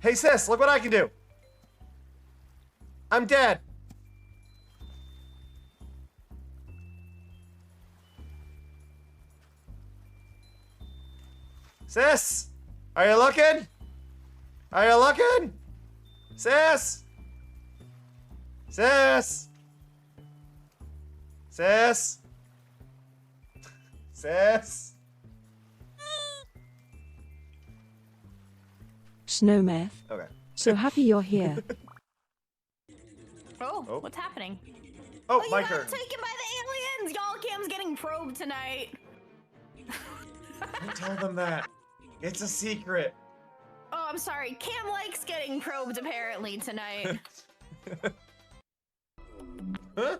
Hey, sis, look what I can do. I'm dead. Sis, are you looking? Are you looking? Sis? Sis? Sis? Sis? Snowmeth. Okay. So happy you're here. Oh, what's happening? Oh, you my got turn. taken by the aliens! Y'all, Cam's getting probed tonight. Don't tell them that. It's a secret. Oh, I'm sorry. Cam likes getting probed apparently tonight. Huh?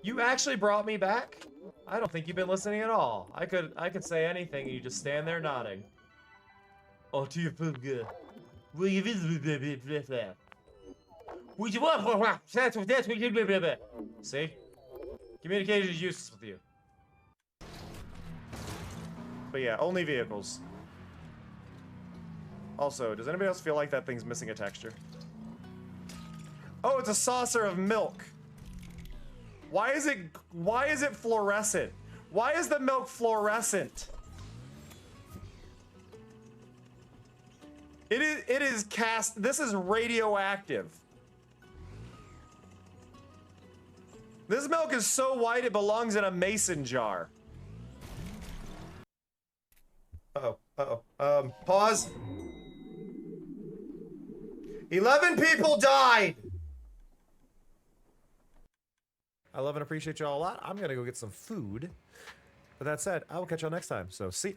You actually brought me back? I don't think you've been listening at all. I could say anything and you just stand there nodding. Oh, to your food good. Will you visit that? Would you want? See? Communication is useless with you. But yeah, only vehicles. Also, does anybody else feel like that thing's missing a texture? Oh, it's a saucer of milk. Why is it fluorescent? Why is the milk fluorescent? It is cast. This is radioactive. This milk is so white it belongs in a mason jar. Pause. 11 people died. I love and appreciate y'all a lot. I'm gonna go get some food. With that said, I will catch y'all next time. So see.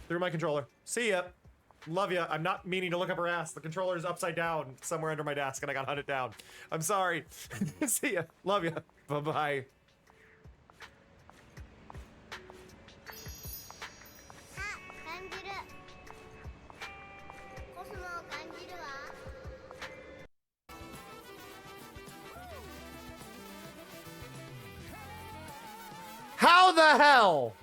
Through my controller. See ya. Love ya. I'm not meaning to look up her ass. The controller is upside down somewhere under my desk and I got hunted down. I'm sorry. See ya. Love ya. Bye-bye. How the hell?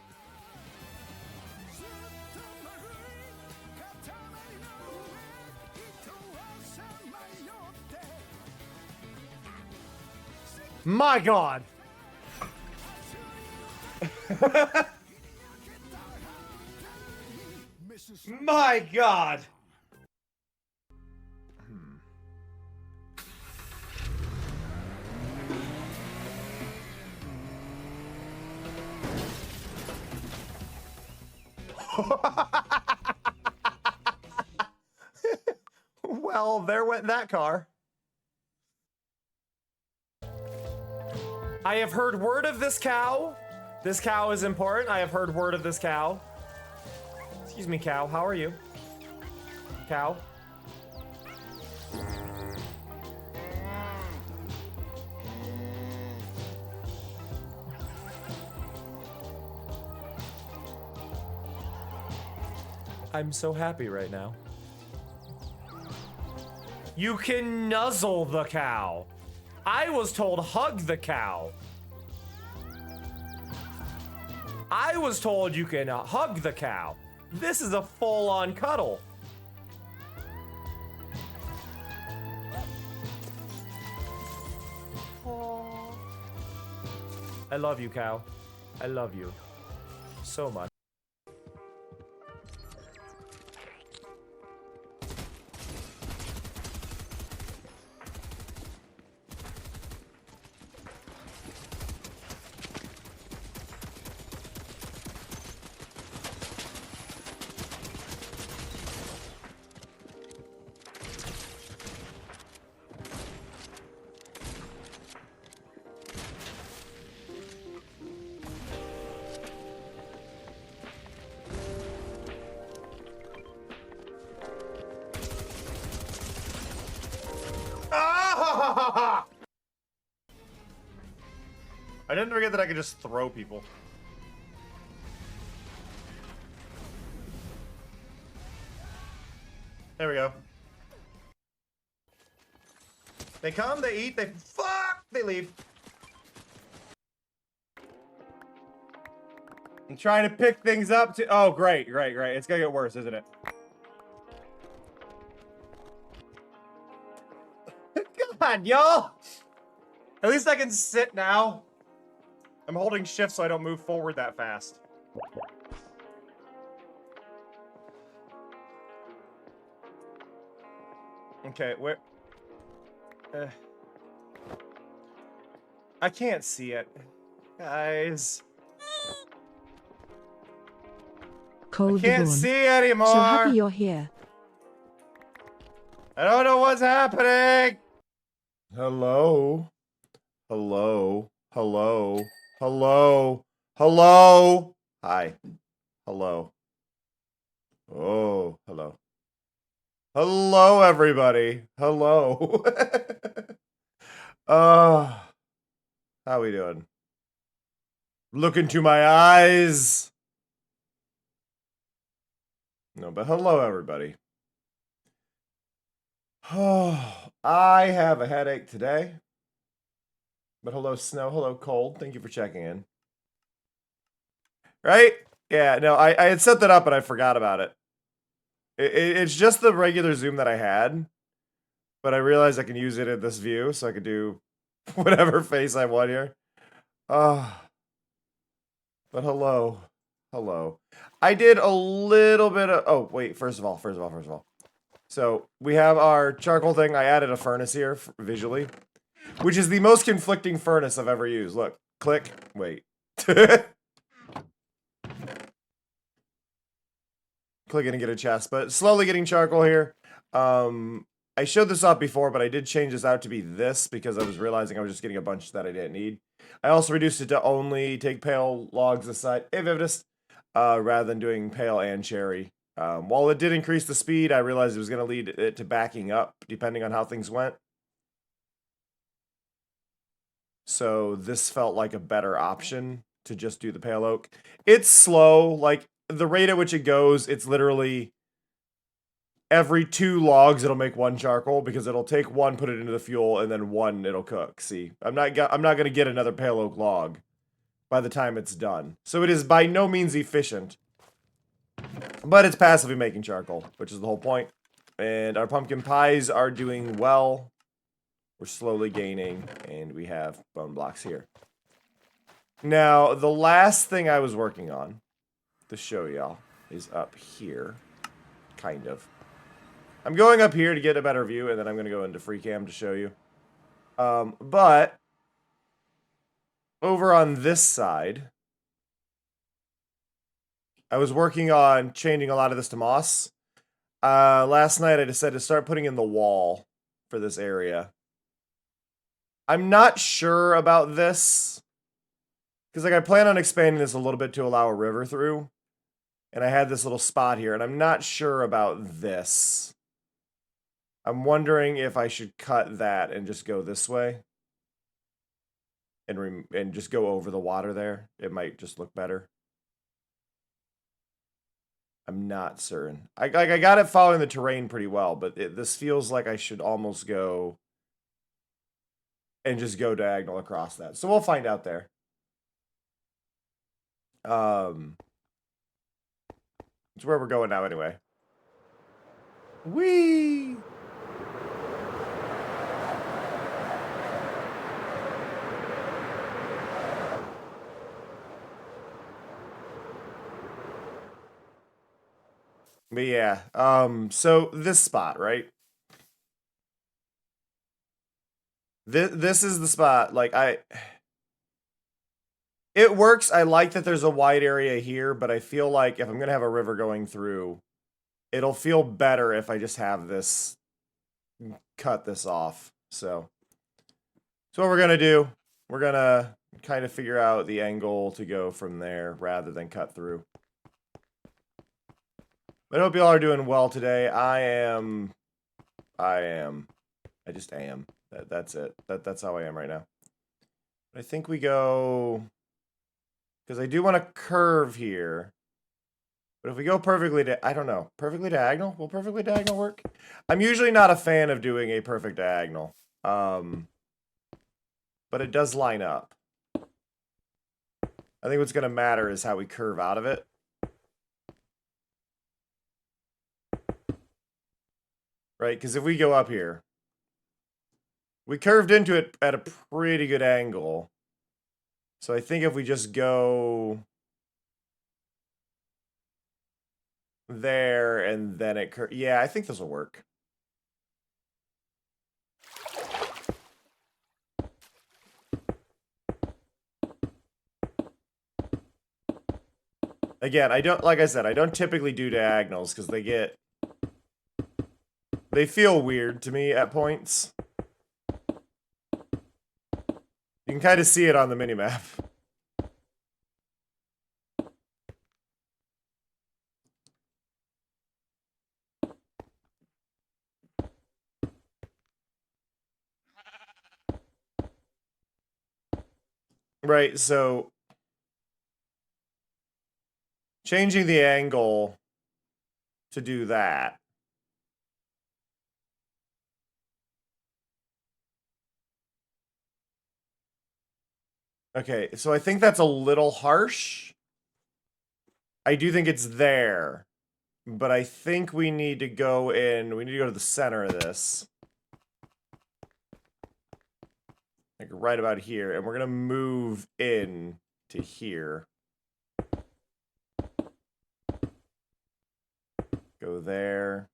My God. My God. Well, there went that car. I have heard word of this cow. This cow is important. I have heard word of this cow. Excuse me, cow. How are you? Cow. I'm so happy right now. You can nuzzle the cow. I was told hug the cow. I was told you can hug the cow. This is a full-on cuddle. I love you, cow. I love you so much. I didn't forget that I could just throw people. There we go. They come, they eat, they fuck, they leave. I'm trying to pick things up to— oh, great. It's gonna get worse, isn't it? on, y'all! At least I can sit now. I'm holding shift so I don't move forward that fast. Okay, where... I can't see it. Guys. Cold I can't Dawn. see anymore! So happy you're here. I don't know what's happening! Hello? Hello? Hello? Hello? Hello? Hi. Hello. Oh, hello. Hello, everybody. Hello. How we doing? Look into my eyes. No, but hello, everybody. Oh, I have a headache today. But hello, Snow. Hello, Cold. Thank you for checking in. Right? Yeah, no, I had set that up and I forgot about it. It's just the regular zoom that I had. But I realized I can use it in this view, so I could do whatever face I want here. But hello. Hello. I did a little bit of... Oh, wait. First of all. So, we have our charcoal thing. I added a furnace here visually. Which is the most conflicting furnace I've ever used. Look. Click. Wait. Clicking and get a chest. But slowly getting charcoal here. I showed this off before, but I did change this out to be this because I was realizing I was just getting a bunch that I didn't need. I also reduced it to only take pale logs aside, rather than doing pale and cherry. While it did increase the speed, I realized it was going to lead it to backing up, depending on how things went. So this felt like a better option to just do the pale oak. It's slow, like the rate at which it goes, it's literally... Every 2 logs, it'll make 1 charcoal because it'll take 1, put it into the fuel, and then 1 it'll cook. See, I'm not gonna get another pale oak log by the time it's done. So it is by no means efficient, but it's passively making charcoal, which is the whole point. And our pumpkin pies are doing well. We're slowly gaining, and we have bone blocks here. Now, the last thing I was working on to show y'all is up here, kind of. I'm going up here to get a better view, and then I'm going to go into free cam to show you. But over on this side, I was working on changing a lot of this to moss. Last night, I decided to start putting in the wall for this area. I'm not sure about this, because like I plan on expanding this a little bit to allow a river through. And I had this little spot here, and I'm not sure about this. I'm wondering if I should cut that and just go this way. And just go over the water there. It might just look better. I'm not certain. I got it following the terrain pretty well, but this feels like I should almost go... and just go diagonal across that. So we'll find out there. It's where we're going now anyway. Whee! But yeah, so this spot, right? This is the spot, like, it works, I like that there's a wide area here, but I feel like if I'm gonna have a river going through, it'll feel better if I just have this, cut this off, so what we're gonna do, we're gonna kind of figure out the angle to go from there, rather than cut through. I hope y'all are doing well today. I just am. That's it. That's how I am right now. I think we go... Because I do want to curve here. But if we go perfectly... I don't know. Perfectly diagonal? Will perfectly diagonal work? I'm usually not a fan of doing a perfect diagonal. But it does line up. I think what's going to matter is how we curve out of it. Right? Because if we go up here... We curved into it at a pretty good angle. So I think if we just go there and then it yeah, I think this will work. Again, I don't, like I said, I don't typically do diagonals because they feel weird to me at points. You can kind of see it on the minimap. Right, so changing the angle to do that. Okay, so I think that's a little harsh. I do think it's there. But I think we need to go to the center of this. Like right about here. And we're gonna move in to here. Go there.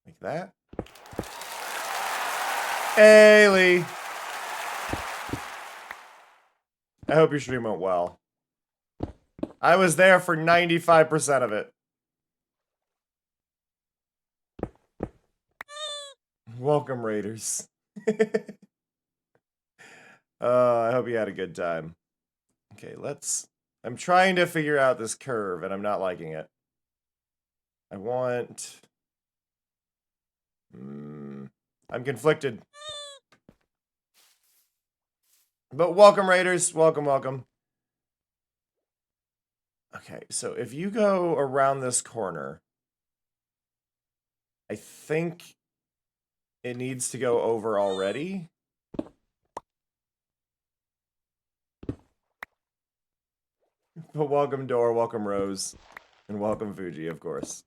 Like that. Hey, Lee. I hope your stream went well. I was there for 95% of it. Welcome, Raiders. I hope you had a good time. Okay, I'm trying to figure out this curve, and I'm not liking it. I want... I'm conflicted. But welcome, Raiders. Welcome, welcome. Okay, so if you go around this corner, I think it needs to go over already. But welcome, Door, welcome, Rose, and welcome, Fuji, of course.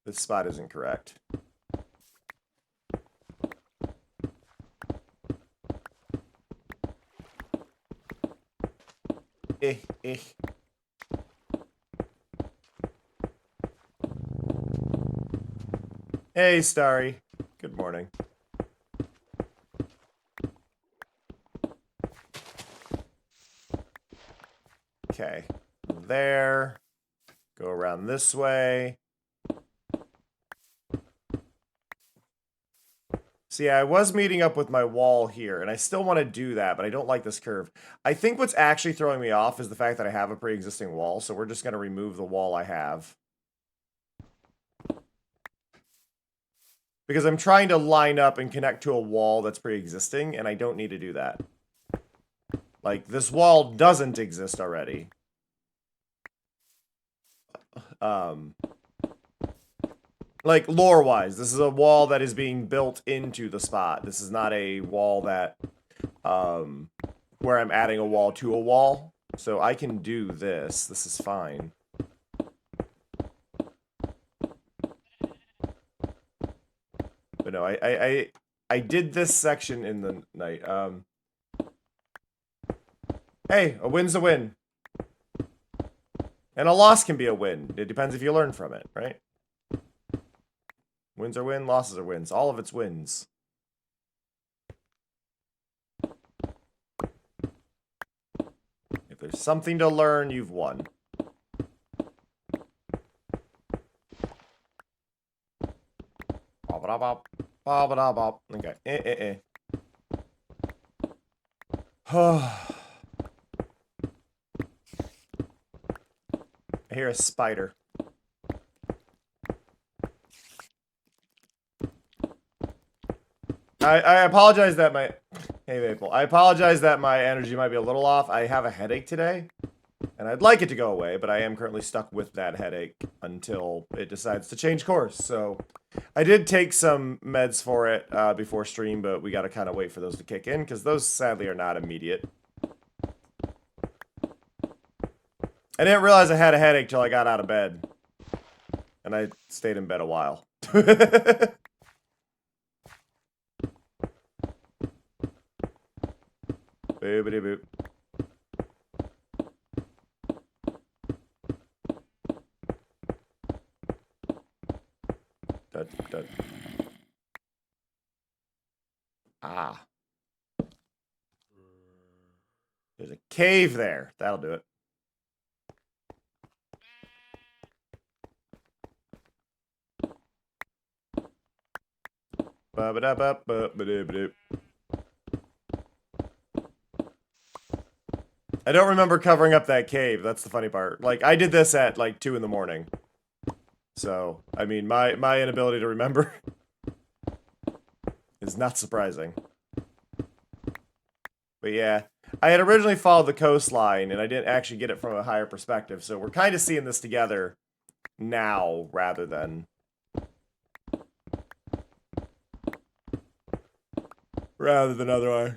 This spot isn't correct. Eh. Hey, Starry. Good morning. Okay. There. Go around this way. See, I was meeting up with my wall here, and I still want to do that, but I don't like this curve. I think what's actually throwing me off is the fact that I have a pre-existing wall, so we're just going to remove the wall I have. Because I'm trying to line up and connect to a wall that's pre-existing, and I don't need to do that. Like, this wall doesn't exist already. Like, lore-wise, this is a wall that is being built into the spot. This is not a wall that, where I'm adding a wall to a wall. So I can do this. This is fine. But no, I did this section in the night. Hey, a win's a win. And a loss can be a win. It depends if you learn from it, right? Wins are wins, losses are wins. All of it's wins. If there's something to learn, you've won. Okay. I hear a spider. I apologize that my... Hey, Maple. I apologize that my energy might be a little off. I have a headache today, and I'd like it to go away, but I am currently stuck with that headache until it decides to change course. So I did take some meds for it before stream, but we got to kind of wait for those to kick in because those sadly are not immediate. I didn't realize I had a headache till I got out of bed. And I stayed in bed a while. Boopity boop. Dun, dun. Ah. There's a cave there. That'll do it. Ba-ba-da-ba-ba-ba-da-ba-da. I don't remember covering up that cave. That's the funny part. Like, I did this at, like, 2 in the morning. So, I mean, my inability to remember is not surprising. But yeah, I had originally followed the coastline, and I didn't actually get it from a higher perspective. So we're kind of seeing this together now, rather than... otherwise.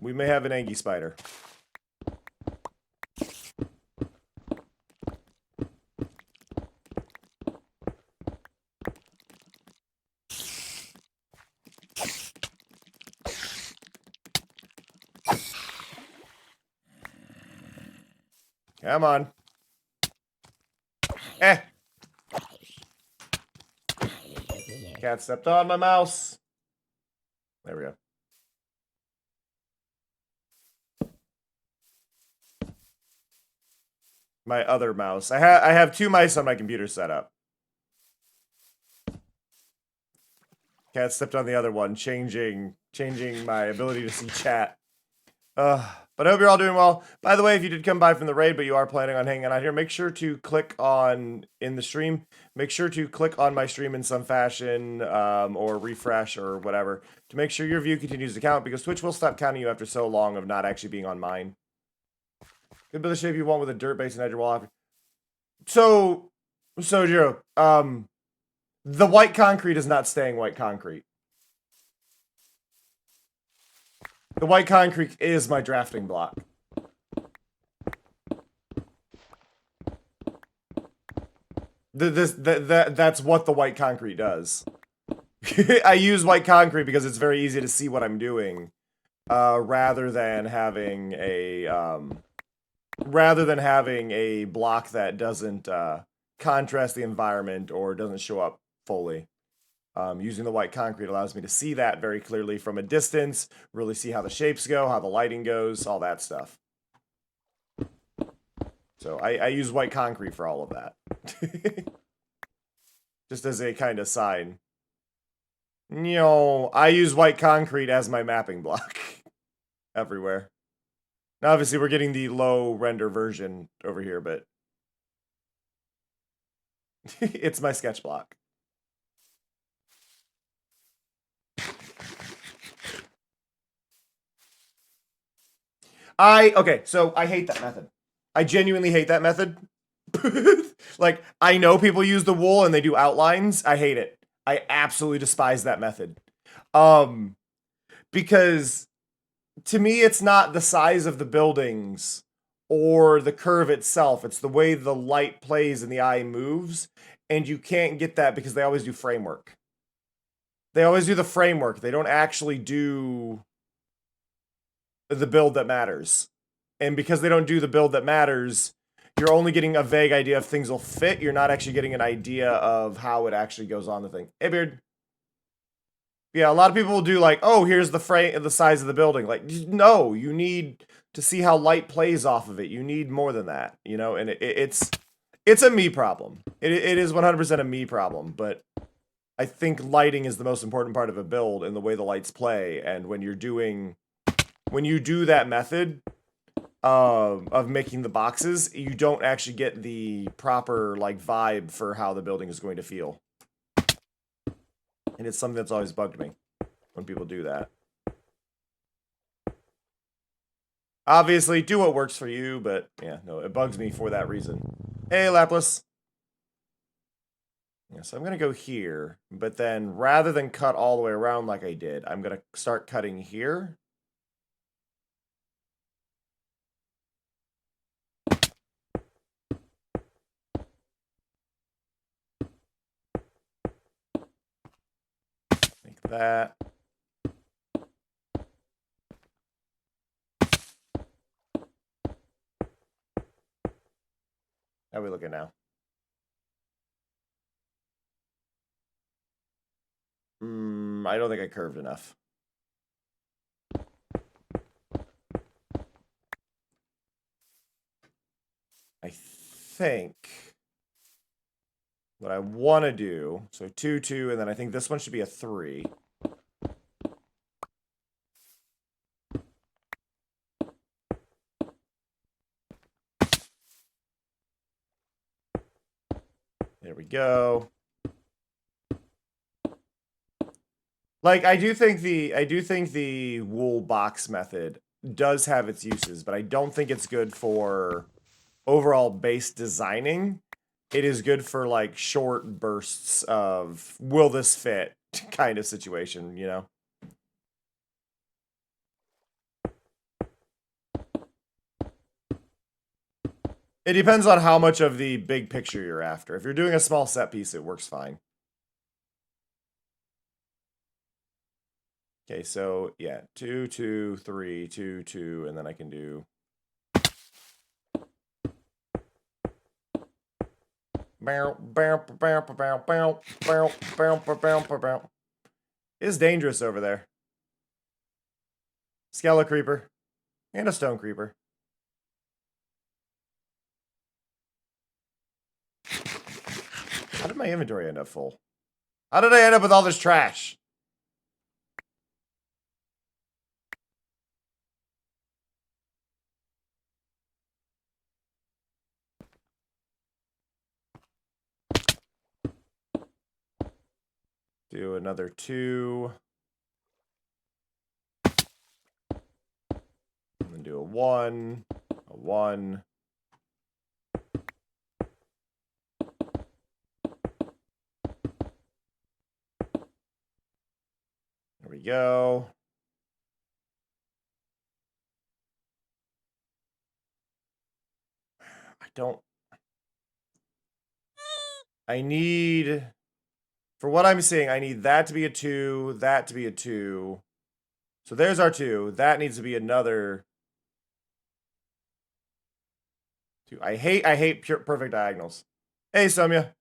We may have an Angie spider. Come on. Eh. Cat stepped on my mouse. There we go. My other mouse. I have 2 mice on my computer set up. Cat stepped on the other one, changing my ability to see chat. But I hope you're all doing well. By the way, if you did come by from the raid, but you are planning on hanging out here, make sure to click on, in the stream, make sure to click on my stream in some fashion, or refresh or whatever, to make sure your view continues to count, because Twitch will stop counting you after so long of not actually being on mine. Could be the shape you want with a dirt base and edge wall. So, Jiro, the white concrete is not staying white concrete. The white concrete is my drafting block. That's what the white concrete does. I use white concrete because it's very easy to see what I'm doing, rather than having a block that doesn't contrast the environment or doesn't show up fully. Using the white concrete allows me to see that very clearly from a distance, really see how the shapes go, how the lighting goes, all that stuff. So I use white concrete for all of that. Just as a kind of sign. You know, I use white concrete as my mapping block. Everywhere. Now, obviously, we're getting the low render version over here, but... it's my sketch block. Okay, so I hate that method. I genuinely hate that method. Like, I know people use the wool and they do outlines. I hate it. I absolutely despise that method. Because to me, it's not the size of the buildings or the curve itself. It's the way the light plays and the eye moves. And you can't get that because they always do framework. They always do the framework. They don't actually do the build that matters. And because they don't do the build that matters, you're only getting a vague idea if things will fit. You're not actually getting an idea of how it actually goes on the thing. Hey, Beard. Yeah, a lot of people will do like, oh, here's the size of the building. Like, no, you need to see how light plays off of it. You need more than that, you know? And it's a me problem. It is 100% a me problem, but I think lighting is the most important part of a build and the way the lights play. And when you do that method of making the boxes, you don't actually get the proper like vibe for how the building is going to feel. And it's something that's always bugged me when people do that. Obviously, do what works for you, but yeah, no, it bugs me for that reason. Hey, Lapis. Yeah, so I'm going to go here, but then rather than cut all the way around like I did, I'm going to start cutting here. Like that. How are we looking now? I don't think I curved enough. I think what I want to do, so 2, 2, and then I think this one should be a 3. There we go. Like, I do think the wool box method does have its uses, but I don't think it's good for overall base designing. It is good for like short bursts of will this fit kind of situation, you know? It depends on how much of the big picture you're after. If you're doing a small set piece, it works fine. Okay, so yeah, 2, 2, 3, 2, 2, and then I can do. It's dangerous over there. Skeleton creeper and a stone creeper. How did my inventory end up full? How did I end up with all this trash? Do another 2. And then do a 1. A 1. There we go. I need, for what I'm seeing, I need that to be a 2, that to be a 2. So there's our 2. That needs to be another 2. I hate perfect diagonals. Hey, Soumya.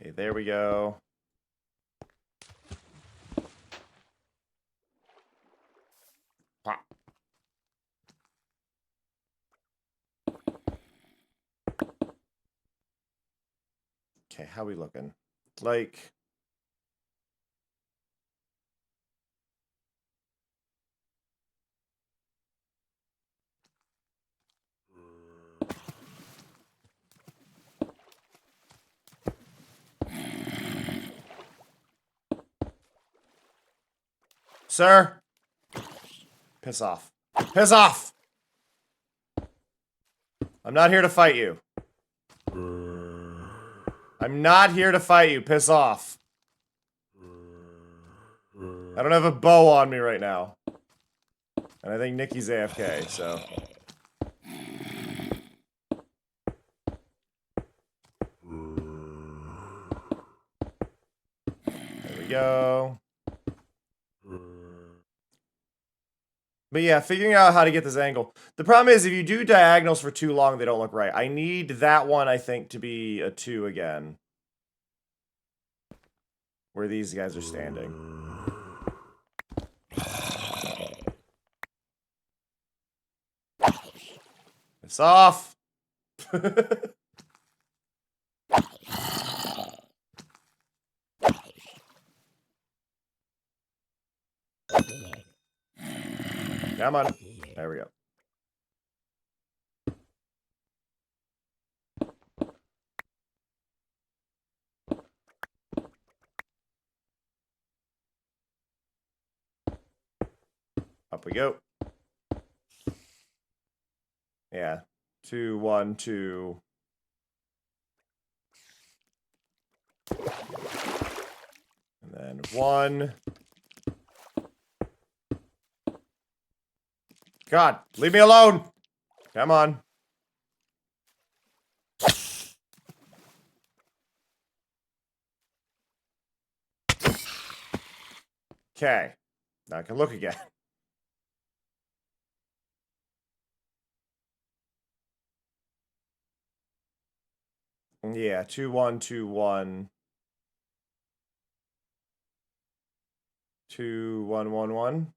Okay, there we go. Pop. Okay, how we looking? Like, sir, piss off. Piss off! I'm not here to fight you. I'm not here to fight you. Piss off. I don't have a bow on me right now. And I think Nikki's AFK, so. There we go. But yeah, figuring out how to get this angle. The problem is if you do diagonals for too long, they don't look right. I need that one, I think, to be a 2 again. Where these guys are standing. It's off! Come on. There we go. Up we go. Yeah. 2, 1, 2. And then 1. God, leave me alone. Come on. Okay. Now I can look again. Yeah, 2, 1, 2, 1. 2, 1, 1, 1.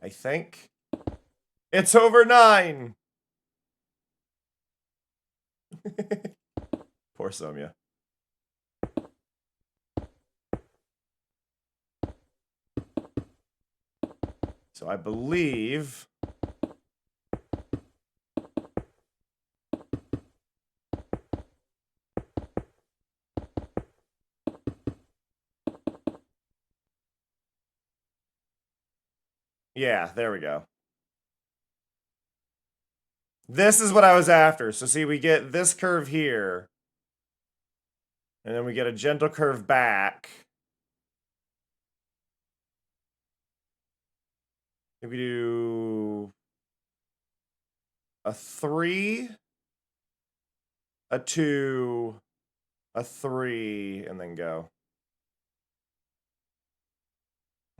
I think. It's over 9! Poor Somya. So I believe... Yeah, there we go. This is what I was after. So see, we get this curve here. And then we get a gentle curve back. If we do a 3, a 2, a 3, and then go.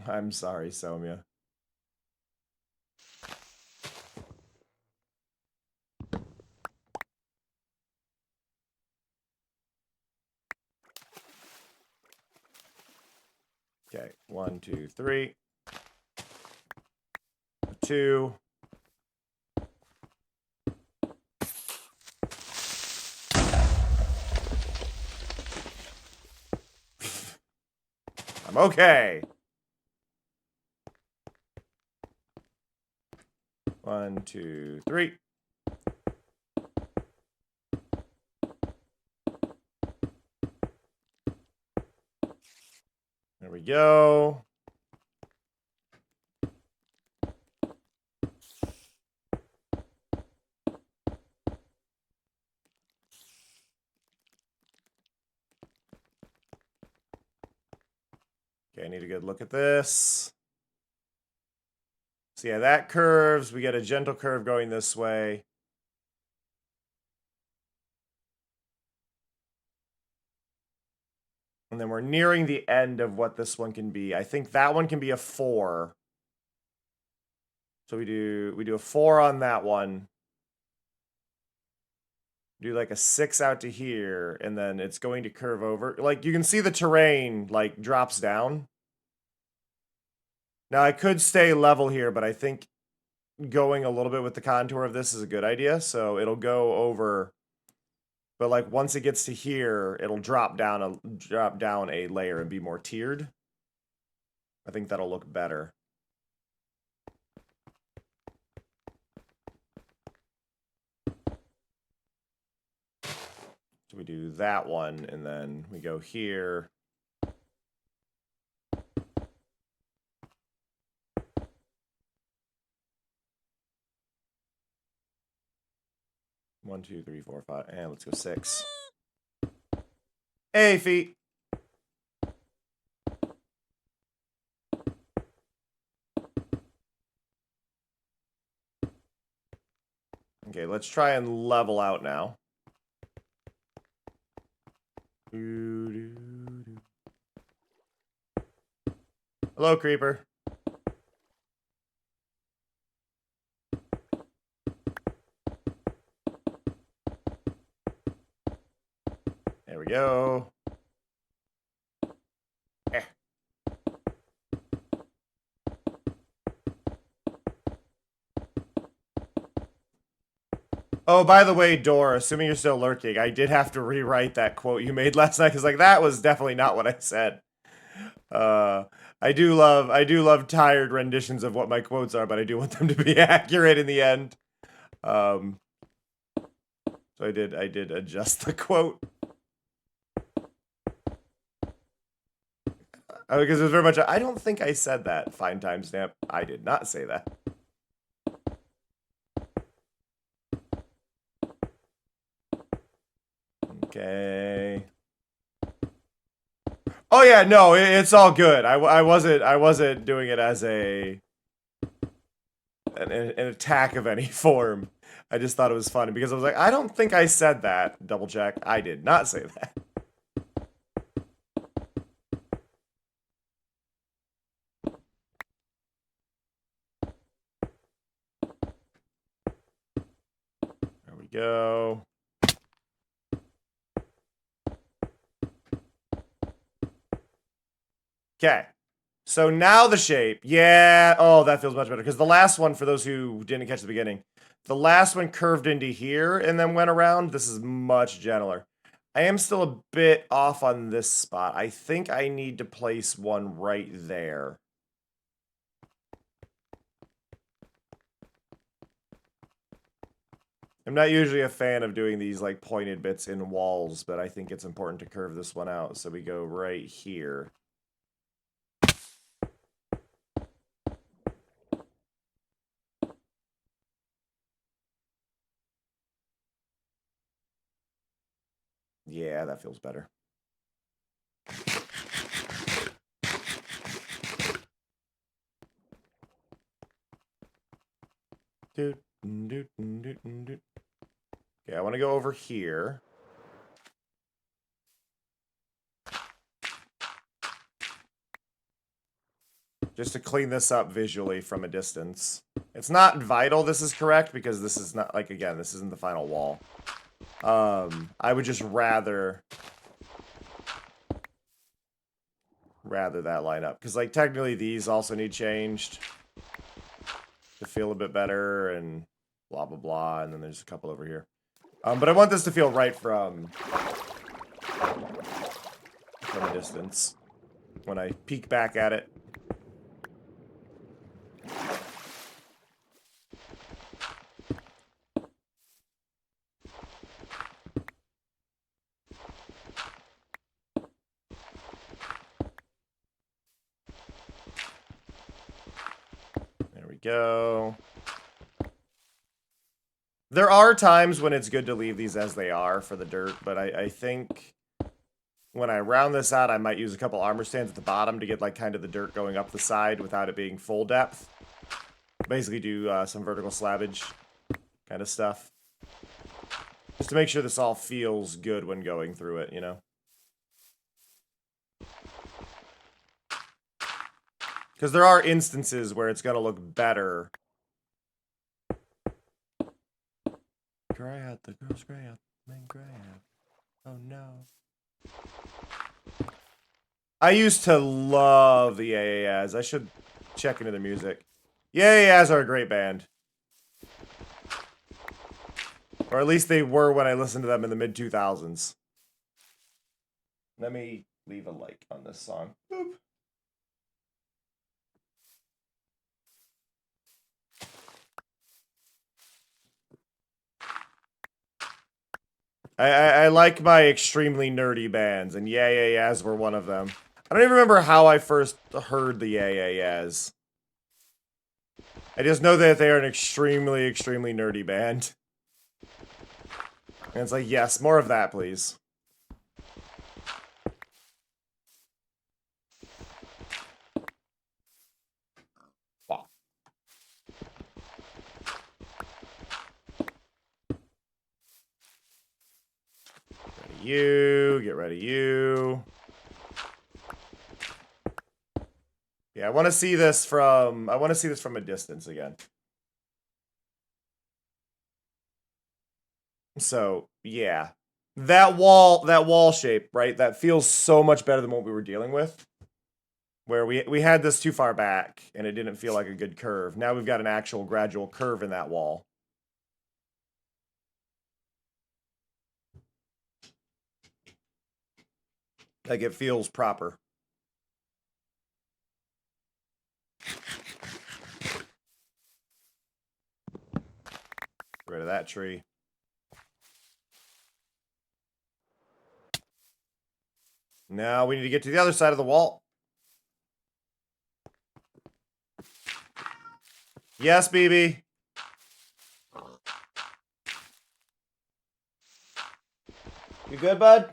I'm sorry, Somya. Okay, 1, 2, 3. 2. I'm okay. 1, 2, 3. There we go. Okay, I need a good look at this. So yeah, that curves. We get a gentle curve going this way. And then we're nearing the end of what this one can be. I think that one can be a 4. So we do a 4 on that one. Do like a 6 out to here, and then it's going to curve over. Like, you can see the terrain, like, drops down. Now, I could stay level here, but I think going a little bit with the contour of this is a good idea. So it'll go over, but like once it gets to here, it'll drop down a layer and be more tiered. I think that'll look better. So we do that one, and then we go here. One, 2, 3, 4, 5, and let's go 6. Hey, feet. Okay, let's try and level out now. Hello, creeper. There we go. Eh. Oh, by the way, Dora, assuming you're still lurking, I did have to rewrite that quote you made last night, because, like, that was definitely not what I said. I do love tired renditions of what my quotes are, but I do want them to be accurate in the end. So I did adjust the quote. Because it was very much, I don't think I said that. Fine timestamp. I did not say that. Okay. Oh yeah, no, it's all good. I wasn't doing it as an attack of any form. I just thought it was funny because I was like, I don't think I said that. Double check. I did not say that. There we go. Okay. So now the shape. Yeah. Oh, that feels much better. Because the last one, for those who didn't catch the beginning, the last one curved into here and then went around. This is much gentler. I am still a bit off on this spot. I think I need to place one right there. I'm not usually a fan of doing these like pointed bits in walls, but I think it's important to curve this one out. So we go right here. Yeah, that feels better. Okay, I want to go over here. Just to clean this up visually from a distance. It's not vital this is correct, because this is not, like, again, this isn't the final wall. I would just rather that line up. Because, like, technically these also need changed to feel a bit better, and blah, blah, blah. And then there's a couple over here. But I want this to feel right from a distance when I peek back at it. There we go. There are times when it's good to leave these as they are for the dirt, but I think when I round this out, I might use a couple armor stands at the bottom to get like kind of the dirt going up the side without it being full depth. Basically do some vertical slabbage kind of stuff. Just to make sure this all feels good when going through it, you know? Because there are instances where it's going to look better. Gray out, the girl's gray out, man gray out. Oh no. I used to love the AAS. I should check into their music. The AAS are a great band. Or at least they were when I listened to them in the mid-2000s. Let me leave a like on this song. Boop. I like my extremely nerdy bands, and Yeah Yeah Yeahs were one of them. I don't even remember how I first heard the Yeah Yeah Yeahs. I just know that they are an extremely, extremely nerdy band. And it's like, yes, more of that, please. Wow. Get rid of you. Yeah, I want to see this from a distance again. So, yeah. That wall shape, right? That feels so much better than what we were dealing with. Where we had this too far back, and it didn't feel like a good curve. Now we've got an actual gradual curve in that wall. Like, it feels proper. that tree. Now we need to get to the other side of the wall. Yes, BB. You good, bud?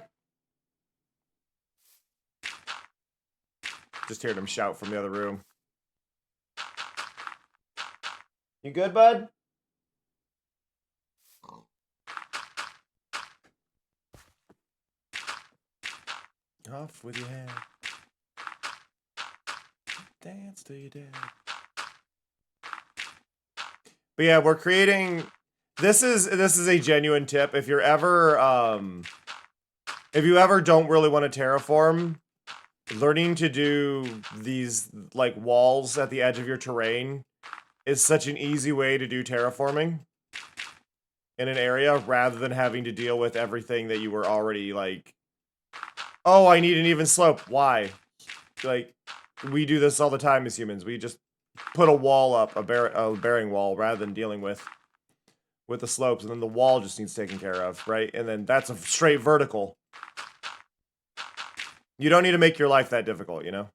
Just heard him shout from the other room. You good, bud? Off with your head. Dance till you're dead. But yeah, we're creating. This is a genuine tip. If you're ever if you ever don't really want to terraform, learning to do these like walls at the edge of your terrain is such an easy way to do terraforming in an area rather than having to deal with everything that you were already like, oh, I need an even slope. Why? Like, we do this all the time as humans. We just put a wall up, a bearing wall, rather than dealing with the slopes, and then the wall just needs taken care of, right? And then that's a straight vertical. You don't need to make your life that difficult, you know?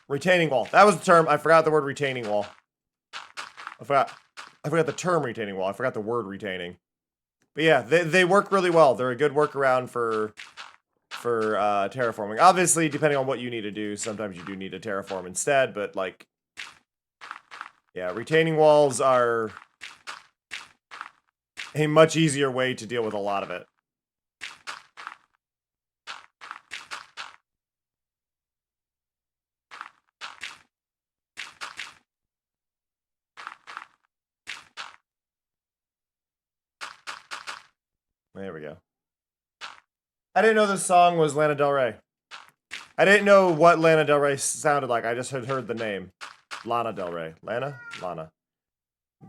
Retaining wall. That was the term. I forgot the word retaining wall. I forgot the term retaining wall. I forgot the word retaining. But yeah, they work really well. They're a good workaround for terraforming. Obviously, depending on what you need to do, sometimes you do need to terraform instead, but like, yeah, retaining walls are a much easier way to deal with a lot of it. There we go. I didn't know this song was Lana Del Rey. I didn't know what Lana Del Rey sounded like. I just had heard the name. Lana Del Rey. Lana? Lana.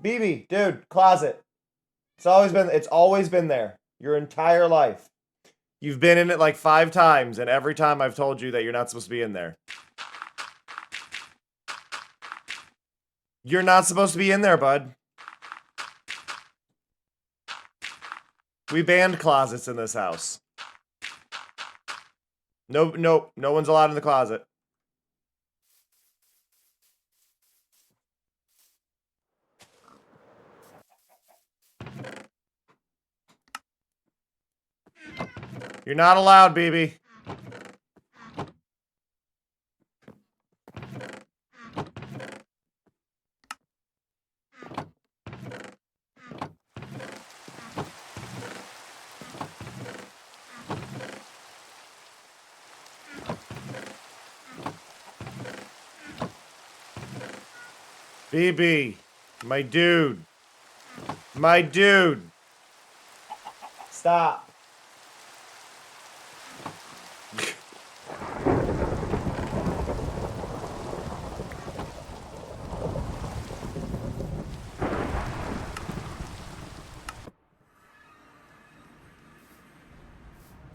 BB, dude, closet. It's always been there. Your entire life. You've been in it like 5 times, and every time I've told you that you're not supposed to be in there. You're not supposed to be in there, bud. We banned closets in this house. No one's allowed in the closet. You're not allowed, BB. BB, my dude. My dude. Stop.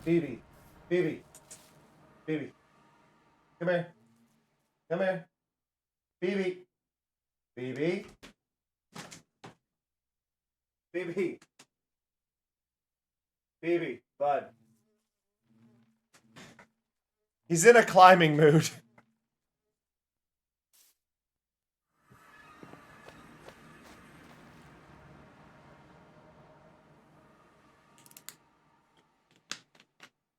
BB. BB. BB. Come here. Come here. BB. BB. BB. BB. Bud. He's in a climbing mood.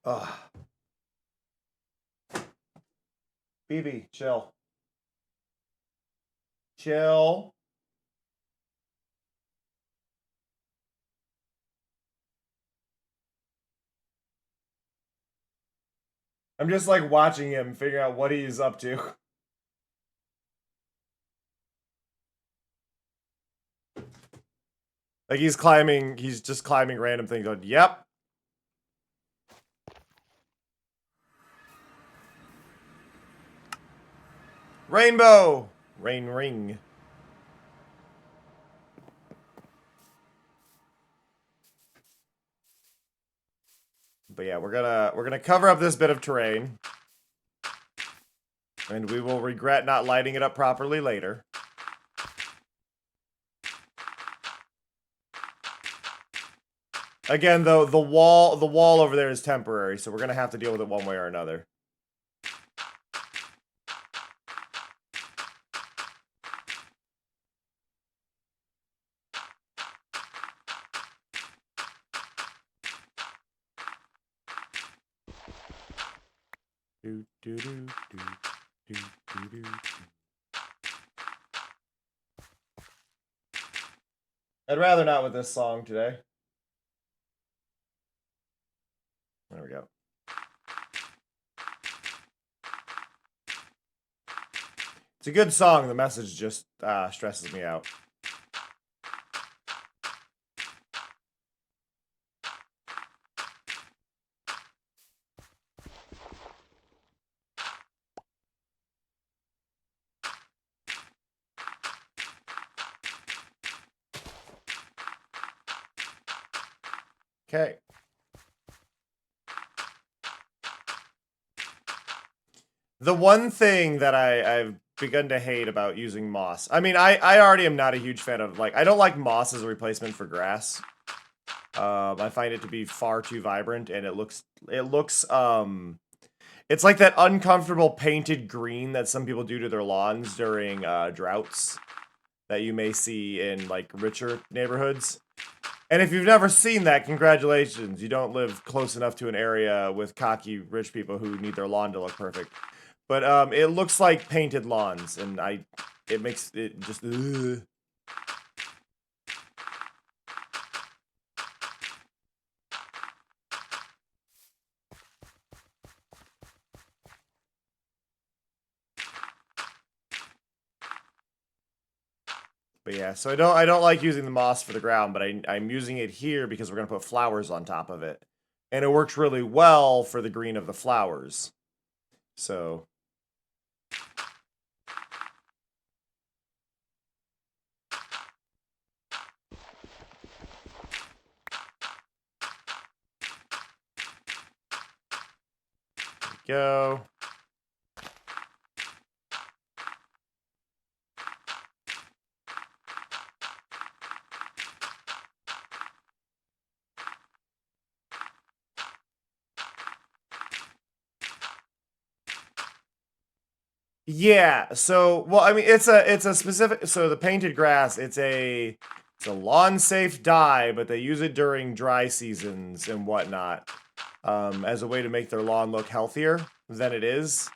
Ugh. BB, chill. Chill. I'm just like watching him, figuring out what he's up to. Like he's just climbing random things. Going, yep. Rainbow. Rain ring. But yeah, we're gonna cover up this bit of terrain. And we will regret not lighting it up properly later. Again, though, the wall over there is temporary, so we're gonna have to deal with it one way or another. Do, do, do, do, do, do, do. I'd rather not with this song today. There we go. It's a good song. The message just stresses me out. Okay. The one thing that I've begun to hate about using moss. I mean, I already am not a huge fan of, like, I don't like moss as a replacement for grass. I find it to be far too vibrant, and it looks, it's like that uncomfortable painted green that some people do to their lawns during droughts that you may see in, like, richer neighborhoods. And if you've never seen that, congratulations. You don't live close enough to an area with cocky rich people who need their lawn to look perfect. But it looks like painted lawns, and it makes it just ugh. But yeah, so I don't like using the moss for the ground, but I'm using it here because we're gonna put flowers on top of it. And it works really well for the green of the flowers. So go. Yeah, so well, I mean, it's a specific. So the painted grass, it's a lawn safe dye, but they use it during dry seasons and whatnot, as a way to make their lawn look healthier than it is.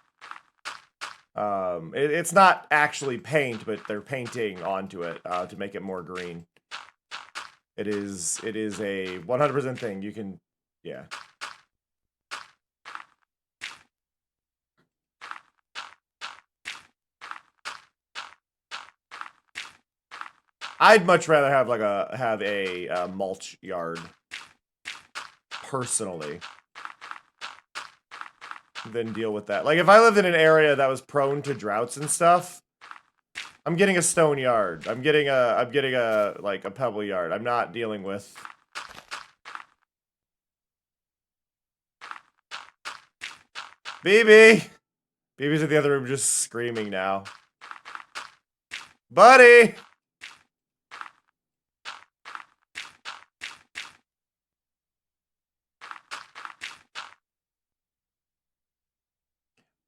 It's not actually paint, but they're painting onto it to make it more green. It is a 100% thing. You can, yeah. I'd much rather have like a mulch yard, personally, than deal with that. Like if I lived in an area that was prone to droughts and stuff, I'm getting a stone yard. I'm getting a like a pebble yard. I'm not dealing with BB. BB's in the other room just screaming now. Buddy!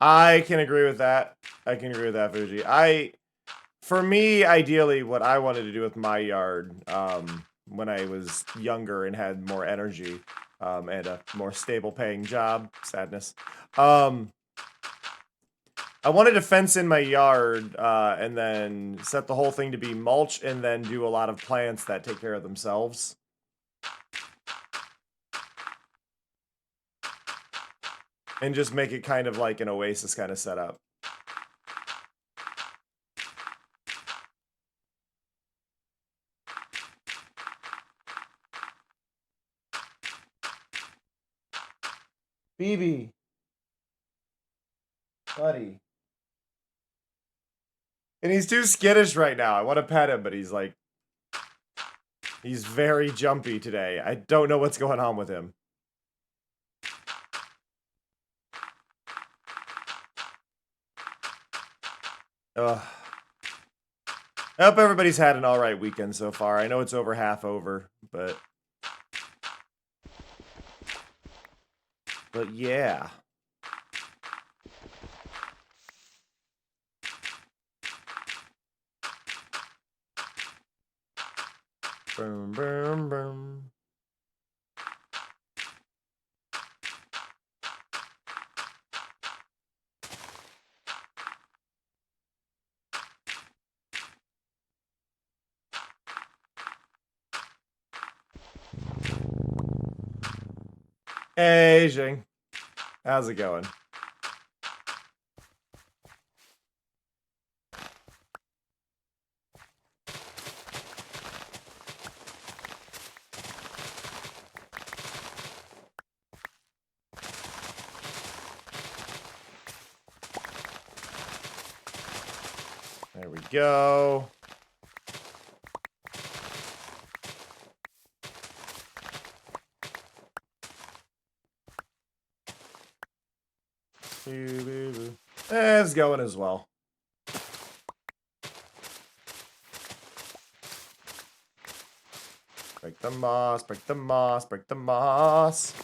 I can agree with that. I can agree with that, Fuji. For me, ideally, what I wanted to do with my yard, when I was younger and had more energy, and a more stable paying job, sadness, I wanted to fence in my yard, and then set the whole thing to be mulch, and then do a lot of plants that take care of themselves. And just make it kind of like an oasis kind of setup. BB. Buddy. And he's too skittish right now. I want to pet him, but he's like... He's very jumpy today. I don't know what's going on with him. I hope everybody's had an alright weekend so far. I know it's over half over, but yeah. Boom, boom, boom. Hey, Jing. How's it going? There we go. It's going as well. Break the moss, break the moss, break the moss.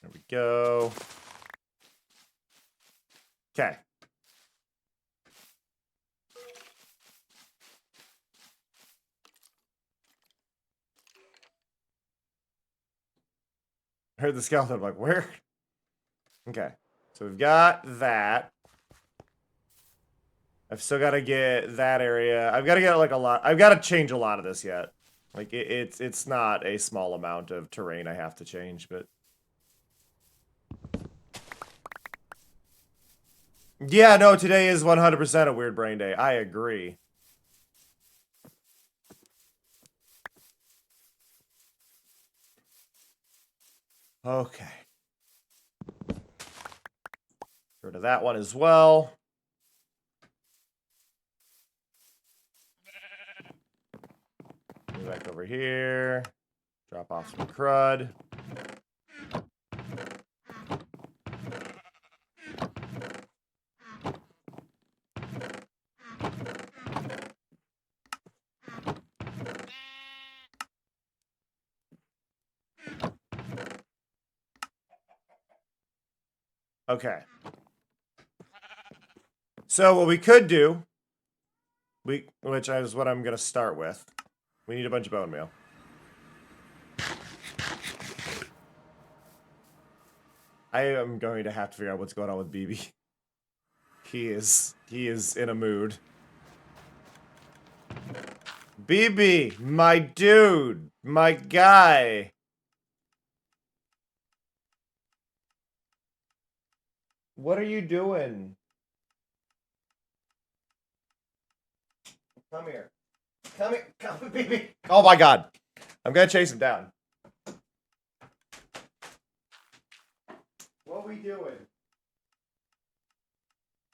There we go. Okay. I heard the skeleton. I'm like, where? Okay. So we've got that. I've still got to get that area. I've got to get like a lot. I've got to change a lot of this yet. Like it's not a small amount of terrain I have to change, but yeah, no, today is 100% a weird brain day. I agree. Okay. Get rid of that one as well. Move back over here. Drop off some crud. Okay. So what we could do, which is what I'm gonna start with. We need a bunch of bone meal. I am going to have to figure out what's going on with BB. He is in a mood. BB, my dude, my guy. What are you doing? Come here. Come here. Come, BB. Oh my god. I'm gonna chase him down. What we doing?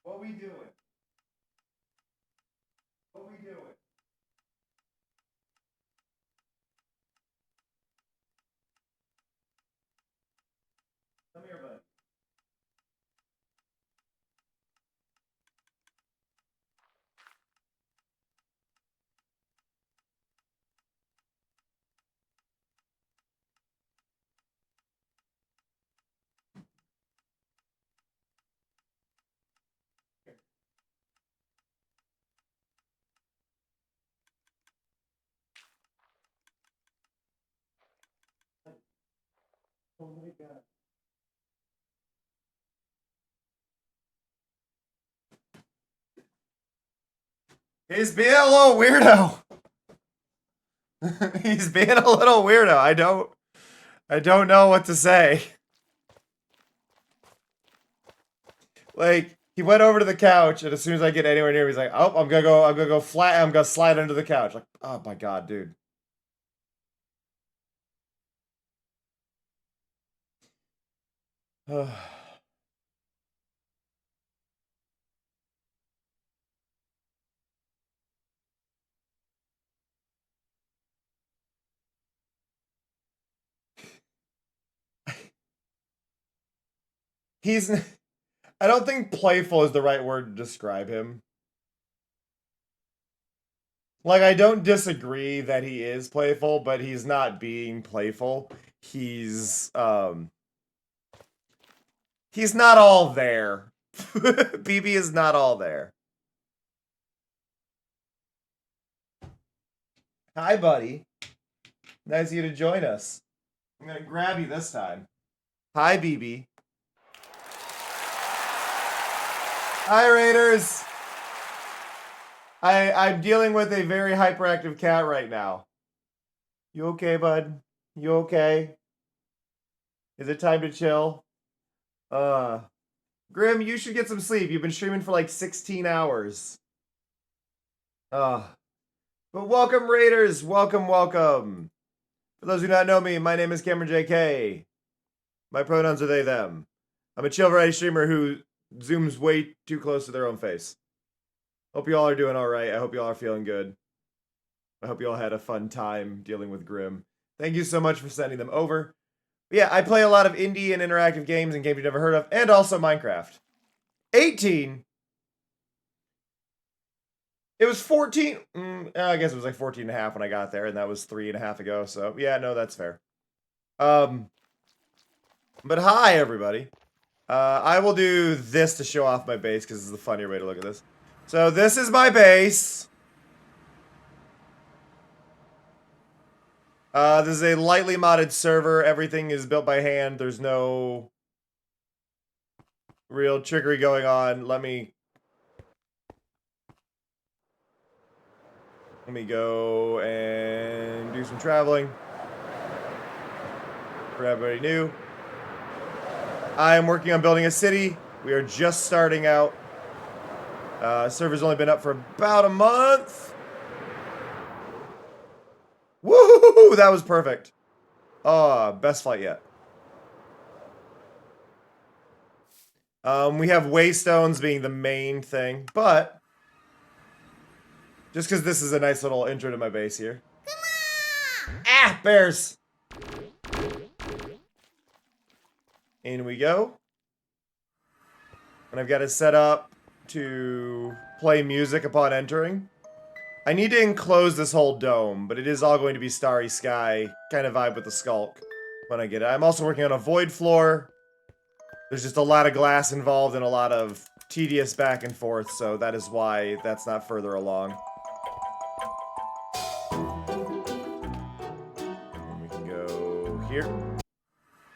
What we doing? What we doing? Come here, bud. Oh my god. He's being a little weirdo. He's being a little weirdo. I don't know what to say. Like, he went over to the couch, and as soon as I get anywhere near him, he's like, "Oh, I'm gonna go flat. I'm gonna slide under the couch." Like, oh my god, dude. He's... I don't think playful is the right word to describe him. Like, I don't disagree that he is playful, but he's not being playful. He's not all there. BB is not all there. Hi, buddy. Nice of you to join us. I'm gonna grab you this time. Hi, BB. Hi, Raiders. I'm dealing with a very hyperactive cat right now. You okay, bud? You okay? Is it time to chill? Grim, you should get some sleep. You've been streaming for like 16 hours. But welcome, Raiders. Welcome, welcome. For those who do not know me, my name is Cameron JK. My pronouns are they, them. I'm a chill variety streamer who zooms way too close to their own face. Hope you all are doing alright. I hope you all are feeling good. I hope you all had a fun time dealing with Grim. Thank you so much for sending them over. But yeah, I play a lot of indie and interactive games and games you've never heard of, and also Minecraft. 18? It was 14. I guess it was like 14 and a half when I got there, and that was 3.5 ago, so yeah, no, that's fair. But hi, everybody. I will do this to show off my base, because this is the funnier way to look at this. So this is my base. This is a lightly modded server. Everything is built by hand. There's no real trickery going on. Let me go and do some traveling. For everybody new, I am working on building a city. We are just starting out. Server's only been up for about a month. Woohoo! That was perfect. Oh, best flight yet. We have waystones being the main thing, but just because this is a nice little intro to my base here. Come on! Ah, bears! In we go. And I've got it set up to play music upon entering. I need to enclose this whole dome, but it is all going to be starry sky, kind of vibe with the Skulk when I get it. I'm also working on a void floor. There's just a lot of glass involved and a lot of tedious back and forth, so that is why that's not further along. And we can go here.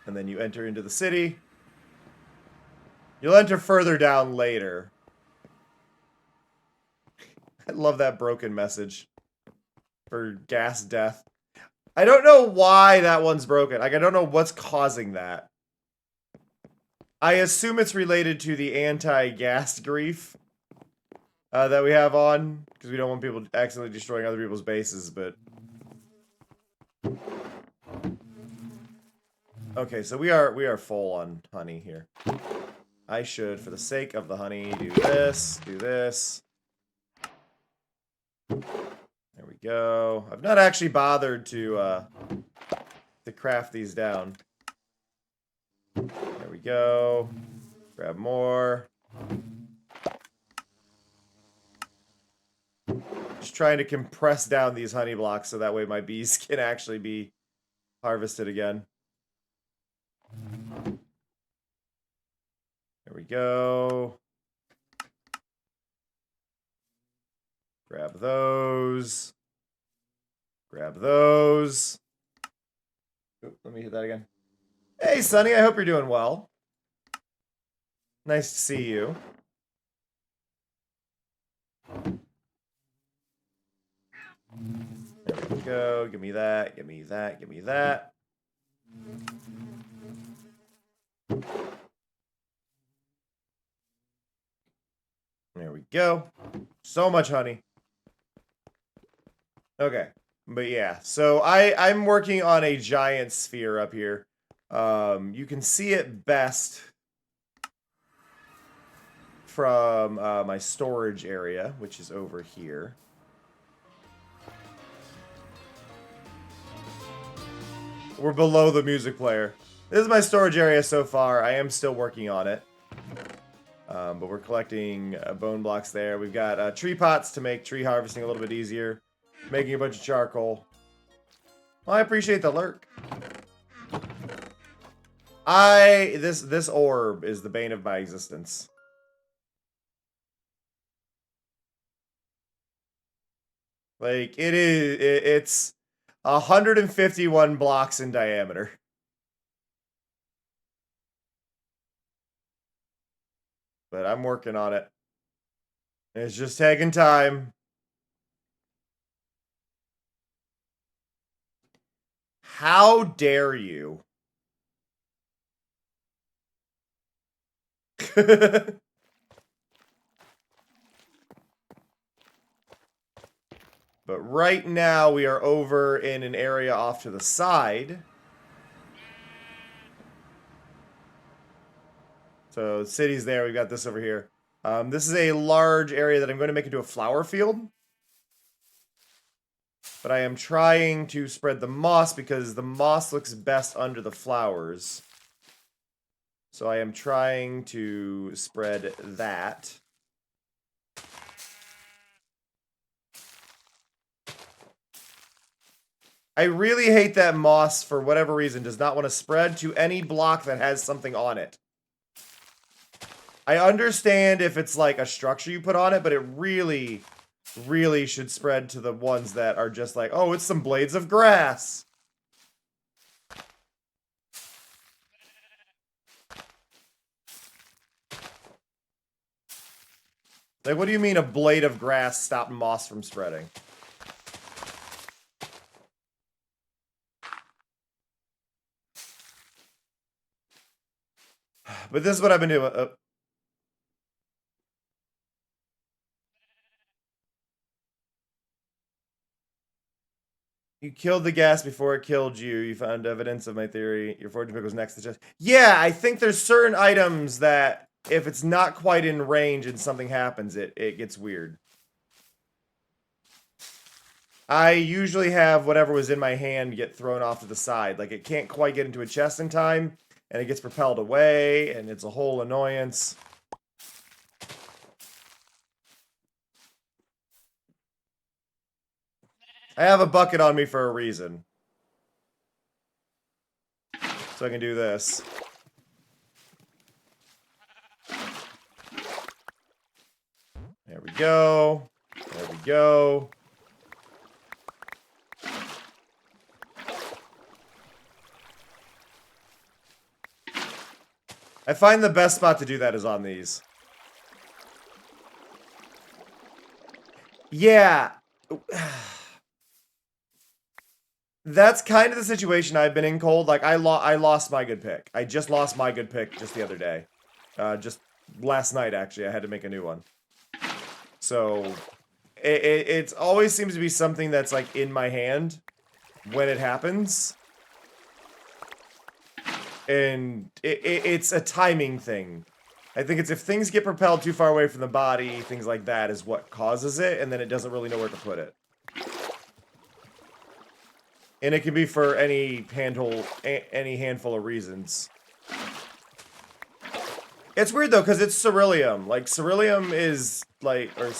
And then you enter into the city. You'll enter further down later. I love that broken message for gas death. I don't know why that one's broken. Like, I don't know what's causing that. I assume it's related to the anti-gas grief that we have on, because we don't want people accidentally destroying other people's bases, but... Okay, so we are full on honey here. I should, for the sake of the honey, do this, do this. There we go. I've not actually bothered to craft these down. There we go. Grab more. Just trying to compress down these honey blocks so that way my bees can actually be harvested again. There we go. Grab those. Grab those. Oop, let me hit that again. Hey, Sonny, I hope you're doing well. Nice to see you. There we go. Give me that. Give me that. Give me that. There we go. So much honey. Okay. But yeah, so I'm working on a giant sphere up here. You can see it best from my storage area, which is over here. We're below the music player. This is my storage area so far. I am still working on it. But we're collecting bone blocks there. We've got tree pots to make tree harvesting a little bit easier. Making a bunch of charcoal. Well, I appreciate the lurk. This orb is the bane of my existence. Like, it's 151 blocks in diameter. But I'm working on it. It's just taking time. How dare you? But right now, we are over in an area off to the side. So, the city's there. We've got this over here. This is a large area that I'm going to make into a flower field. But I am trying to spread the moss because the moss looks best under the flowers. So I am trying to spread that. I really hate that moss, for whatever reason, does not want to spread to any block that has something on it. I understand if it's like a structure you put on it, but it really should spread to the ones that are just like, oh, it's some blades of grass. Like, what do you mean a blade of grass stopped moss from spreading? But this is what I've been doing. You killed the gas before it killed you. You found evidence of my theory. Your fortune pick was next to the chest. Yeah, I think there's certain items that if it's not quite in range and something happens, it gets weird. I usually have whatever was in my hand get thrown off to the side. Like, it can't quite get into a chest in time, and it gets propelled away, and it's a whole annoyance. I have a bucket on me for a reason. So I can do this. There we go. There we go. I find the best spot to do that is on these. Yeah. That's kind of the situation I've been in, Cold. Like, I lost my good pick. I just lost my good pick just the other day. Just last night, actually. I had to make a new one. So, it always seems to be something that's, like, in my hand when it happens. And it's a timing thing. I think it's if things get propelled too far away from the body, things like that is what causes it, and then it doesn't really know where to put it. And it can be for any handful of reasons. It's weird though, because it's ceruleum. Like, ceruleum is like, or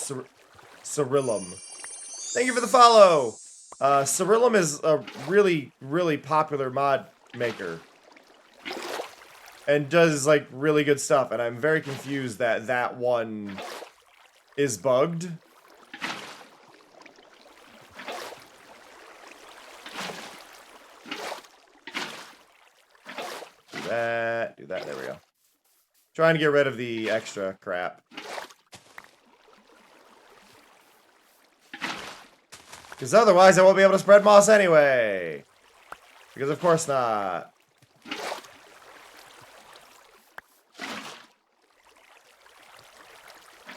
ceruleum. Thank you for the follow. Ceruleum is a really popular mod maker. And does, like, really good stuff. And I'm very confused that that one is bugged. Do that, there we go. Trying to get rid of the extra crap. Because otherwise I won't be able to spread moss anyway. Because of course not.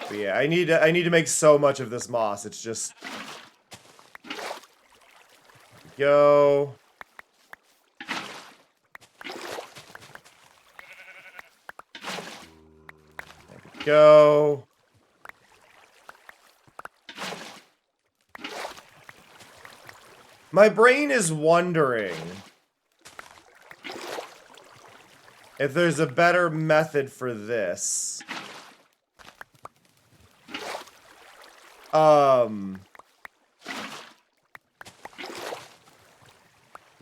But yeah, I need to make so much of this moss. It's just go. Go. My brain is wondering If there's a better method for this.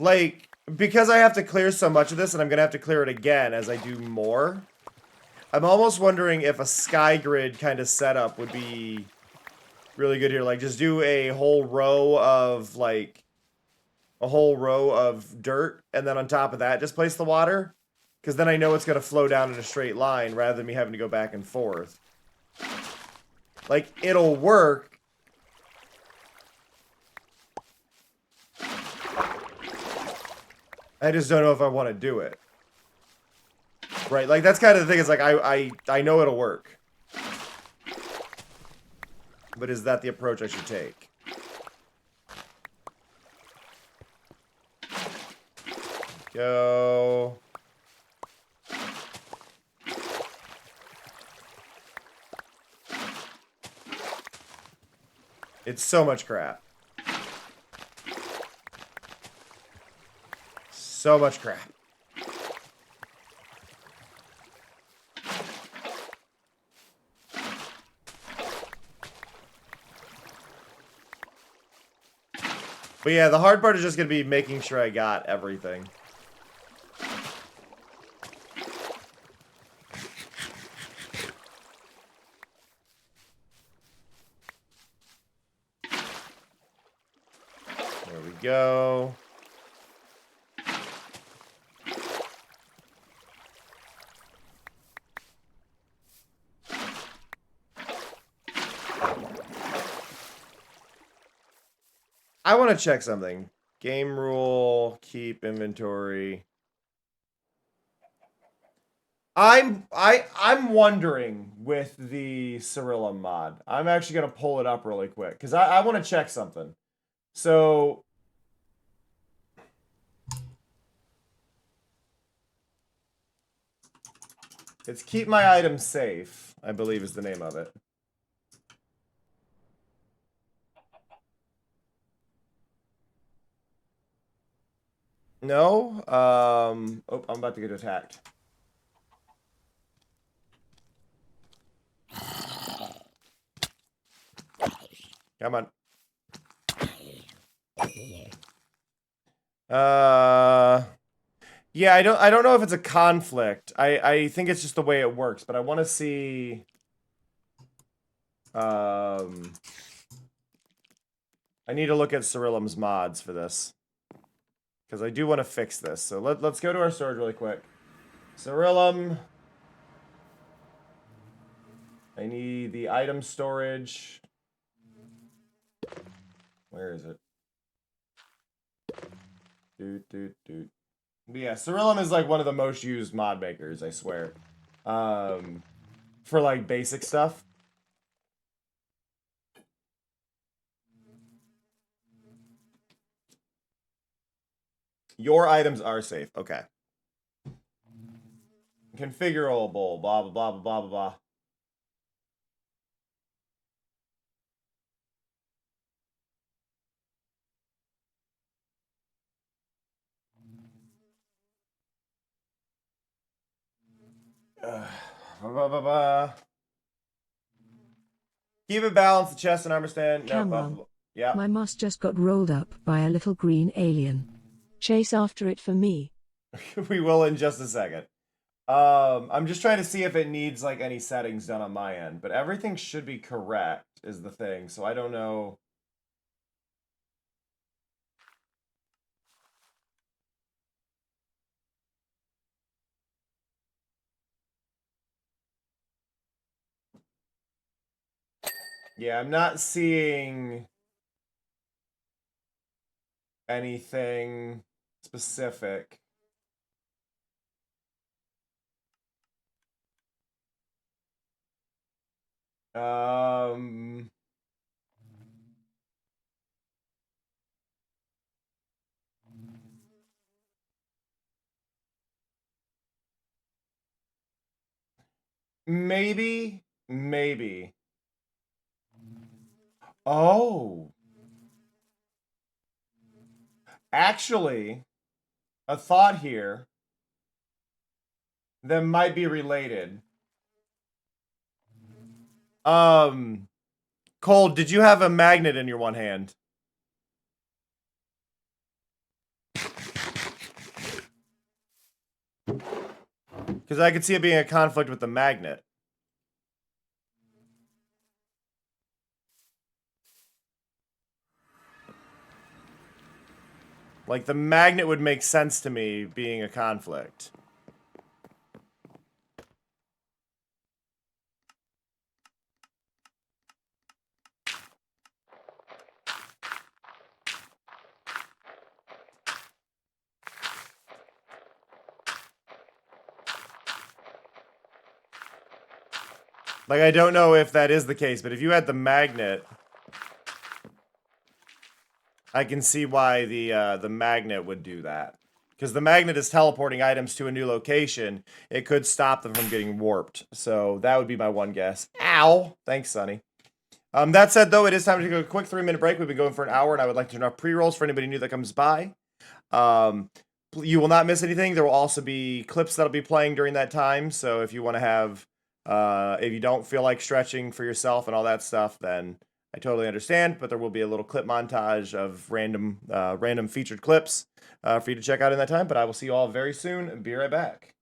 Like, because I have to clear so much of this, and I'm gonna have to clear it again as I do more, I'm almost wondering if a sky grid kind of setup would be really good here. Like, just do a whole row of, like, a whole row of dirt, and then on top of that, just place the water. Because then I know it's gonna flow down in a straight line, rather than me having to go back and forth. Like, it'll work. I just don't know if I want to do it. Right, like, that's kind of the thing. It's like, I know it'll work. But is that the approach I should take? Go. It's so much crap. So much crap. But yeah, the hard part is just going to be making sure I got everything. There we go. I want to check something. Game rule, keep inventory. I'm wondering with the Cirilla mod. I'm actually gonna pull it up really quick because I want to check something. So it's keep my items safe, I believe is the name of it. No? Oh, I'm about to get attacked. Come on. Yeah, I don't know if it's a conflict. I think it's just the way it works, but I want to see I need to look at Cirillum's mods for this. Because I do want to fix this. So let's go to our storage really quick. Cirillum. I need the item storage. Where is it? Doot. But yeah, Cirillum is like one of the most used mod makers, I swear. For like basic stuff. Your items are safe. Okay. Configurable. Blah, blah, blah, blah, blah, blah. Keep it balanced, the chest and armor stand. Cameron, yeah. my moss just got rolled up by a little green alien. Chase after it for me. We will in just a second. I'm just trying to see if it needs like any settings done on my end, but everything should be correct is the thing. So I don't know. Yeah, I'm not seeing anything specific. Maybe. Oh. Actually, a thought here. that might be related. Cole, did you have a magnet in your one hand? Because I could see it being a conflict with the magnet. Like, the magnet would make sense to me being a conflict. Like, I don't know if that is the case, but if you had the magnet, I can see why the magnet would do that. Because the magnet is teleporting items to a new location. It could stop them from getting warped. So that would be my one guess. Ow! Thanks, Sonny. That said, though, it is time to go a quick 3-minute break. We've been going for an hour, and I would like to turn off pre-rolls for anybody new that comes by. You will not miss anything. There will also be clips that'll be playing during that time. So if you want to have, if you don't feel like stretching for yourself and all that stuff, then I totally understand. But there will be a little clip montage of random featured clips for you to check out in that time. But I will see you all very soon, and be right back.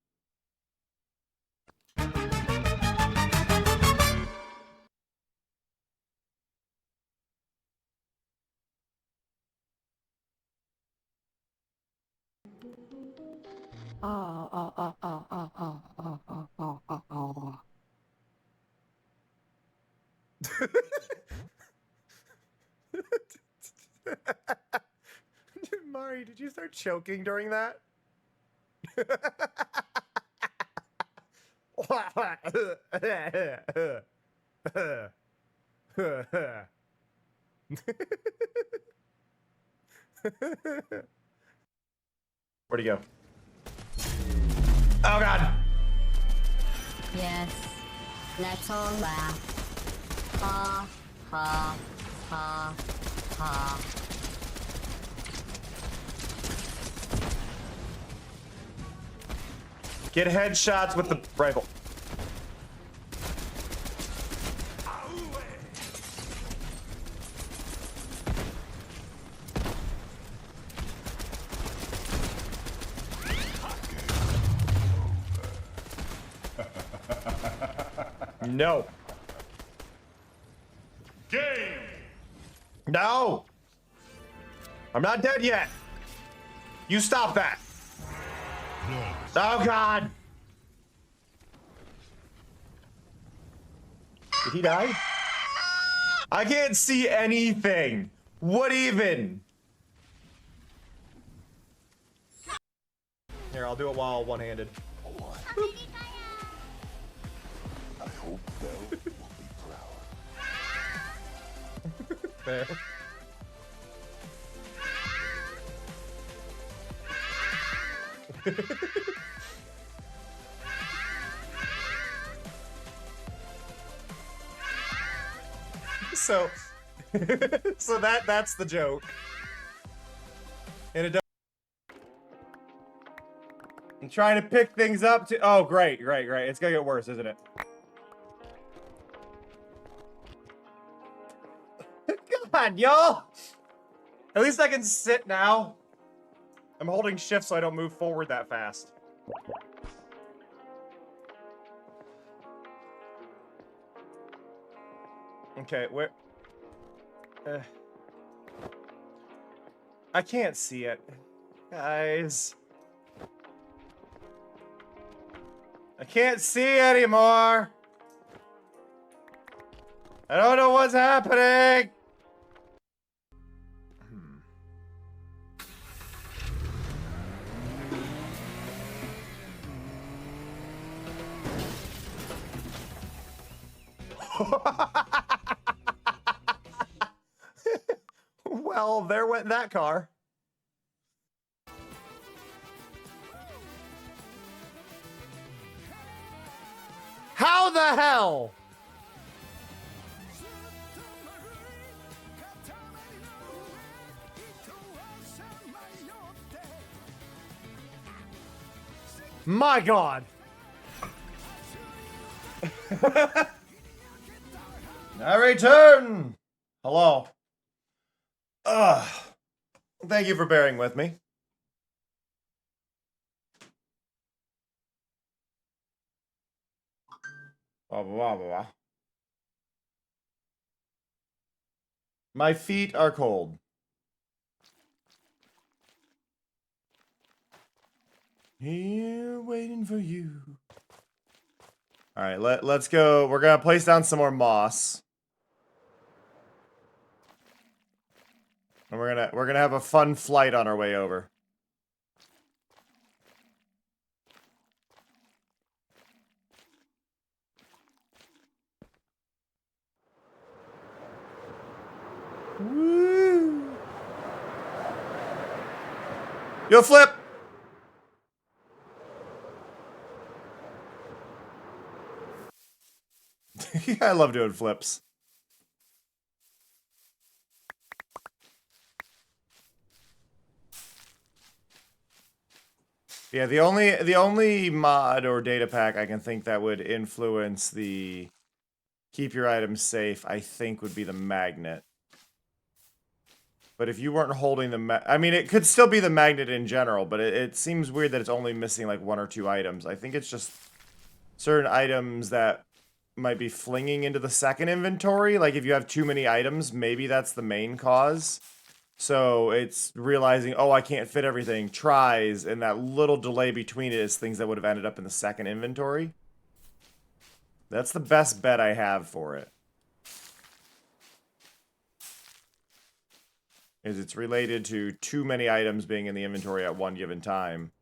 Mari, did you start choking during that? Where'd he go? Oh god! Yes, let's all laugh. Ha, ha, ha, ha. Get headshots with the rifle. No. Game! No! I'm not dead yet. You stop that. Oh god! Did he die? I can't see anything. What even? Here, I'll do it while one-handed. I hope Belle will be proud. There. so so that's the joke. And it does. I'm trying to pick things up to oh great. It's gonna get worse, isn't it? God, y'all! At least I can sit now. I'm holding shift so I don't move forward that fast. Okay, where... I can't see it. Guys. I can't see anymore. I don't know what's happening. Well, there went that car. How the hell? My God. I return. Hello. Thank you for bearing with me. Blah, blah, blah, blah. My feet are cold. Here waiting for you. All right, let's go. We're gonna place down some more moss, and we're gonna have a fun flight on our way over. Woo! Yo, flip. I love doing flips. Yeah, the only mod or data pack I can think that would influence the keep your items safe, I think would be the magnet. But if you weren't holding the I mean, it could still be the magnet in general, but it seems weird that it's only missing like 1 or 2 items. I think it's just certain items that might be flinging into the second inventory. Like if you have too many items, maybe that's the main cause. So it's realizing, oh, I can't fit everything, tries, and that little delay between it is things that would have ended up in the second inventory. That's the best bet I have for it. Is it's related to too many items being in the inventory at one given time.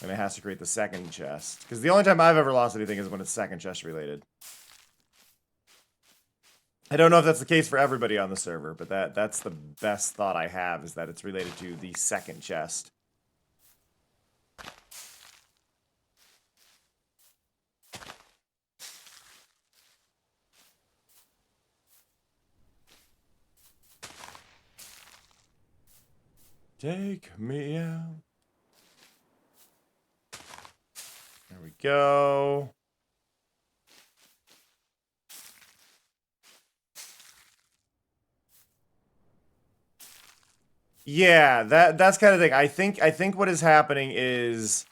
And it has to create the second chest. Because the only time I've ever lost anything is when it's second chest related. I don't know if that's the case for everybody on the server, but that's the best thought I have, is that it's related to the second chest. Take me out. There we go. Yeah, that's kind of thing. I think what is happening is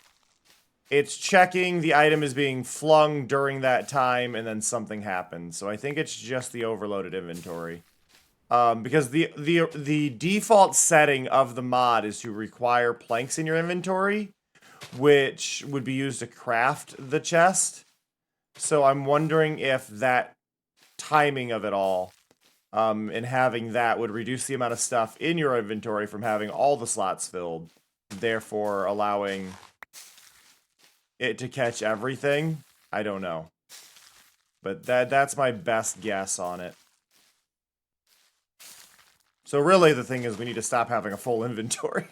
it's checking the item is being flung during that time and then something happens. So I think it's just the overloaded inventory. Because the default setting of the mod is to require planks in your inventory, which would be used to craft the chest. So I'm wondering if that timing of it all, and having that would reduce the amount of stuff in your inventory from having all the slots filled, therefore allowing it to catch everything. I don't know. But that's my best guess on it. So really the thing is we need to stop having a full inventory.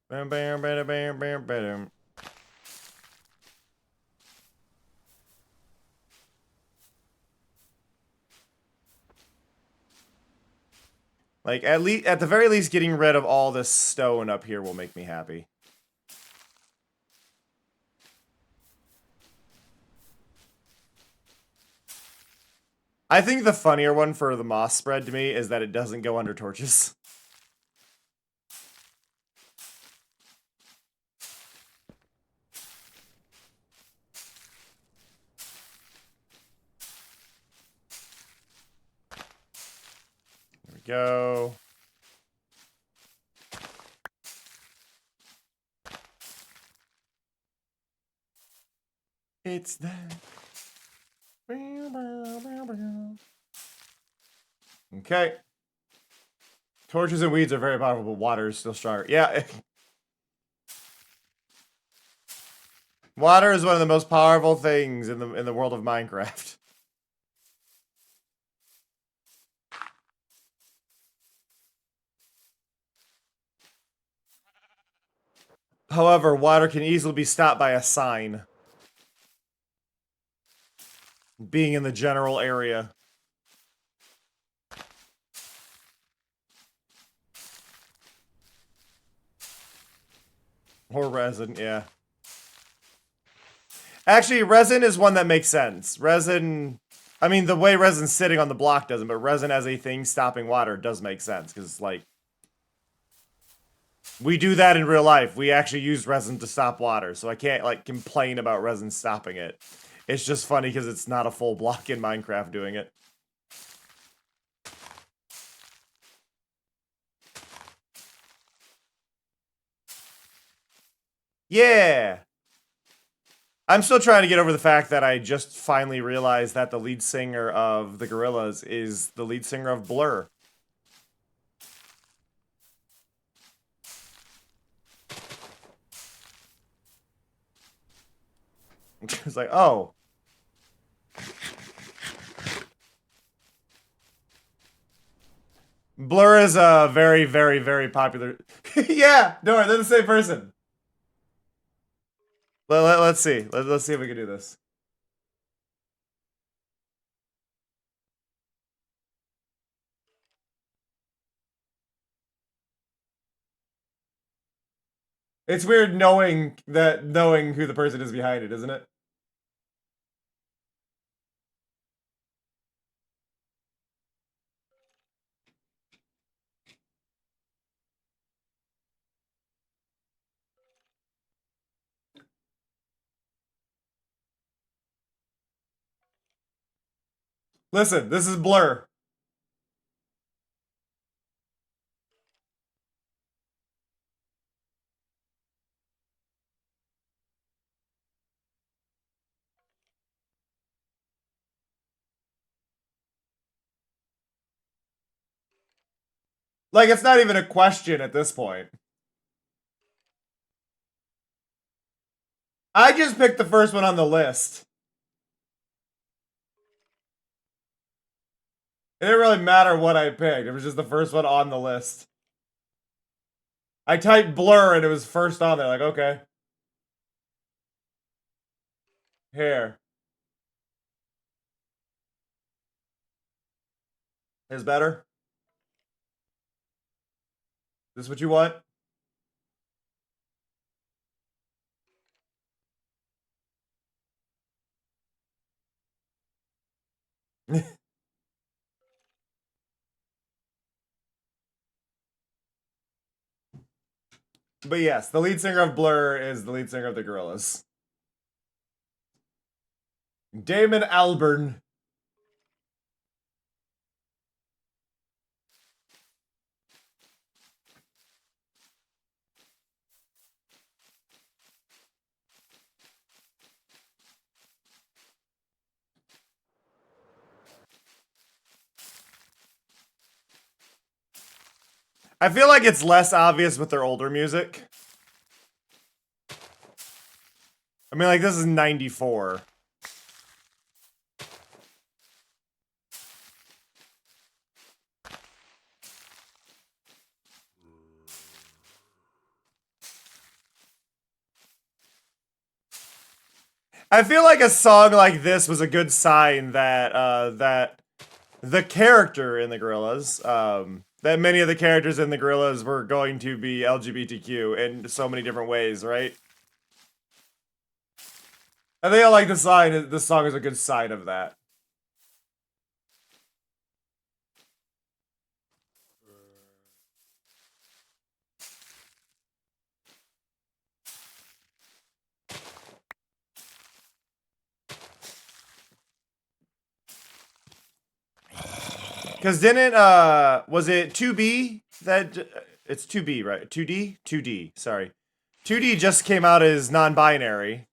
Bam, bam, bam, bam, bam, bam. Like, at the very least, getting rid of all this stone up here will make me happy. I think the funnier one for the moss spread to me is that it doesn't go under torches. There we go. It's that. Okay. Torches and weeds are very powerful, but water is still stronger. Yeah. Water is one of the most powerful things in the world of Minecraft. However, water can easily be stopped by a sign. Being in the general area. Or resin, yeah. Actually, resin is one that makes sense. Resin, I mean, the way resin's sitting on the block doesn't, but resin as a thing stopping water does make sense, because, like, we do that in real life. We actually use resin to stop water, so I can't, like, complain about resin stopping it. It's just funny because it's not a full block in Minecraft doing it. Yeah! I'm still trying to get over the fact that I just finally realized that the lead singer of the Gorillaz is the lead singer of Blur. It's like, oh. Blur is a very, very, very popular... Yeah! No, they're the same person. Let's see. Let's see if we can do this. It's weird knowing who the person is behind it, isn't it? Listen, this is Blur. Like, it's not even a question at this point. I just picked the first one on the list. It didn't really matter what I picked. It was just the first one on the list. I typed Blur and it was first on there. Like, okay. Here. Is better? This what you want? But yes, the lead singer of Blur is the lead singer of the Gorillaz. Damon Albarn. I feel like it's less obvious with their older music. I mean, like, this is 94. I feel like a song like this was a good sign that that the character in the Gorillaz, that many of the characters in the Gorillaz were going to be LGBTQ in so many different ways, right? I think I like the sign. This song is a good sign of that. Because didn't, was it 2B that, it's 2B, right? 2D? 2D, sorry. 2D just came out as non-binary.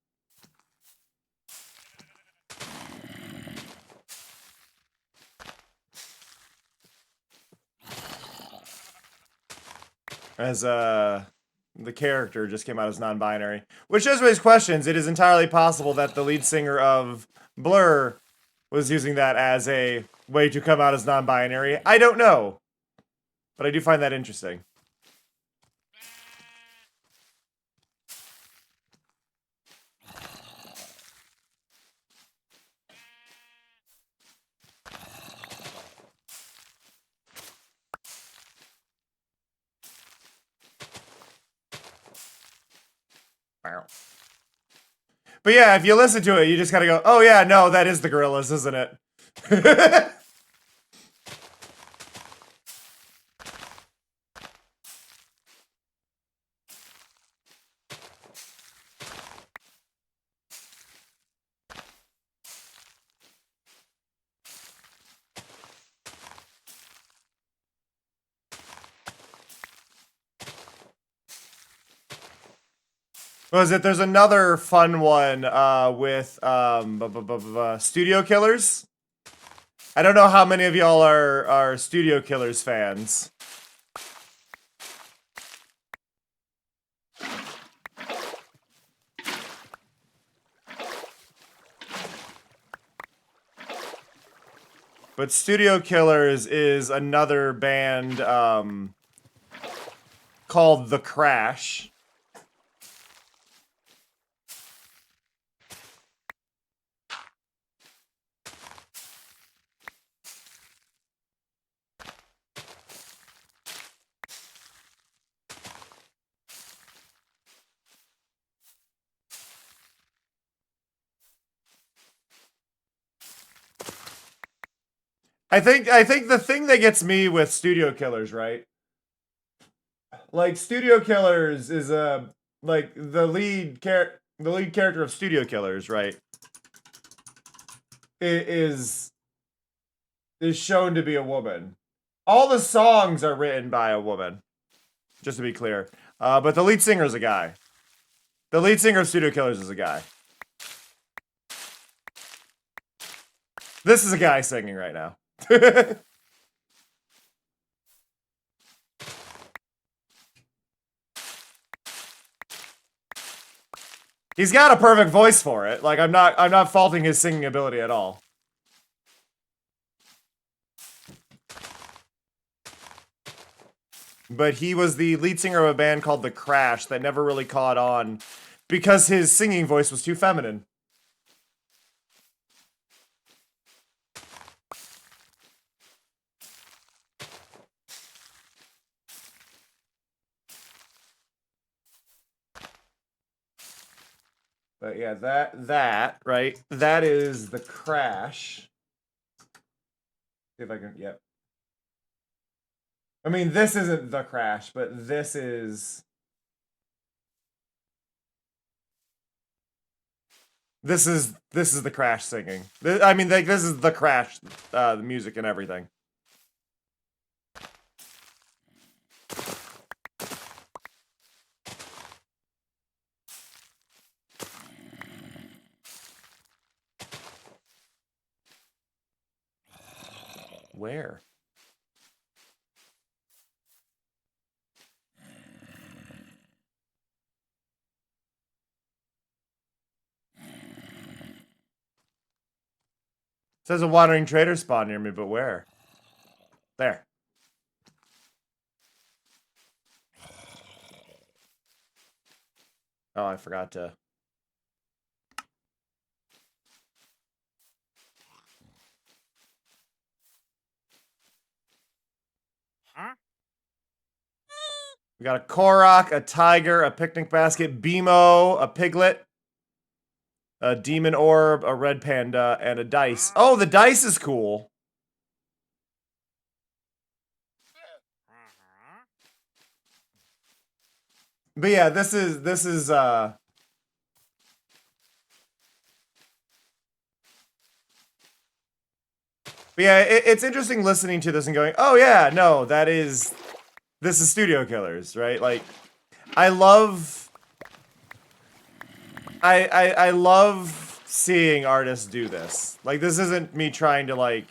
As, the character just came out as non-binary. Which does raise questions. It is entirely possible that the lead singer of Blur was using that as a way to come out as non-binary. I don't know. But I do find that interesting. But yeah, if you listen to it, you just gotta go, oh yeah, no, that is the Gorillaz, isn't it? What was it? There's another fun one with Studio Killers. I don't know how many of y'all are Studio Killers fans. But Studio Killers is another band called The Crash. I think the thing that gets me with Studio Killers, right? Like Studio Killers is like the lead character of Studio Killers, right? Is shown to be a woman. All the songs are written by a woman, just to be clear. But the lead singer is a guy. The lead singer of Studio Killers is a guy. This is a guy singing right now. He's got a perfect voice for it. Like I'm not faulting his singing ability at all. But he was the lead singer of a band called The Crash that never really caught on because his singing voice was too feminine. But yeah, that right? That is The Crash. See if I can, yep. I mean, this isn't The Crash, but this is The Crash singing. I mean, like, this is The Crash, the music and everything. Where? It says a wandering trader spawn near me, but where? There. Oh, I forgot to. We got a Korok, a tiger, a picnic basket, Beemo, a piglet, a demon orb, a red panda, and a dice. Oh, the dice is cool. But yeah, this is but yeah, it's interesting listening to this and going, oh yeah, no, this is Studio Killers, right? Like, I love seeing artists do this. Like, this isn't me trying to, like,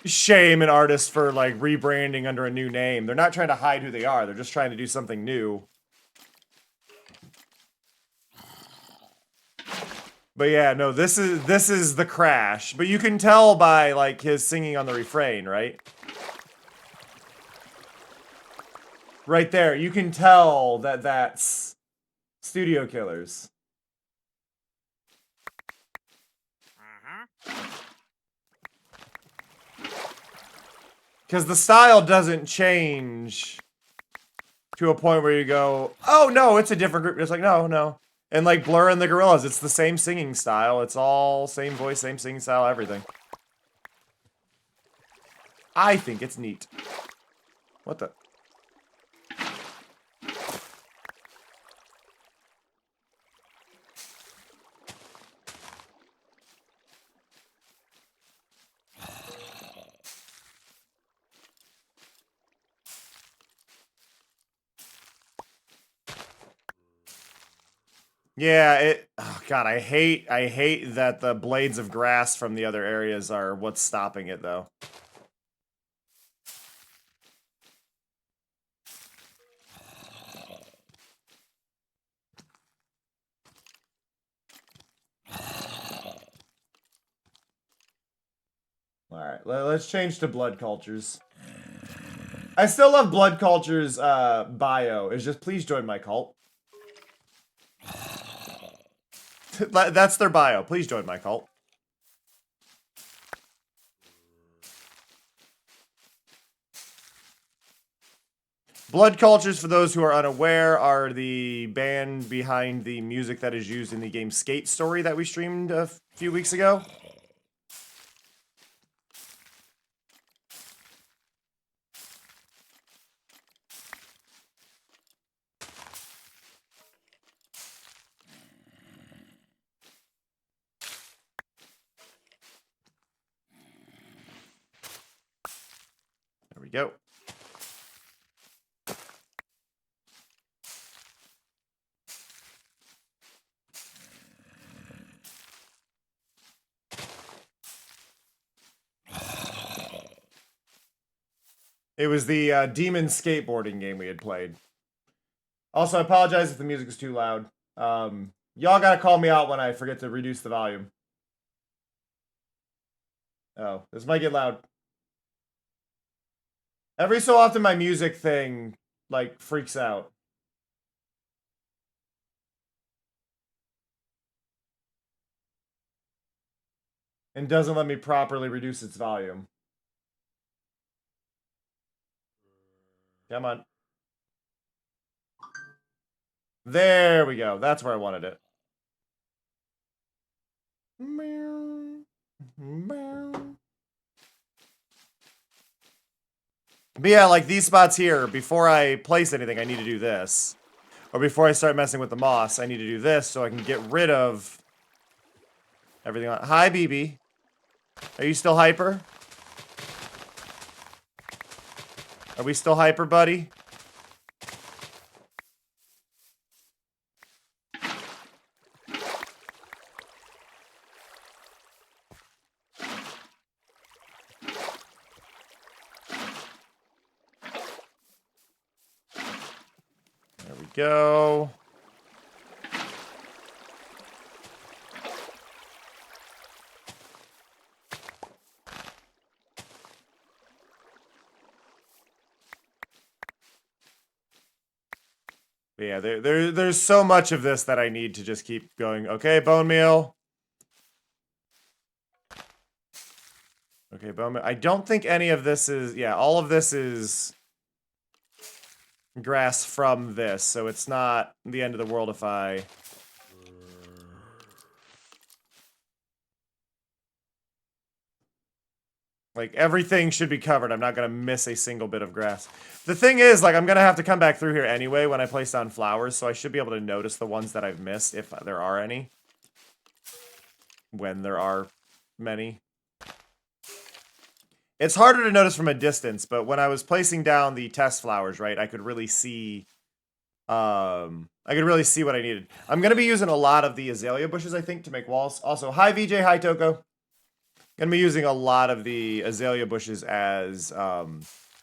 shame an artist for, like, rebranding under a new name. They're not trying to hide who they are. They're just trying to do something new. But yeah, no, this is The Crash. But you can tell by, like, his singing on the refrain, right? Right there, you can tell that that's Studio Killers. Because the style doesn't change to a point where you go, oh no, it's a different group. It's like, no, no. And like Blur and the Gorillas, it's the same singing style. It's all same voice, same singing style, everything. I think it's neat. What the? Yeah, oh God, I hate that the blades of grass from the other areas are what's stopping it though. Alright, let's change to blood cultures. I still love blood cultures bio. Is just please join my cult. That's their bio. Please join my cult. Blood Cultures, for those who are unaware, are the band behind the music that is used in the game Skate Story that we streamed a few weeks ago. There we go. It was the demon skateboarding game we had played. Also, I apologize if the music is too loud. Y'all gotta call me out when I forget to reduce the volume. Oh, this might get loud. Every so often my music thing, like, freaks out. And doesn't let me properly reduce its volume. Come on. There we go. That's where I wanted it. But yeah, like these spots here, before I place anything, I need to do this. Or before I start messing with the moss, I need to do this so I can get rid of everything on. Hi, BB. Are you still hyper? Are we still hyper, buddy? There we go. Yeah, there's so much of this that I need to just keep going. Okay, bone meal. Okay, bone meal. I don't think any of this is... Yeah, all of this is grass from this, so it's not the end of the world if I... Like, everything should be covered. I'm not going to miss a single bit of grass. The thing is, like, I'm going to have to come back through here anyway when I place down flowers, so I should be able to notice the ones that I've missed, if there are any. When there are many. It's harder to notice from a distance, but when I was placing down the test flowers, right, I could really see... I could really see what I needed. I'm going to be using a lot of the azalea bushes, I think, to make walls. Also, hi VJ, hi Toko. Gonna be using a lot of the azalea bushes as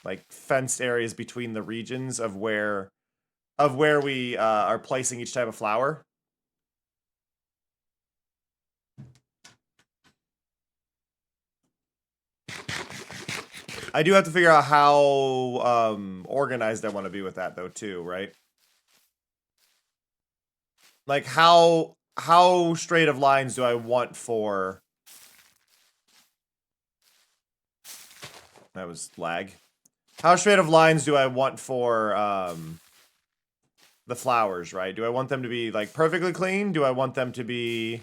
like fenced areas between the regions of where we are placing each type of flower. I do have to figure out how organized I want to be with that though too, right? Like how straight of lines do I want for... That was lag. How straight of lines do I want for the flowers, right? Do I want them to be like perfectly clean? Do I want them to be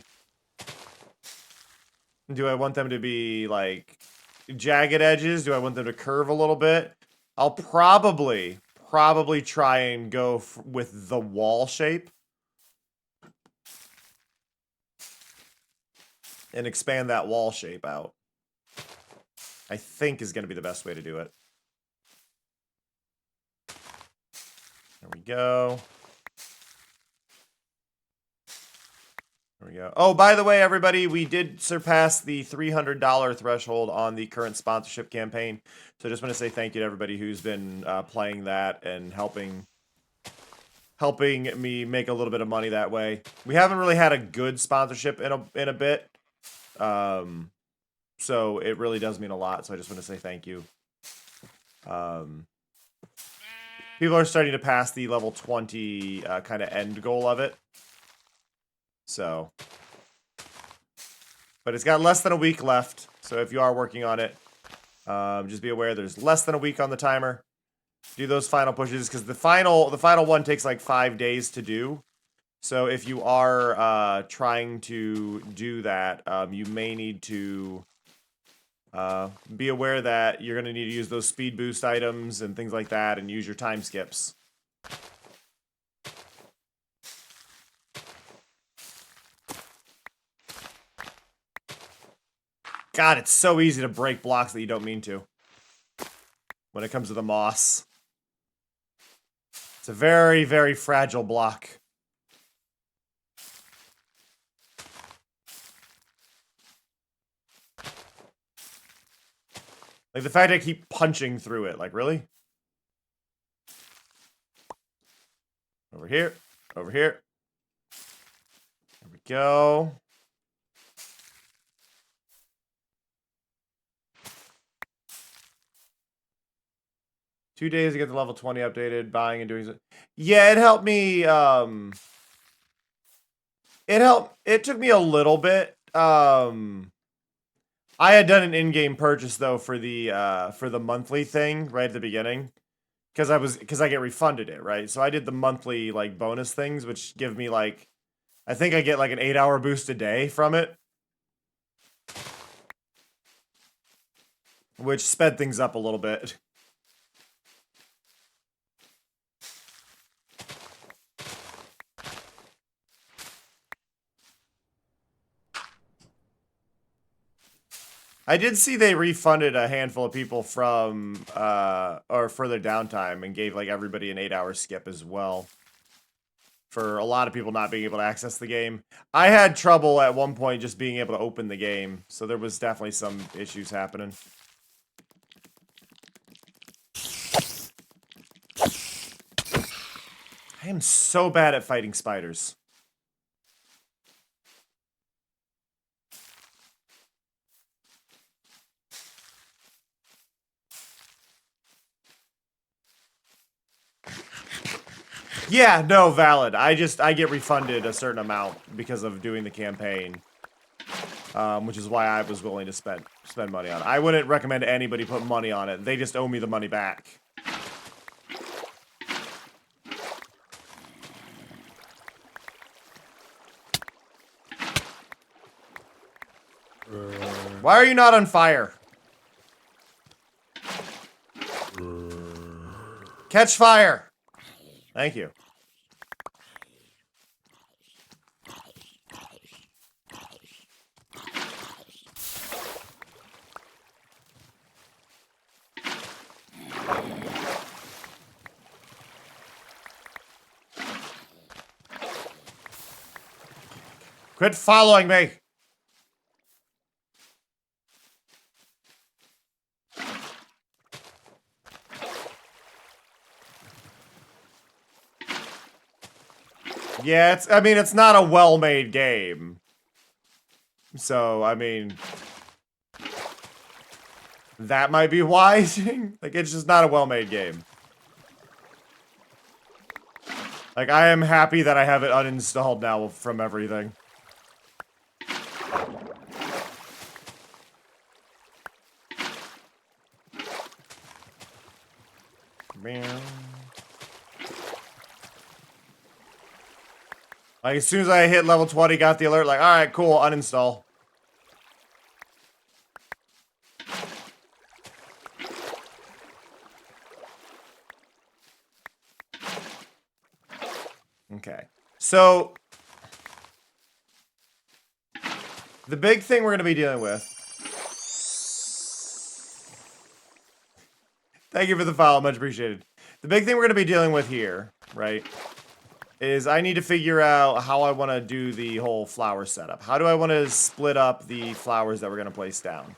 like jagged edges? Do I want them to curve a little bit? I'll probably try and go with the wall shape and expand that wall shape out. I think is going to be the best way to do it. There we go. There we go. Oh, by the way, everybody, we did surpass the $300 threshold on the current sponsorship campaign. So I just want to say thank you to everybody who's been playing that and helping me make a little bit of money that way. We haven't really had a good sponsorship in a bit. So it really does mean a lot. So I just want to say thank you. People are starting to pass the level 20 kind of end goal of it. So, but it's got less than a week left. So if you are working on it, just be aware there's less than a week on the timer. Do those final pushes because the final one takes like 5 days to do. So if you are trying to do that, you may need to be aware that you're going to need to use those speed boost items and things like that and use your time skips. God, it's so easy to break blocks that you don't mean to when it comes to the moss. It's a very, very fragile block. Like, the fact I keep punching through it. Like, really? Over here. Over here. There we go. Two days to get the level 20 updated, buying and doing so. Yeah, it helped me, it took me a little bit. I had done an in-game purchase though for the monthly thing right at the beginning, because I get refunded it, right? So I did the monthly like bonus things, which give me like, I think I get like an 8-hour boost a day from it, which sped things up a little bit. I did see they refunded a handful of people from, or further downtime and gave, like, everybody an 8-hour skip as well. For a lot of people not being able to access the game. I had trouble at one point just being able to open the game, so there was definitely some issues happening. I am so bad at fighting spiders. Yeah, no, valid. I get refunded a certain amount because of doing the campaign. Which is why I was willing to spend money on it. I wouldn't recommend anybody put money on it. They just owe me the money back. Why are you not on fire? Catch fire! Thank you. Quit following me! Yeah, it's not a well-made game. So, I mean, that might be why. Like, it's just not a well-made game. Like, I am happy that I have it uninstalled now from everything. Like, as soon as I hit level 20, got the alert, like, alright, cool, uninstall. Okay. So, the big thing we're going to be dealing with... Thank you for the follow, much appreciated. The big thing we're going to be dealing with here, right, is I need to figure out how I want to do the whole flower setup. How do I want to split up the flowers that we're going to place down?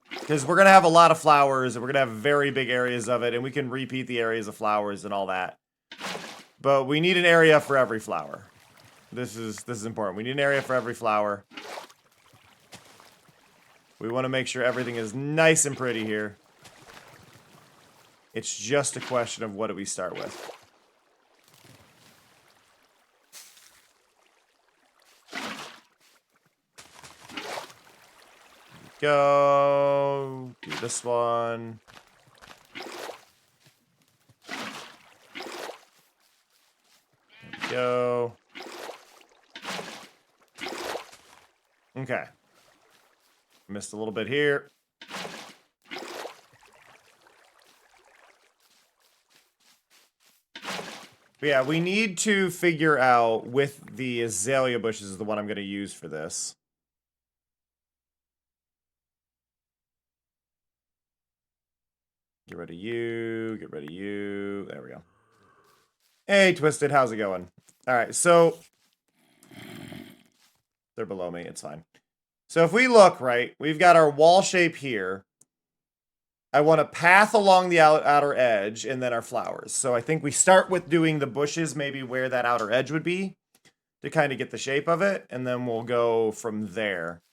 Because we're going to have a lot of flowers, and we're going to have very big areas of it, and we can repeat the areas of flowers and all that. But we need an area for every flower. This is important. We need an area for every flower. We want to make sure everything is nice and pretty here. It's just a question of what do we start with. Go. Do this one. There we go. Okay. Missed a little bit here. But yeah, we need to figure out with the azalea bushes is the one I'm going to use for this. Get rid of you. Get rid of you. There we go. Hey, Twisted. How's it going? All right, so... They're below me. It's fine. So if we look, right, we've got our wall shape here. I want a path along the outer edge and then our flowers. So I think we start with doing the bushes maybe where that outer edge would be to kind of get the shape of it. And then we'll go from there.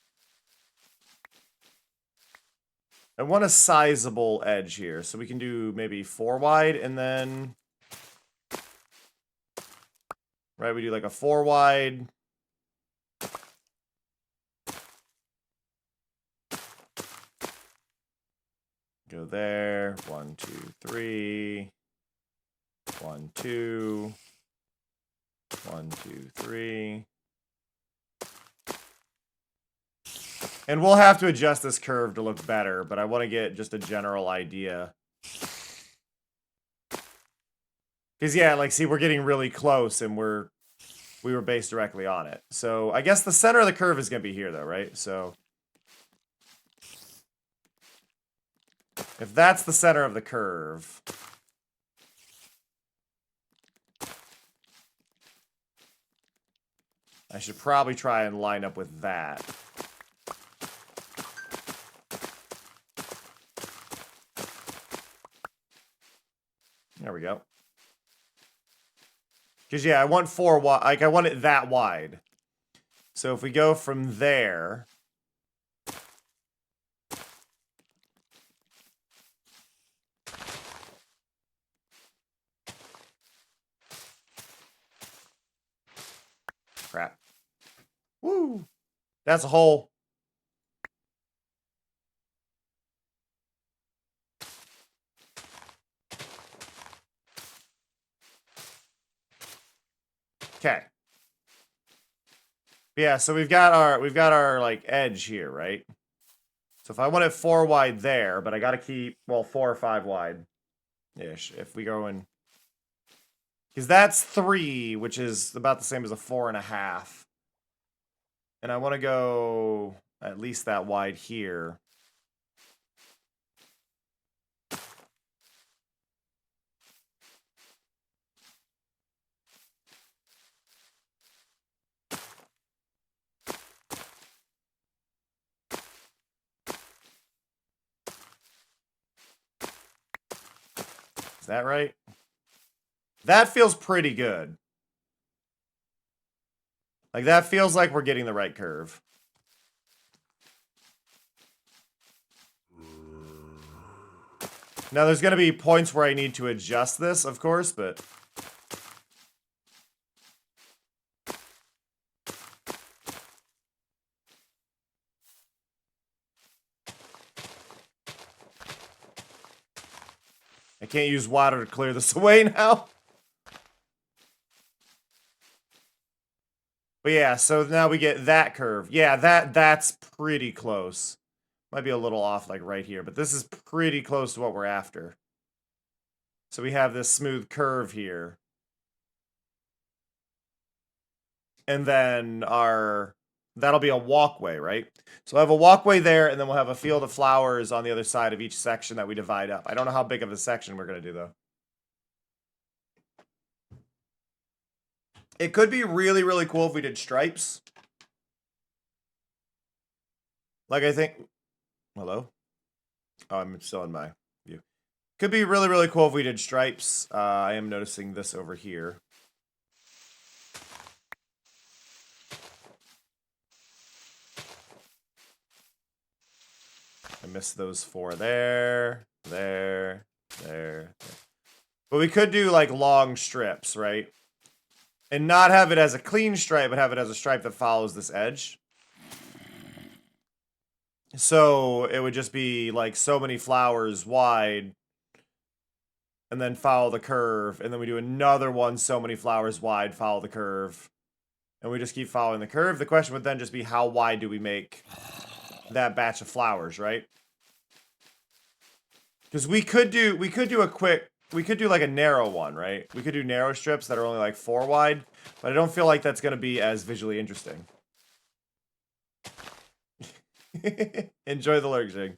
I want a sizable edge here. So we can do maybe 4 wide and then... Right, we do like a 4 wide... Go there. 1, 2, 3. 1, 2. 1, 2, 3. And we'll have to adjust this curve to look better, but I want to get just a general idea. Because, yeah, like, see, we're getting really close, and we were based directly on it. So, I guess the center of the curve is going to be here, though, right? So... If that's the center of the curve... I should probably try and line up with that. There we go. Because, yeah, I want 4 wide. Like, I want it that wide. So if we go from there... Crap. Woo! That's a hole. Okay. Yeah, so we've got our like edge here, right? So if I want it 4 wide there, but I gotta keep, well, 4 or 5 wide ish. If we go in, because that's 3, which is about the same as a 4.5. And I want to go at least that wide here. Is that right? That feels pretty good. Like, that feels like we're getting the right curve. Now, there's going to be points where I need to adjust this, of course, but... I can't use water to clear this away now. But yeah, so now we get that curve. Yeah, that's pretty close. Might be a little off like right here, but this is pretty close to what we're after. So we have this smooth curve here. And then that'll be a walkway, right? So we'll have a walkway there, and then we'll have a field of flowers on the other side of each section that we divide up. I don't know how big of a section we're going to do, though. It could be really, really cool if we did stripes. Like, I think... Hello? Oh, I'm still in my view. Could be really, really cool if we did stripes. I am noticing this over here. I missed those 4 there. But we could do, like, long strips, right? And not have it as a clean stripe, but have it as a stripe that follows this edge. So it would just be like so many flowers wide, and then follow the curve, and then we do another one so many flowers wide, follow the curve, and we just keep following the curve. The question would then just be, how wide do we make that batch of flowers, right? Because we could do like a narrow one, right? We could do narrow strips that are only like 4 wide, but I don't feel like that's going to be as visually interesting. Enjoy the lurking.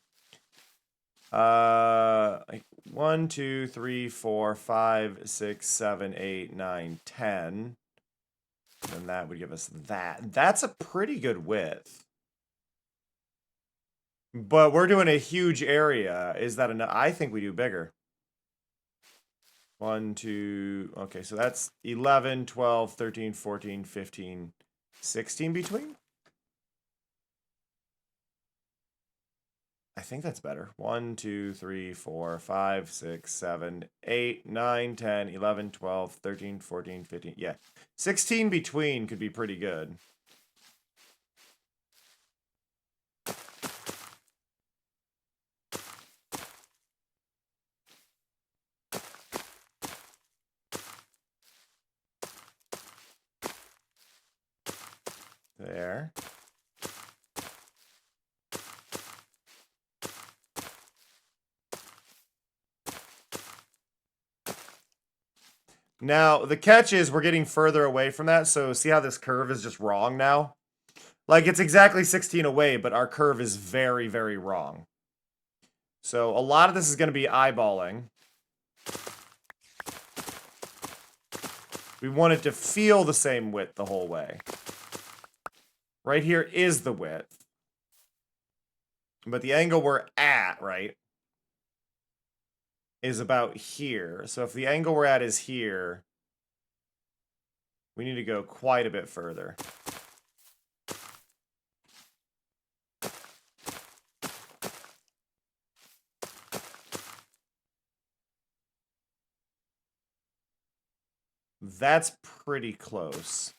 Like 1, 2, 3, 4, 5, 6, 7, 8, 9, 10. And that would give us that. That's a pretty good width. But we're doing a huge area. Is that enough? I think we do bigger. 1, 2, okay, so that's 11, 12, 13, 14, 15, 16 between? I think that's better. 1, 2, 3, 4, 5, 6, 7, 8, 9, 10, 11, 12, 13, 14, 15. Yeah. 16 between could be pretty good. There. Now, the catch is we're getting further away from that, so see how this curve is just wrong now? Like, it's exactly 16 away, but our curve is very, very wrong. So, a lot of this is going to be eyeballing. We want it to feel the same width the whole way. Right here is the width. But the angle we're at, right, is about here. So if the angle we're at is here, we need to go quite a bit further. That's pretty close.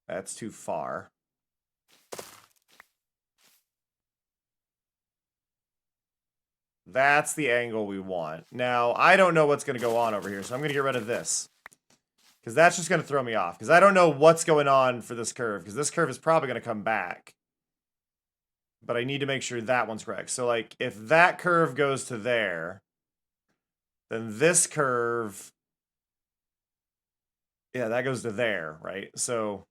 That's too far. That's the angle we want. Now, I don't know what's going to go on over here, so I'm going to get rid of this. Because that's just going to throw me off. Because I don't know what's going on for this curve. Because this curve is probably going to come back. But I need to make sure that one's correct. So, like, if that curve goes to there, then this curve... Yeah, that goes to there, right? So...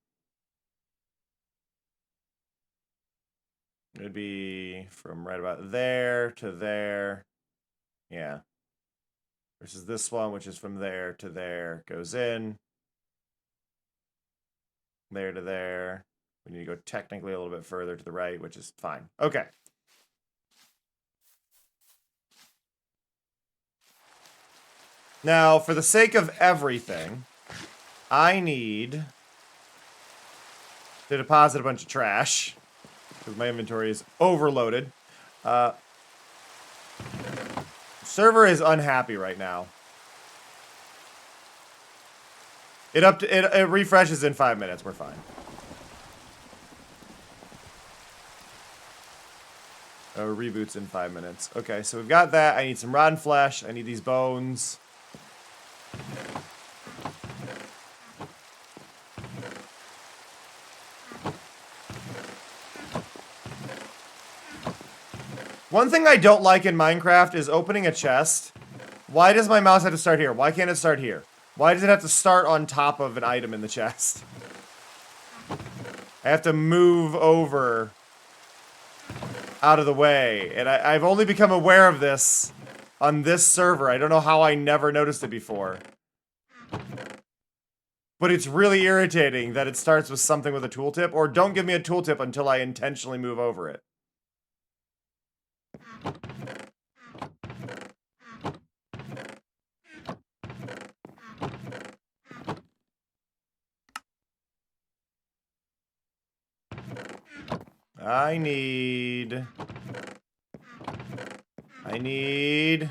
It'd be from right about there to there. Yeah. Versus this one, which is from there to there, goes in. There to there. We need to go technically a little bit further to the right, which is fine. Okay. Now, for the sake of everything, I need to deposit a bunch of trash. Because my inventory is overloaded. Server is unhappy right now. It refreshes in 5 minutes. We're fine. Reboots in 5 minutes. Okay, so we've got that. I need some rotten flesh. I need these bones. One thing I don't like in Minecraft is opening a chest. Why does my mouse have to start here? Why can't it start here? Why does it have to start on top of an item in the chest? I have to move over out of the way. And I've only become aware of this on this server. I don't know how I never noticed it before. But it's really irritating that it starts with something with a tooltip. Or don't give me a tooltip until I intentionally move over it. I need... I know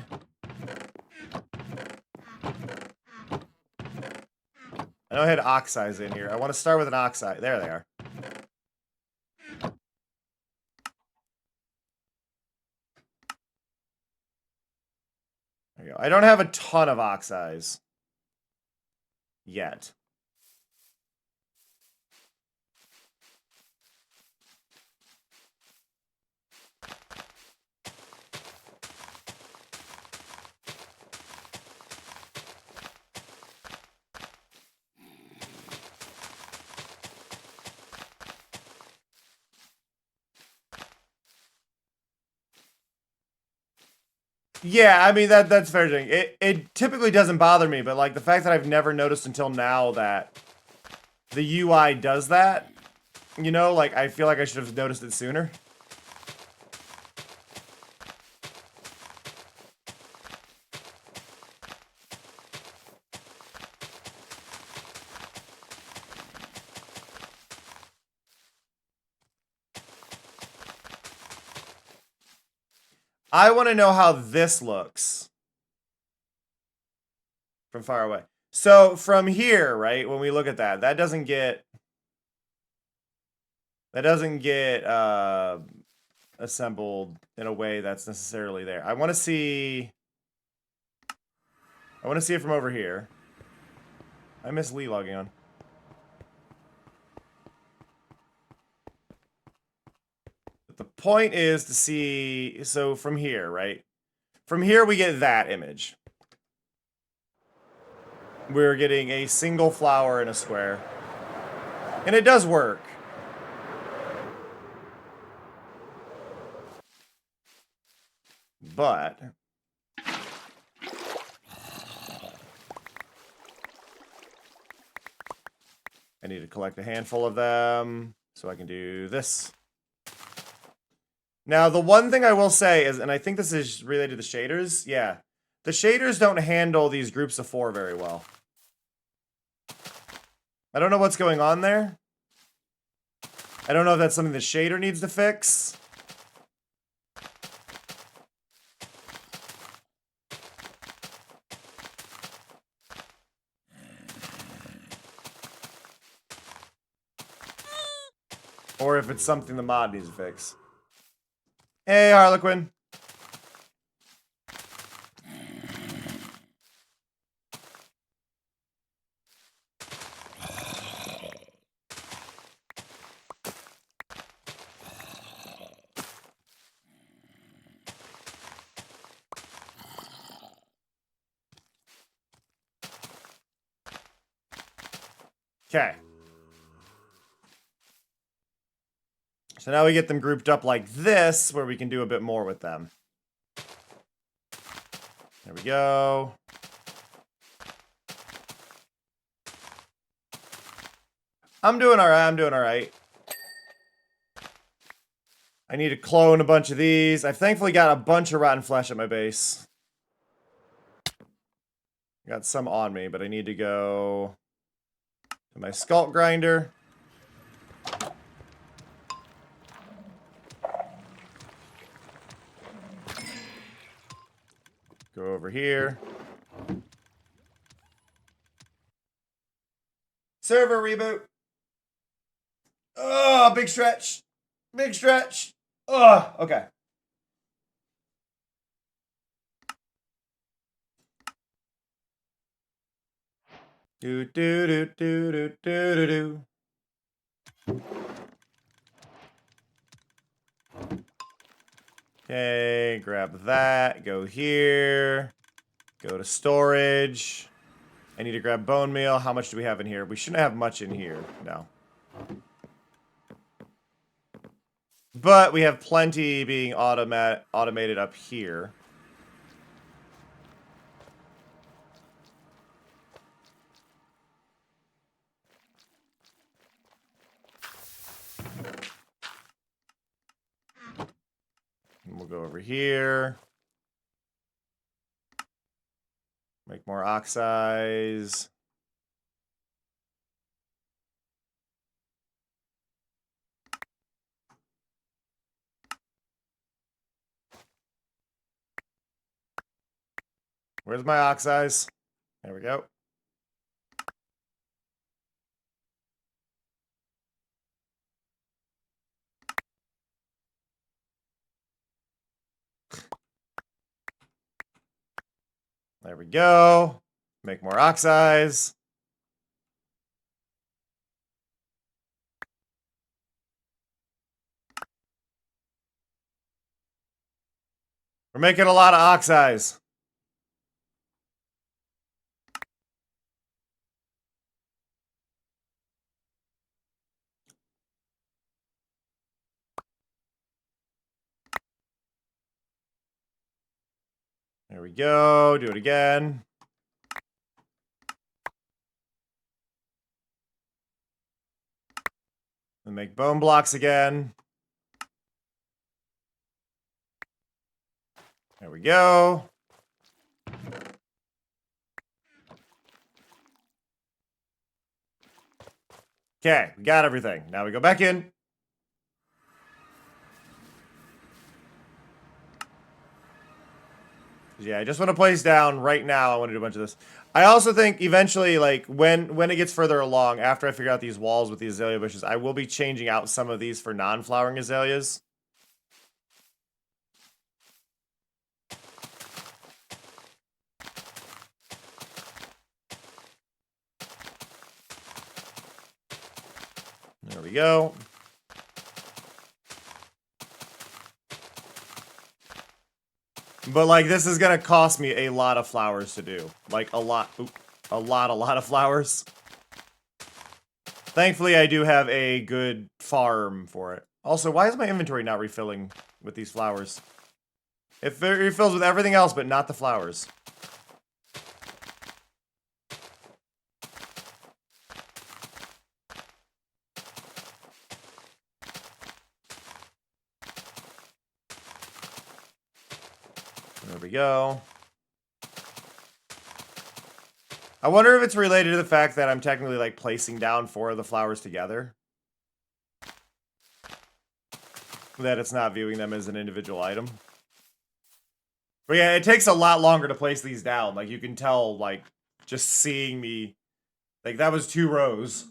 I had oxides in here. I want to start with an oxide. There they are. There you go. I don't have a ton of oxides yet. Yeah, I mean that's fair thing. It typically doesn't bother me, but like the fact that I've never noticed until now that the UI does that, you know, like I feel like I should have noticed it sooner. I want to know how this looks from far away. So from here, right, when we look at that, that doesn't get assembled in a way that's necessarily there. I want to see it from over here. I miss Lee logging on. But the point is to see, so from here, right? From here we get that image. We're getting a single flower in a square. And it does work. But I need to collect a handful of them so I can do this. Now, the one thing I will say is, and I think this is related to the shaders, yeah. The shaders don't handle these groups of 4 very well. I don't know what's going on there. I don't know if that's something the shader needs to fix. Or if it's something the mod needs to fix. Hey, Harlequin. Okay. So now we get them grouped up like this, where we can do a bit more with them. There we go. I'm doing alright. I need to clone a bunch of these. I've thankfully got a bunch of rotten flesh at my base. Got some on me, but I need to go to my sculk grinder. Go over here. Server reboot. Oh, big stretch. Big stretch. Oh, okay. Do do do do do do do do. Okay, grab that. Go here. Go to storage. I need to grab bone meal. How much do we have in here? We shouldn't have much in here. No. But we have plenty being automated up here. And we'll go over here. Make more oxides. Where's my oxides? There we go. There we go. Make more oxides. We're making a lot of oxides. There we go. Do it again. And make bone blocks again. There we go. Okay, we got everything. Now we go back in. Yeah, I just want to place down right now. I want to do a bunch of this. I also think eventually, like, when it gets further along, after I figure out these walls with the azalea bushes, I will be changing out some of these for non-flowering azaleas. There we go. But, like, this is gonna cost me a lot of flowers to do. Like, a lot. Oop, a lot of flowers. Thankfully, I do have a good farm for it. Also, why is my inventory not refilling with these flowers? It refills with everything else, but not the flowers. There we go. I wonder if it's related to the fact that I'm technically, like, placing down 4 of the flowers together. That it's not viewing them as an individual item. But yeah, it takes a lot longer to place these down. Like, you can tell, like, just seeing me... Like, that was 2 rows.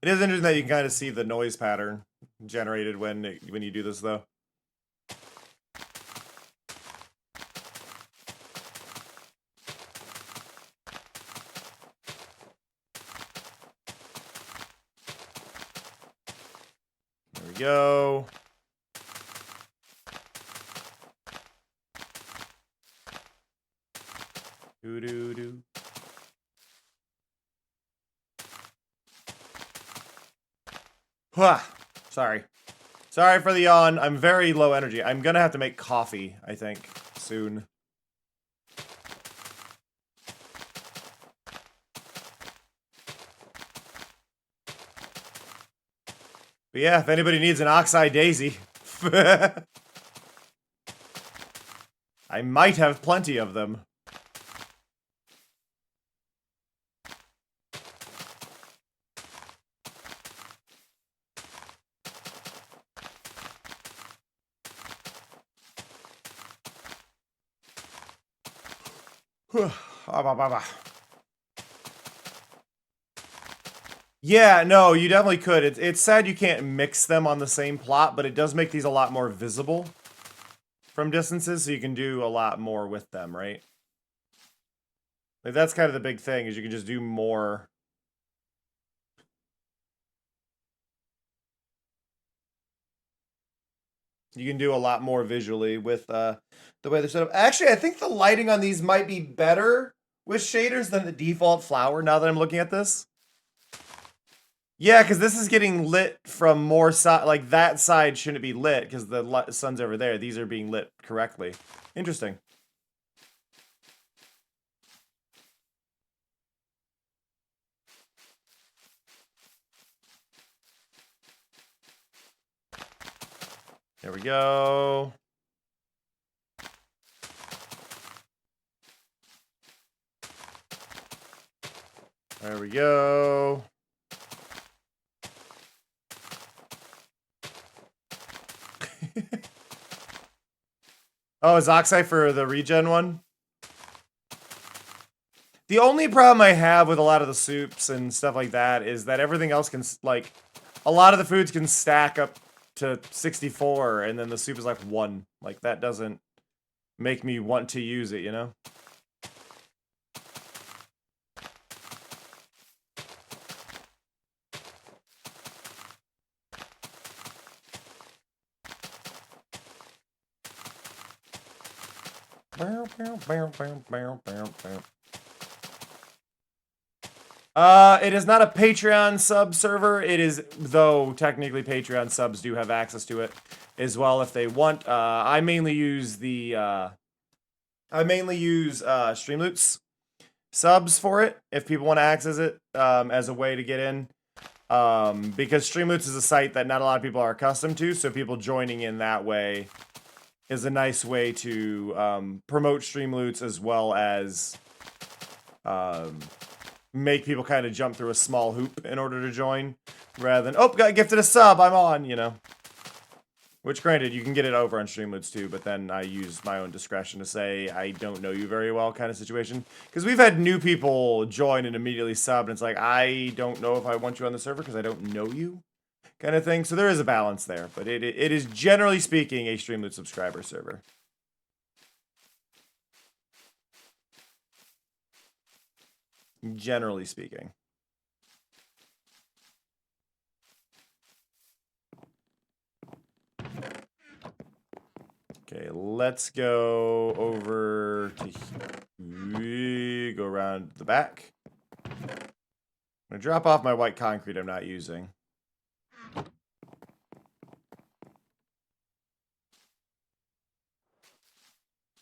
It is interesting that you can kind of see the noise pattern generated when you do this, though. There we go. Doo-doo-doo. Sorry. Sorry for the yawn. I'm very low energy. I'm gonna have to make coffee, I think, soon. But yeah, if anybody needs an oxeye daisy, I might have plenty of them. Yeah, no, you definitely could. It's sad you can't mix them on the same plot, but it does make these a lot more visible from distances, so you can do a lot more with them, right? Like, that's kind of the big thing, is you can just do more. You can do a lot more visually with the way they're set up. Actually, I think the lighting on these might be better with shaders than the default flower, now that I'm looking at this. Yeah, because this is getting lit from more side. Like, that side shouldn't be lit because the sun's over there. These are being lit correctly. Interesting. There we go. There we go. Oh, is Oxeye for the regen one? The only problem I have with a lot of the soups and stuff like that is that everything else can, like, a lot of the foods can stack up to 64, and then the soup is like 1. Like, that doesn't make me want to use it, you know? It is not a Patreon sub server. It is, though technically Patreon subs do have access to it as well if they want. I mainly use Streamloots subs for it if people want to access it as a way to get in. Because Streamloots is a site that not a lot of people are accustomed to, so people joining in that way is a nice way to promote Streamloots as well as make people kind of jump through a small hoop in order to join, rather than, oh, got gifted a sub, I'm on, you know. Which, granted, you can get it over on Streamloots too, but then I use my own discretion to say, I don't know you very well kind of situation. Because we've had new people join and immediately sub, and it's like, I don't know if I want you on the server because I don't know you, kind of thing. So there is a balance there, but it is, generally speaking, a Streamloots subscriber server. Generally speaking. Okay, let's go over to here. Go around the back. I'm gonna drop off my white concrete I'm not using.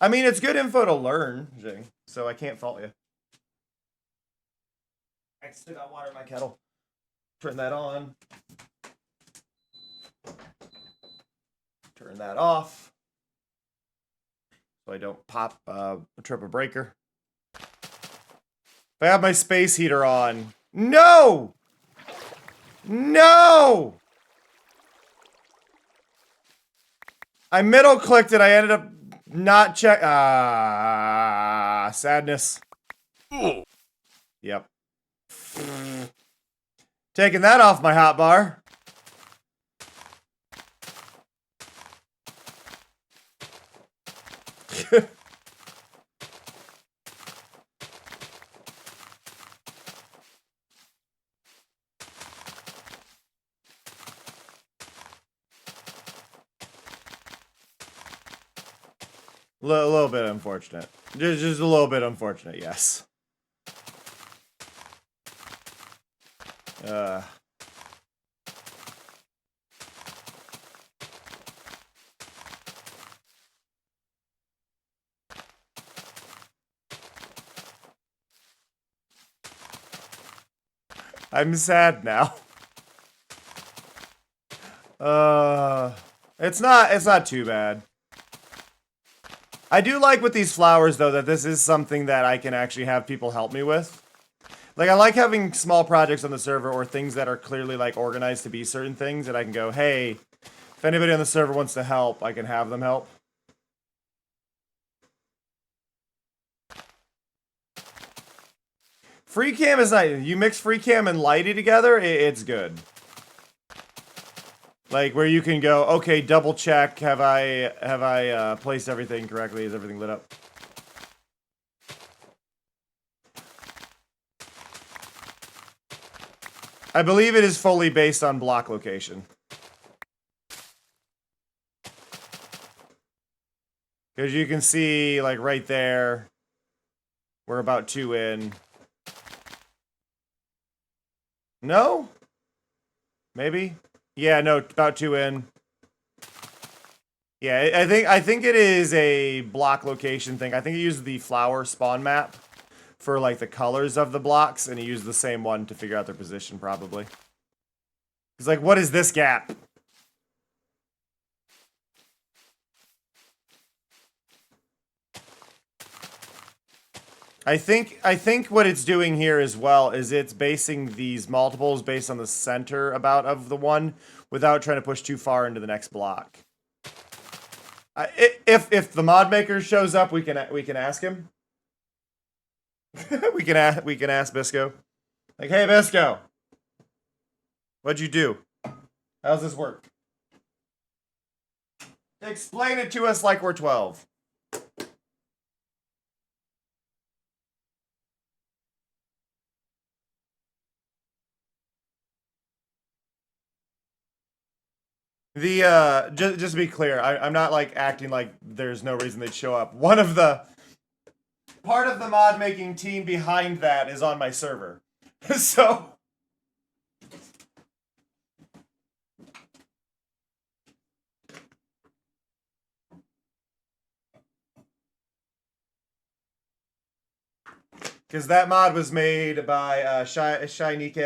I mean, it's good info to learn, Jing, so I can't fault you. I still got water in my kettle. Turn that on. Turn that off. So I don't pop trip a breaker. If I have my space heater on. No! No! I middle clicked it. I ended up not check. Sadness. Yep. Taking that off my hotbar. A little bit unfortunate. Just a little bit unfortunate, yes. I'm sad now. It's not too bad. I do like with these flowers, though, that this is something that I can actually have people help me with. Like, I like having small projects on the server or things that are clearly, like, organized to be certain things that I can go, hey, if anybody on the server wants to help, I can have them help. Free cam is nice. You mix free cam and lighty together, it's good. Like where you can go, okay, double check. Have I placed everything correctly? Is everything lit up? I believe it is fully based on block location. Because you can see, like, right there, we're about 2 in. No? Maybe? Yeah, no, about 2 in. Yeah, I think it is a block location thing. I think he used the flower spawn map for, like, the colors of the blocks, and he used the same one to figure out their position, probably. He's like, what is this gap? I think what it's doing here as well is it's basing these multiples based on the center about of the one without trying to push too far into the next block. If the mod maker shows up, we can ask him. we can ask Bisco. Like, hey Bisco, what'd you do? How's this work? Explain it to us like we're 12. The just to be clear, I'm not like acting like there's no reason they'd show up. One of the part of the mod making team behind that is on my server. So because that mod was made by Shinike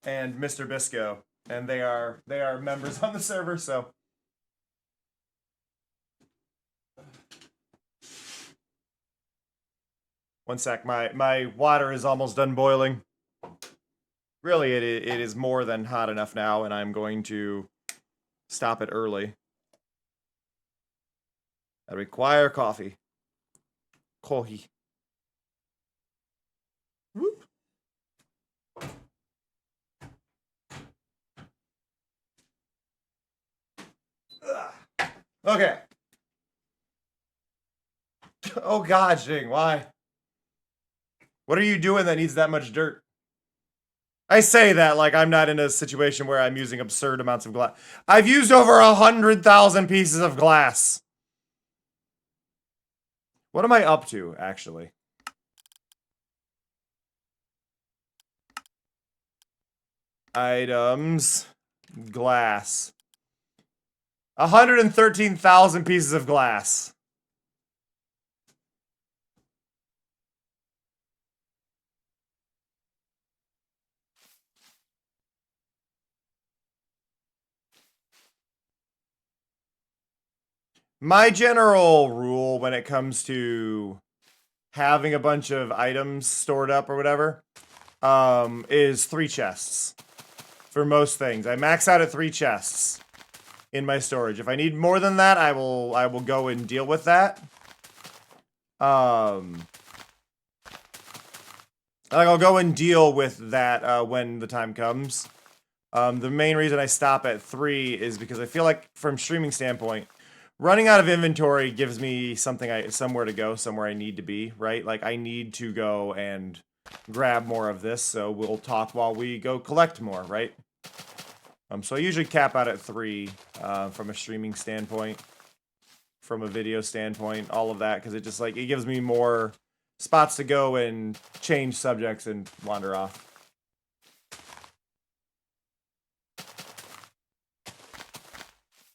and Mr. Bisco. And they are members on the server, so. One sec, my water is almost done boiling. Really, it is more than hot enough now, and I'm going to stop it early. I require coffee. Coffee. Whoop. Okay. Oh God, Jing, why? What are you doing that needs that much dirt? I say that like I'm not in a situation where I'm using absurd amounts of glass. I've used over 100,000 pieces of glass. What am I up to, actually? Items. Glass. 113,000 pieces of glass. My general rule when it comes to having a bunch of items stored up or whatever, is 3 chests. For most things. I max out at 3 chests in my storage. If I need more than that, I will go and deal with that. Like I'll go and deal with that when the time comes. The main reason I stop at 3 is because I feel like from streaming standpoint, running out of inventory gives me somewhere to go, somewhere I need to be, right? Like I need to go and grab more of this, so we'll talk while we go collect more, right? So I usually cap out at 3 from a streaming standpoint, from a video standpoint, all of that, because it just like it gives me more spots to go and change subjects and wander off.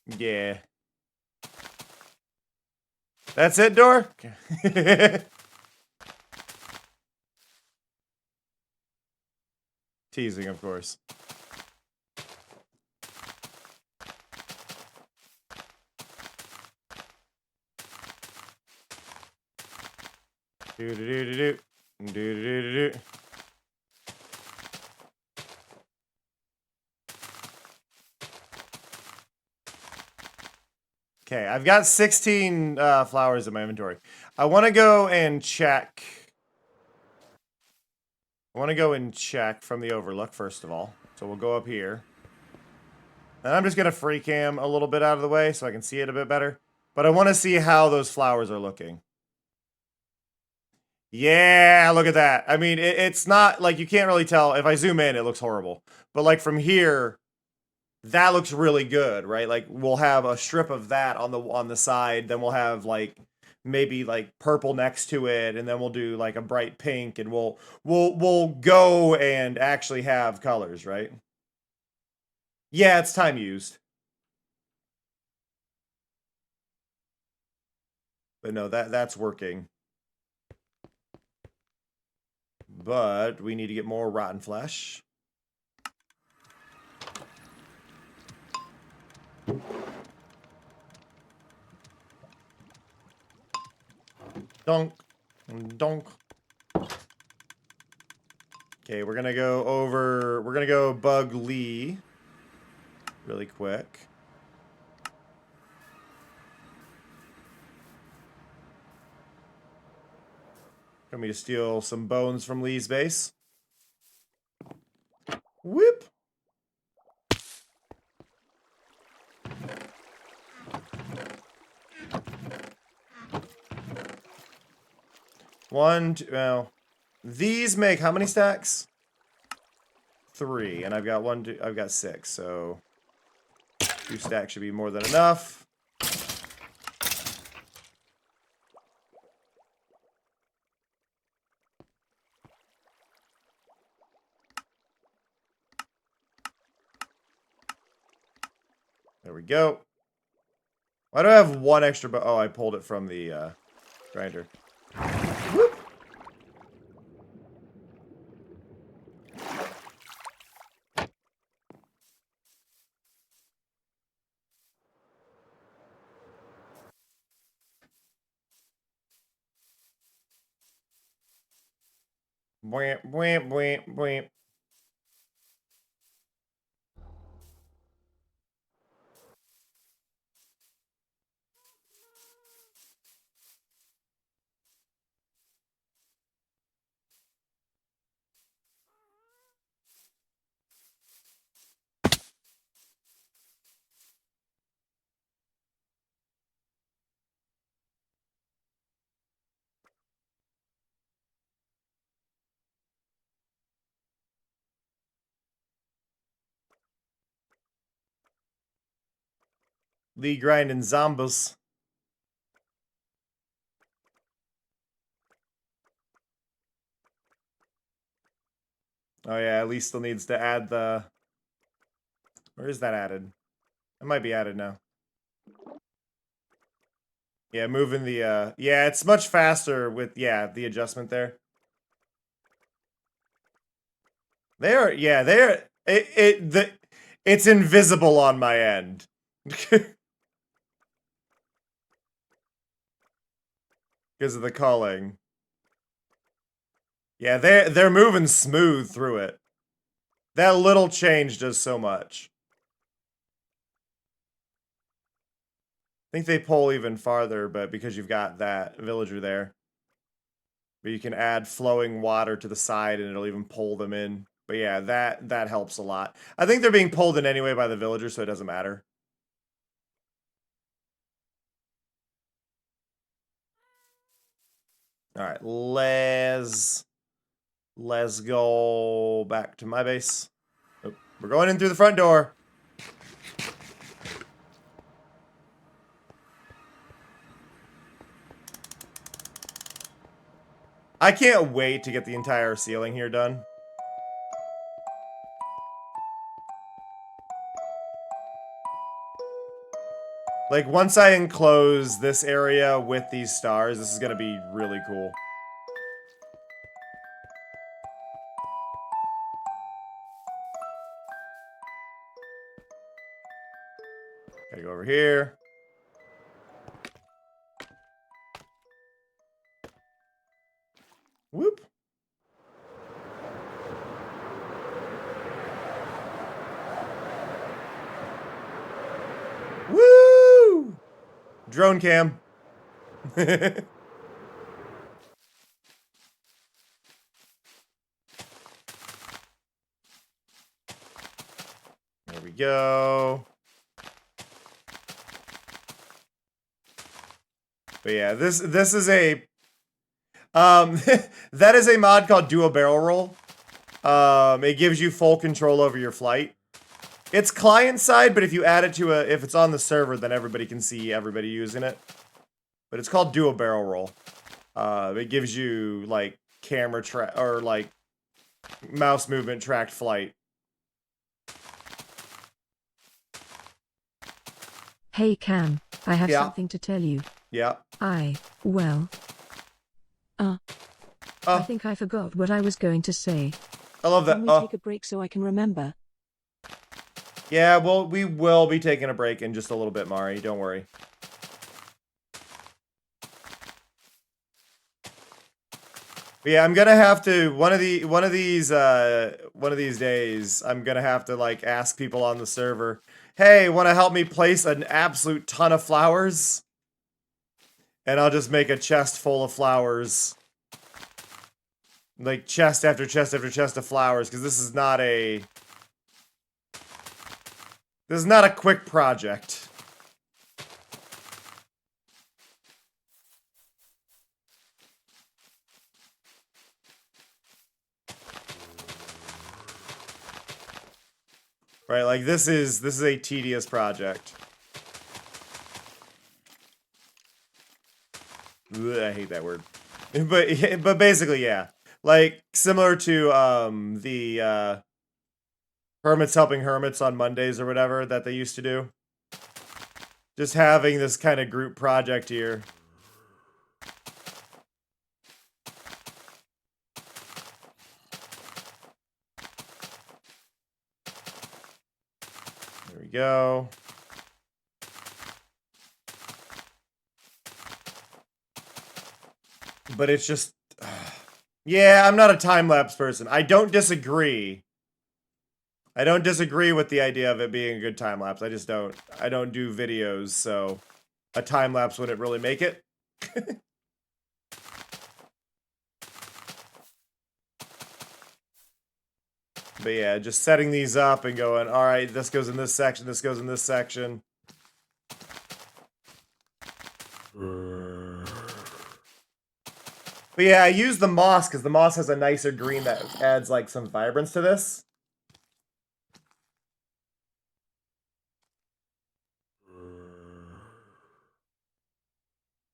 Yeah. That's it, Dor? Teasing, of course. Do-do-do-do-do. Do-do-do-do-do. Okay, I've got 16 flowers in my inventory. I want to go and check I want to go and check from the overlook, first of all. So we'll go up here. And I'm just going to free cam a little bit out of the way so I can see it a bit better. But I want to see how those flowers are looking. Yeah, look at that. I mean, it's not, like, you can't really tell. If I zoom in, it looks horrible. But, like, from here, that looks really good, right? Like, we'll have a strip of that on the side. Then we'll have, like, maybe like purple next to it, and then we'll do like a bright pink, and we'll go and actually have colors, right? Yeah, it's time used. But no, that's working. But we need to get more rotten flesh. Donk. Donk. Okay, we're gonna go Bug Lee really quick. Want me to steal some bones from Lee's base? Whip. One, two, well, these make how many stacks? 3, and I've got 1, 2, I've got 6, so 2 stacks should be more than enough. There we go. Why do I have 1 extra oh, I pulled it from the grinder. Whoop. Bwamp, bwamp, bwamp, bwamp. Lee grinding zombies. Oh yeah, Lee still needs to add the... Where is that added? It might be added now. Yeah, moving the, yeah, it's much faster with, yeah, the adjustment there. It's invisible on my end. Because of the culling. Yeah, they're moving smooth through it. That little change does so much. I think they pull even farther, but because you've got that villager there. But you can add flowing water to the side and it'll even pull them in. But yeah, that helps a lot. I think they're being pulled in anyway by the villager, so it doesn't matter. Alright, let's go back to my base. Oh, we're going in through the front door. I can't wait to get the entire ceiling here done. Like, once I enclose this area with these stars, this is gonna be really cool. Gotta go over here. Whoop. Woo! Drone cam. we go. But yeah, this is a that is a mod called Do a Barrel Roll. It gives you full control over your flight. It's client side, but if you add it to if it's on the server, then everybody can see everybody using it. But it's called Do a Barrel Roll. It gives you like camera track or like mouse movement tracked flight. Hey Cam, I have Yeah. something to tell you. Yeah. Well. I think I forgot what I was going to say. I love that. Can we take a break so I can remember? Yeah, well, we will be taking a break in just a little bit, Mari. Don't worry. But yeah, I'm gonna have to one of these days. I'm gonna have to like ask people on the server, "Hey, want to help me place an absolute ton of flowers?" And I'll just make a chest full of flowers, like chest after chest after chest of flowers, because this is not a quick project. Right, like this is a tedious project. Ugh, I hate that word. But basically, yeah. Like similar to the Hermits Helping Hermits on Mondays or whatever that they used to do. Just having this kind of group project here. There we go. But it's just... yeah, I'm not a time-lapse person. I don't disagree. I don't disagree with the idea of it being a good time-lapse. I just don't. I don't do videos, so a time-lapse wouldn't really make it. But yeah, just setting these up and going, alright, this goes in this section, this goes in this section. But yeah, I use the moss because the moss has a nicer green that adds like some vibrance to this.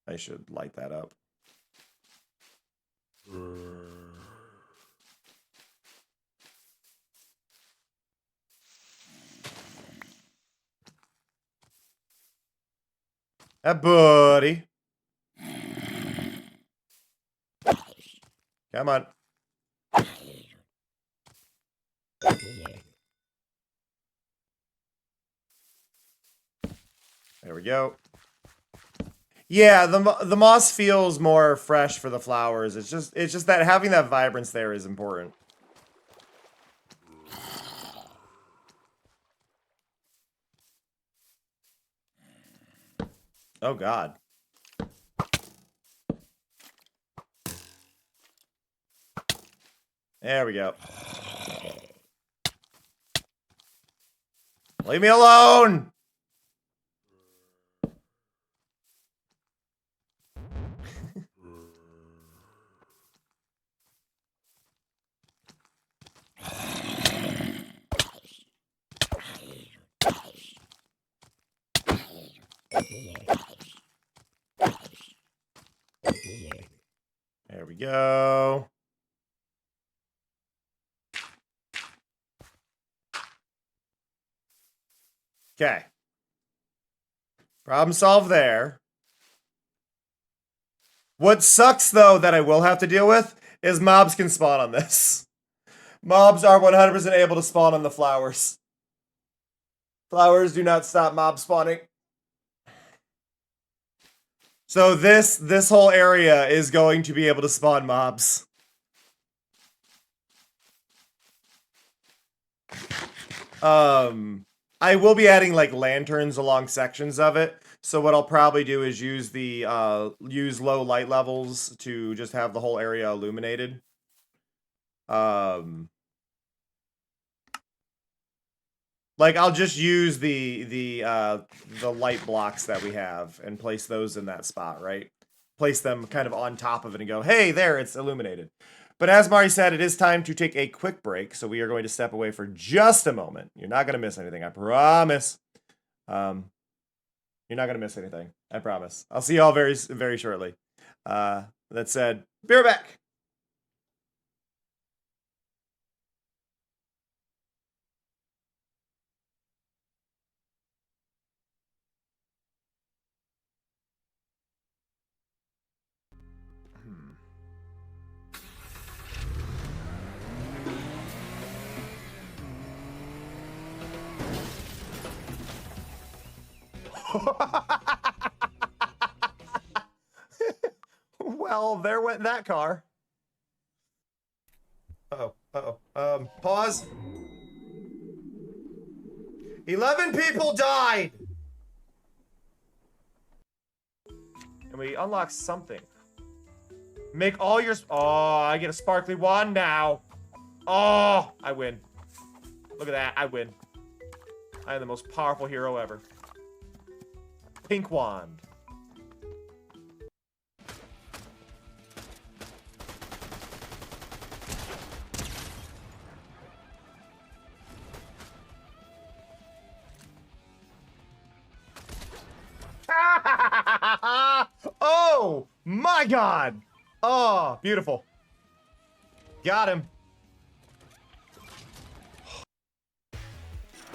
I should light that up. Buddy. Come on. There we go. Yeah, the moss feels more fresh for the flowers. It's just that having that vibrance there is important. Oh God. There we go. Leave me alone! There we go. Okay. Problem solved there. What sucks, though, that I will have to deal with is mobs can spawn on this. Mobs are 100% able to spawn on the flowers. Flowers do not stop mob spawning. So this whole area is going to be able to spawn mobs. I will be adding like lanterns along sections of it. So what I'll probably do is use the use low light levels to just have the whole area illuminated. Like, I'll just use the light blocks that we have and place those in that spot, right? Place them kind of on top of it and go, hey, there, it's illuminated. But as Mari said, it is time to take a quick break, so we are going to step away for just a moment. You're not going to miss anything, I promise. You're not going to miss anything, I promise. I'll see you all very, very shortly. That said, be right back. Well, there went that car. Pause. 11 people died! And we unlock something. Make all your... Oh, I get a sparkly wand now. Oh, I win. Look at that, I win. I am the most powerful hero ever. Pink wand. Oh my god! Oh, beautiful. Got him.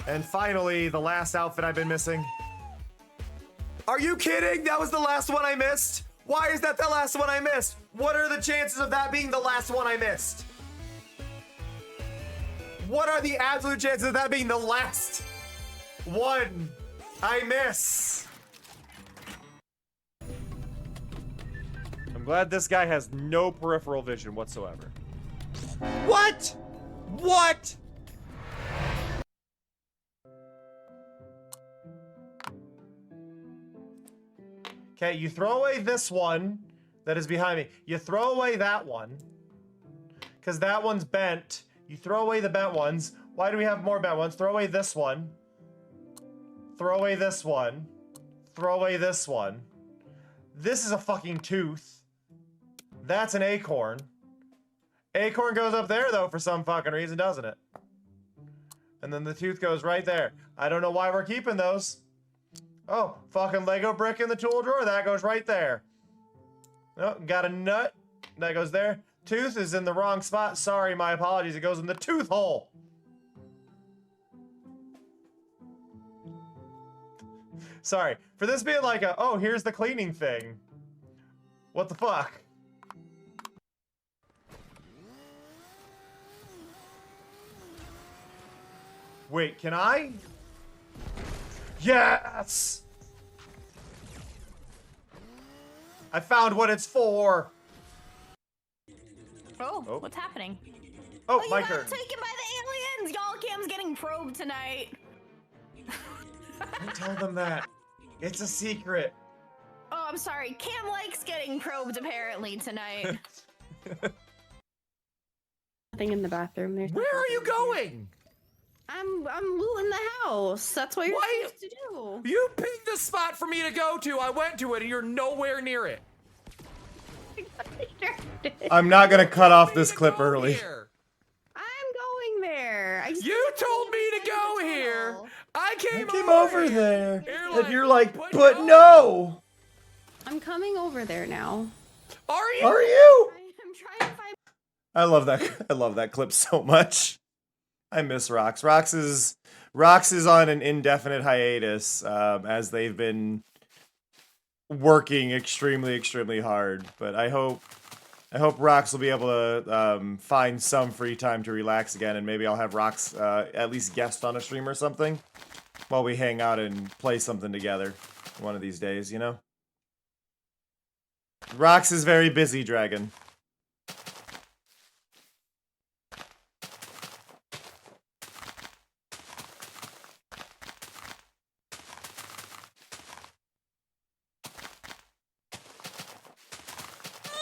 And finally, the last outfit I've been missing. Are you kidding? That was the last one I missed? Why is that the last one I missed? What are the chances of that being the last one I missed? What are the absolute chances of that being the last one I miss? I'm glad this guy has no peripheral vision whatsoever. What? What? Okay, you throw away this one that is behind me. You throw away that one because that one's bent. You throw away the bent ones. Why do we have more bent ones? Throw away this one. Throw away this one. Throw away this one. This is a fucking tooth. That's an acorn. Acorn goes up there, though, for some fucking reason, doesn't it? And then the tooth goes right there. I don't know why we're keeping those. Oh, fucking Lego brick in the tool drawer. That goes right there. Oh, got a nut. That goes there. Tooth is in the wrong spot. Sorry, my apologies. It goes in the tooth hole. Sorry. For this being like a, oh, here's the cleaning thing. What the fuck? Wait, can I? Yes! I found what it's for. Oh, what's happening? Oh, you my got turn. taken by the aliens! Y'all Cam's getting probed tonight. Don't tell them that. It's a secret. Oh, I'm sorry. Cam likes getting probed apparently tonight. Nothing in the bathroom. There's Where are you going? I'm looting the house. That's what you're Why- supposed to do. You picked the spot for me to go to. I went to it, and you're nowhere near it. I'm not gonna cut off Me this to clip go early. here. I'm going there. I just You didn't told know me you to go were here. tunnel. I I came came over here. there. You're And you're like, "But but no! I'm coming over there now. Are you? Are you? I'm trying to find. I love that. I love that clip so much. I miss Rox. Rox is on an indefinite hiatus as they've been working extremely hard. But I hope Rox will be able to find some free time to relax again, and maybe I'll have Rox at least guest on a stream or something while we hang out and play something together one of these days. You know, Rox is very busy, Dragon.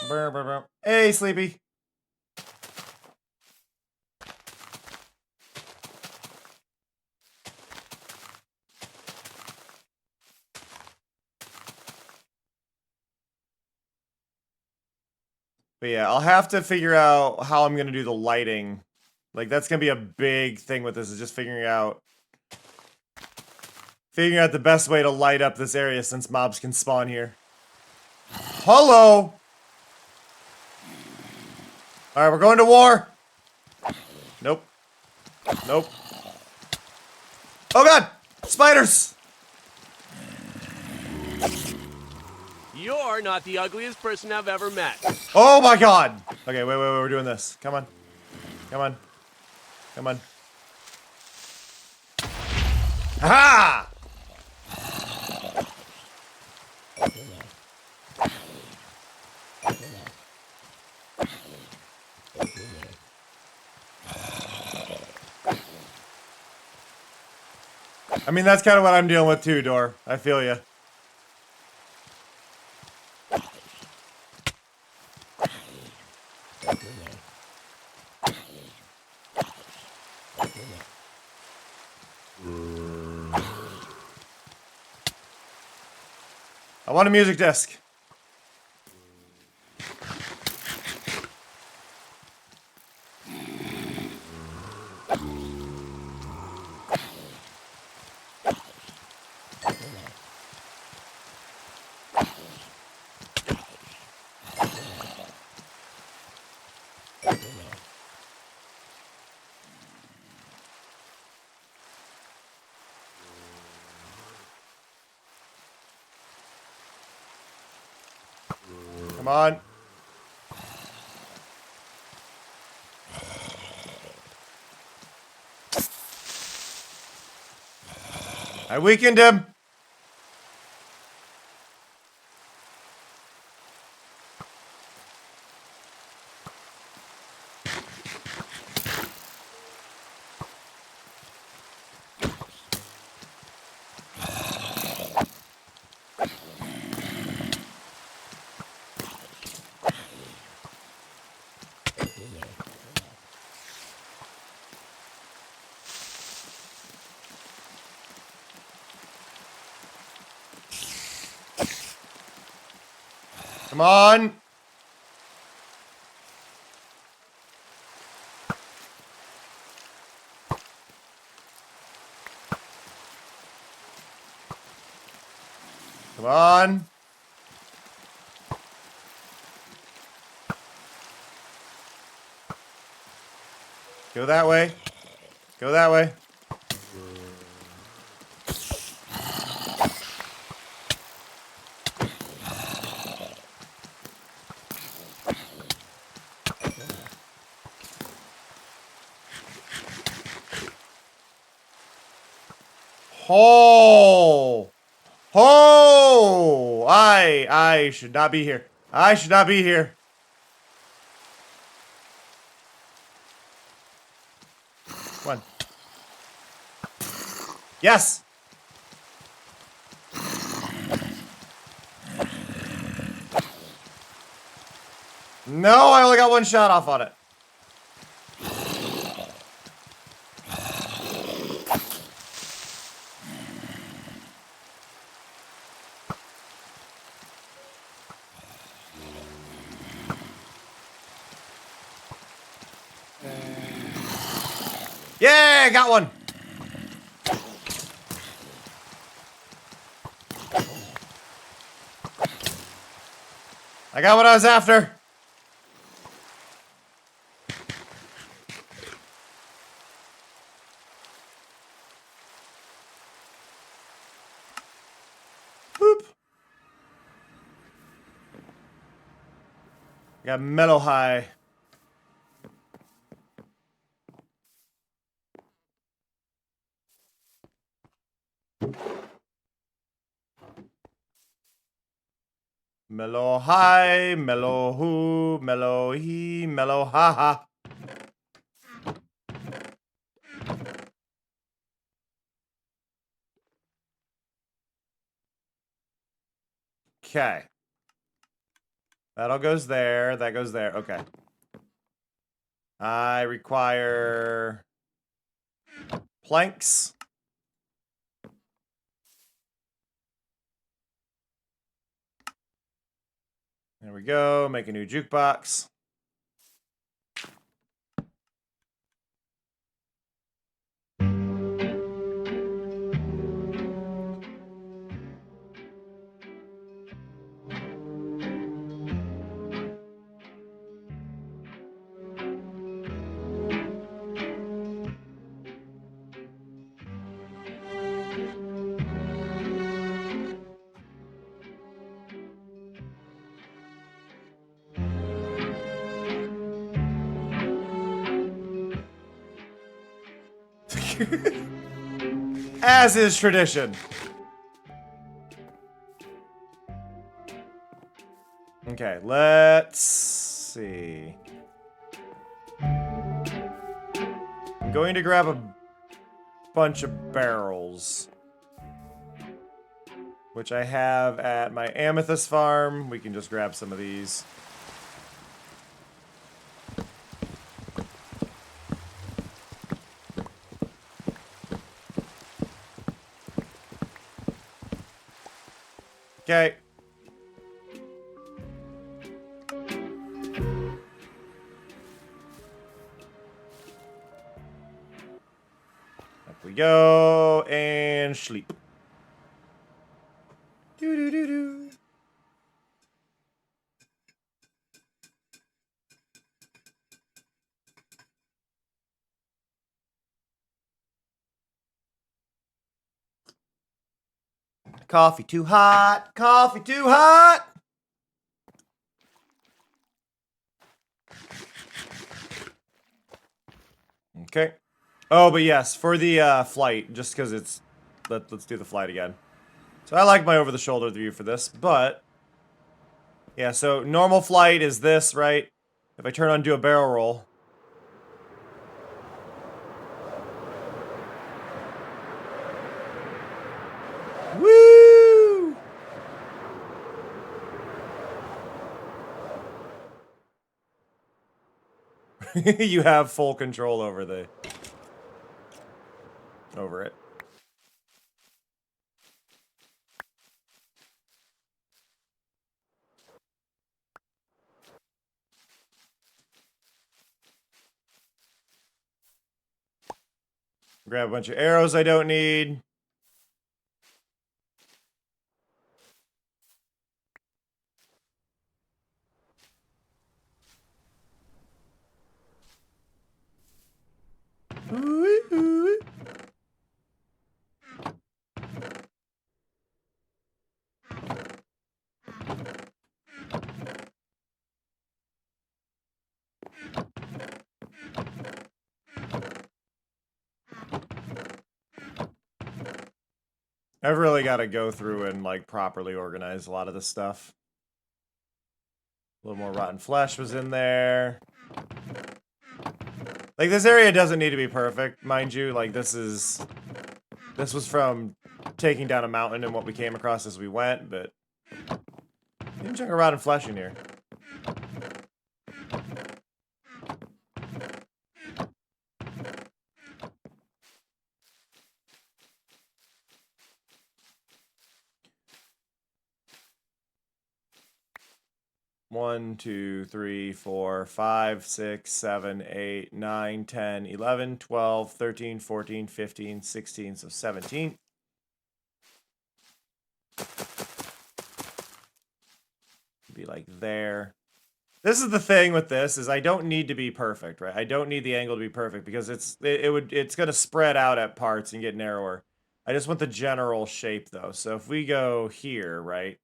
Brr, brr, brr. Hey, Sleepy. But yeah, I'll have to figure out how I'm gonna do the lighting. Like, that's gonna be a big thing with this, is just figuring out the best way to light up this area since mobs can spawn here. Hello! Alright, we're going to war! Nope. Nope. Oh god! Spiders! You're not the ugliest person I've ever met. Oh my god! Okay, wait, we're doing this. Come on. Come on. Come on. Ha! I mean, that's kind of what I'm dealing with too, Door. I feel you. I want a music disc. Come on. I weakened him. Come on. Come on. Go that way. Go that way. Oh. Oh. I should not be here. I should not be here. Come on. Yes. No, I only got one shot off on it. Yeah, got one. I got what I was after. Boop. Got mellow high. Mellow high, mellow hoo, mellow he, mellow ha ha. Okay. That all goes there. That goes there. Okay. I require planks. There we go. Make a new jukebox. As is tradition. Okay, let's see. I'm going to grab a bunch of barrels, which I have at my amethyst farm. We can just grab some of these. Okay. Up we go, and sleep. Do-do-do-do. Coffee too hot, coffee too hot. Okay. Oh, but yes, for the flight, just because it's... Let's do the flight again. So I like my over-the-shoulder view for this, but... Yeah, so normal flight is this, right? If I turn on do a barrel roll... Woo! You have full control over it. Grab a bunch of arrows I don't need. I've really got to go through and, like, properly organize a lot of this stuff. A little more rotten flesh was in there. Like, this area doesn't need to be perfect, mind you. Like, this was from taking down a mountain and what we came across as we went, but... Even chunk of rotten flesh in here. One, 2, 3, 4, 5, 6, 7, 8, 9, 10, 11, 12, 13, 14, 15, 16, so 17. Be like there. This is the thing with this, is I don't need to be perfect, right? I don't need the angle to be perfect because it's gonna spread out at parts and get narrower. I just want the general shape though. So if we go here, right?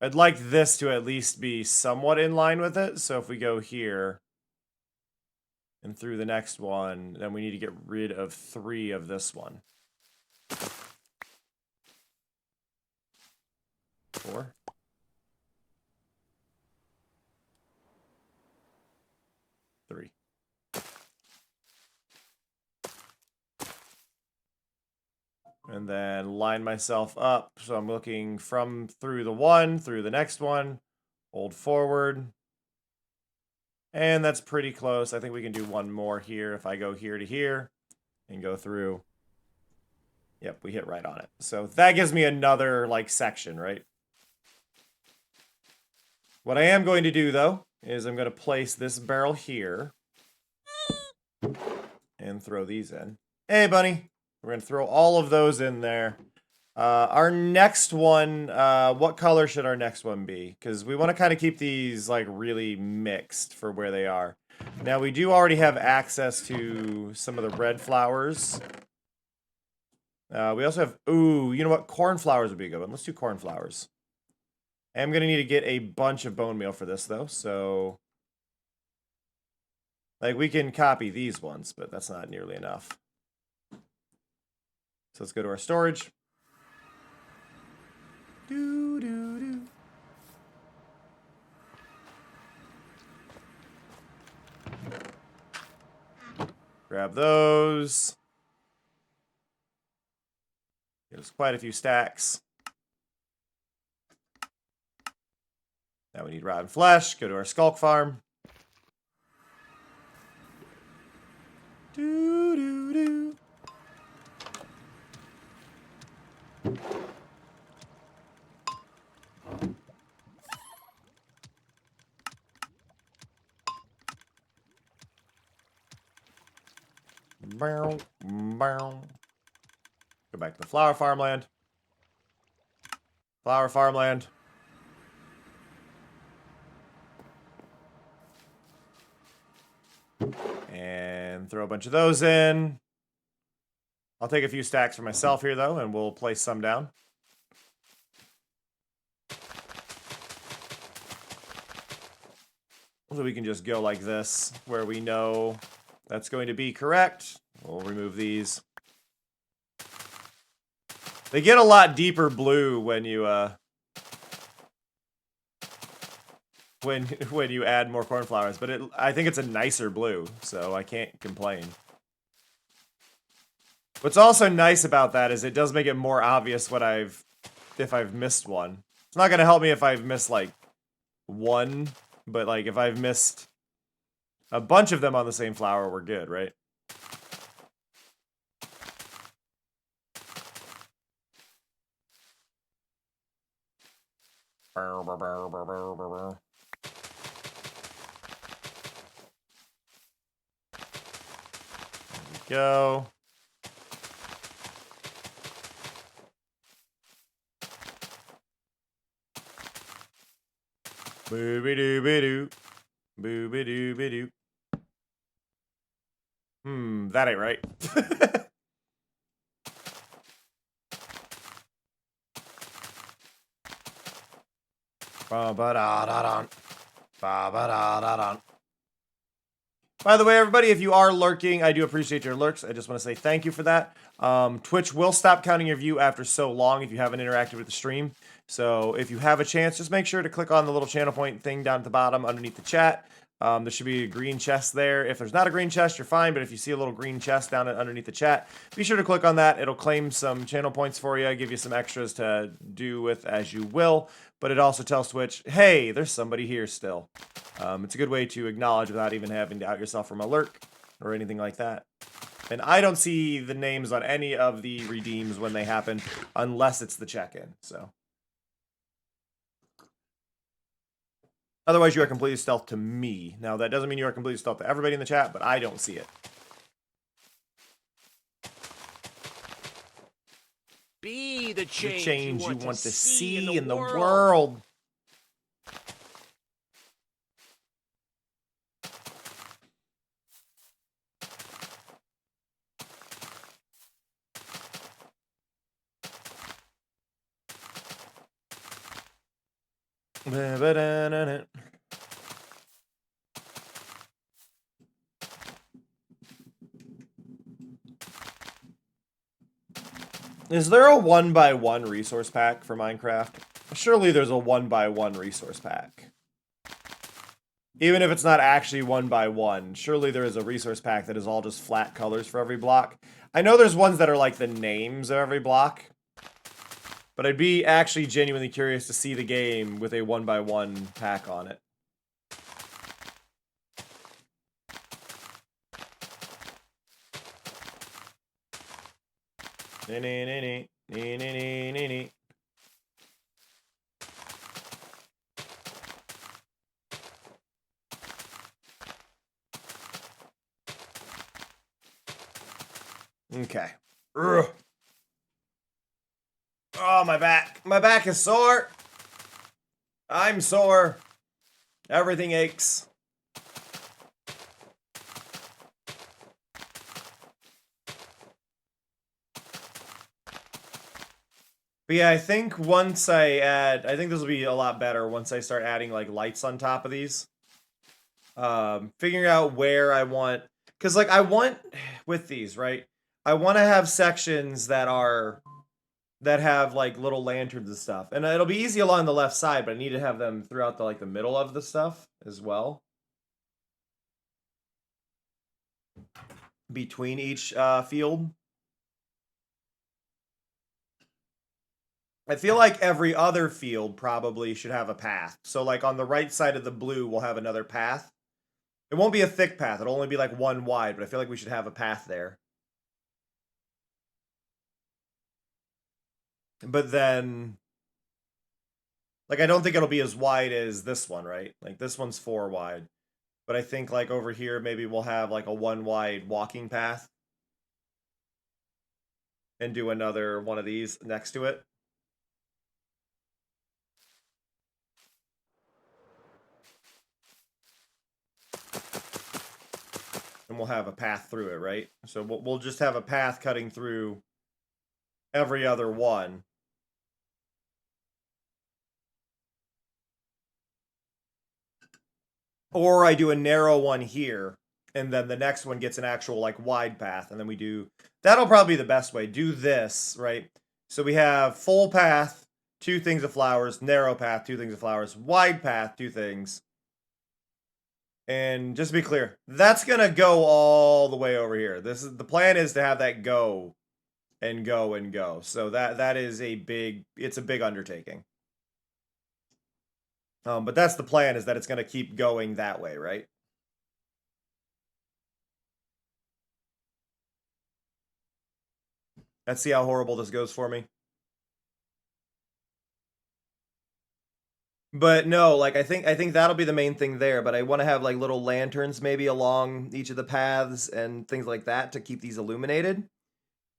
I'd like this to at least be somewhat in line with it. So if we go here and through the next one, then we need to get rid of 3 of this one. 4. Three. And then line myself up. So I'm looking from through the one, through the next one, hold forward. And that's pretty close. I think we can do one more here if I go here to here and go through. Yep, we hit right on it. So that gives me another, like, section, right? What I am going to do, though, is I'm going to place this barrel here and throw these in. Hey, bunny. We're going to throw all of those in there. Our next one, what color should our next one be? Because we want to kind of keep these, like, really mixed for where they are. Now, we do already have access to some of the red flowers. We also have, ooh, you know what? Cornflowers would be a good one. Let's do cornflowers. I'm going to need to get a bunch of bone meal for this, though, so... Like, we can copy these ones, but that's not nearly enough. So let's go to our storage. Doo-doo-doo. Grab those. There's quite a few stacks. Now we need rotten flesh. Go to our skulk farm. Doo-doo-doo. Bow, bow. Go back to the flower farmland. Flower farmland. And throw a bunch of those in. I'll take a few stacks for myself here, though, and we'll place some down. So we can just go like this, where we know that's going to be correct. We'll remove these. They get a lot deeper blue when you when you add more cornflowers, but I think it's a nicer blue, so I can't complain. What's also nice about that is it does make it more obvious what if I've missed one. It's not gonna help me if I've missed like one, but like if I've missed a bunch of them on the same flower, we're good, right? Go. Booby-doo-be-doo. Booby-doo-be-doo. That ain't right. Ba-ba-da-da-dun. Ba-ba-da-da-dun. By the way, everybody, if you are lurking, I do appreciate your lurks. I just want to say thank you for that. Twitch will stop counting your view after so long if you haven't interacted with the stream. So if you have a chance, just make sure to click on the little channel point thing down at the bottom underneath the chat. There should be a green chest there. If there's not a green chest, you're fine. But if you see a little green chest down underneath the chat, be sure to click on that. It'll claim some channel points for you, give you some extras to do with as you will. But it also tells Twitch, hey, there's somebody here still. It's a good way to acknowledge without even having to out yourself from a lurk or anything like that. And I don't see the names on any of the redeems when they happen, unless it's the check-in. So, otherwise, you are completely stealth to me. Now, that doesn't mean you are completely stealth to everybody in the chat, but I don't see it. Be the The change, you want to see in the world. world. Is there a 1x1 resource pack for Minecraft? Surely there's a 1x1 resource pack. Even if it's not actually 1x1, surely there is a resource pack that is all just flat colors for every block. I know there's ones that are like the names of every block, but I'd be actually genuinely curious to see the game with a 1x1 pack on it. Okay. Ugh. Oh, my back. My back is sore. I'm sore. Everything aches. But yeah, I think once I add, I think this will be a lot better once I start adding like lights on top of these. Figuring out where I want, because like I want with these, right? I want to have sections that have like little lanterns and stuff, and it'll be easy along the left side, but I need to have them throughout the like the middle of the stuff as well, between each field. I feel like every other field probably should have a path. So like on the right side of the blue, we'll have another path. It won't be a thick path. It'll only be like one wide, but I feel like we should have a path there. But then, like, I don't think it'll be as wide as this one, right? Like, this one's 4 wide. But I think, like, over here, maybe we'll have, like, a 1 wide walking path. And do another one of these next to it. And we'll have a path through it, right? So we'll just have a path cutting through every other one. Or I do a narrow one here, and then the next one gets an actual, like, wide path, and then we do... That'll probably be the best way. Do this, right? So we have full path, 2 things of flowers, narrow path, 2 things of flowers, wide path, 2 things. And just to be clear, that's gonna go all the way over here. This is the plan, is to have that go and go and go. So that is a big, it's a big undertaking. But that's the plan, is that it's gonna keep going that way, right? Let's see how horrible this goes for me. But no, like I think that'll be the main thing there, but I want to have like little lanterns maybe along each of the paths and things like that to keep these illuminated.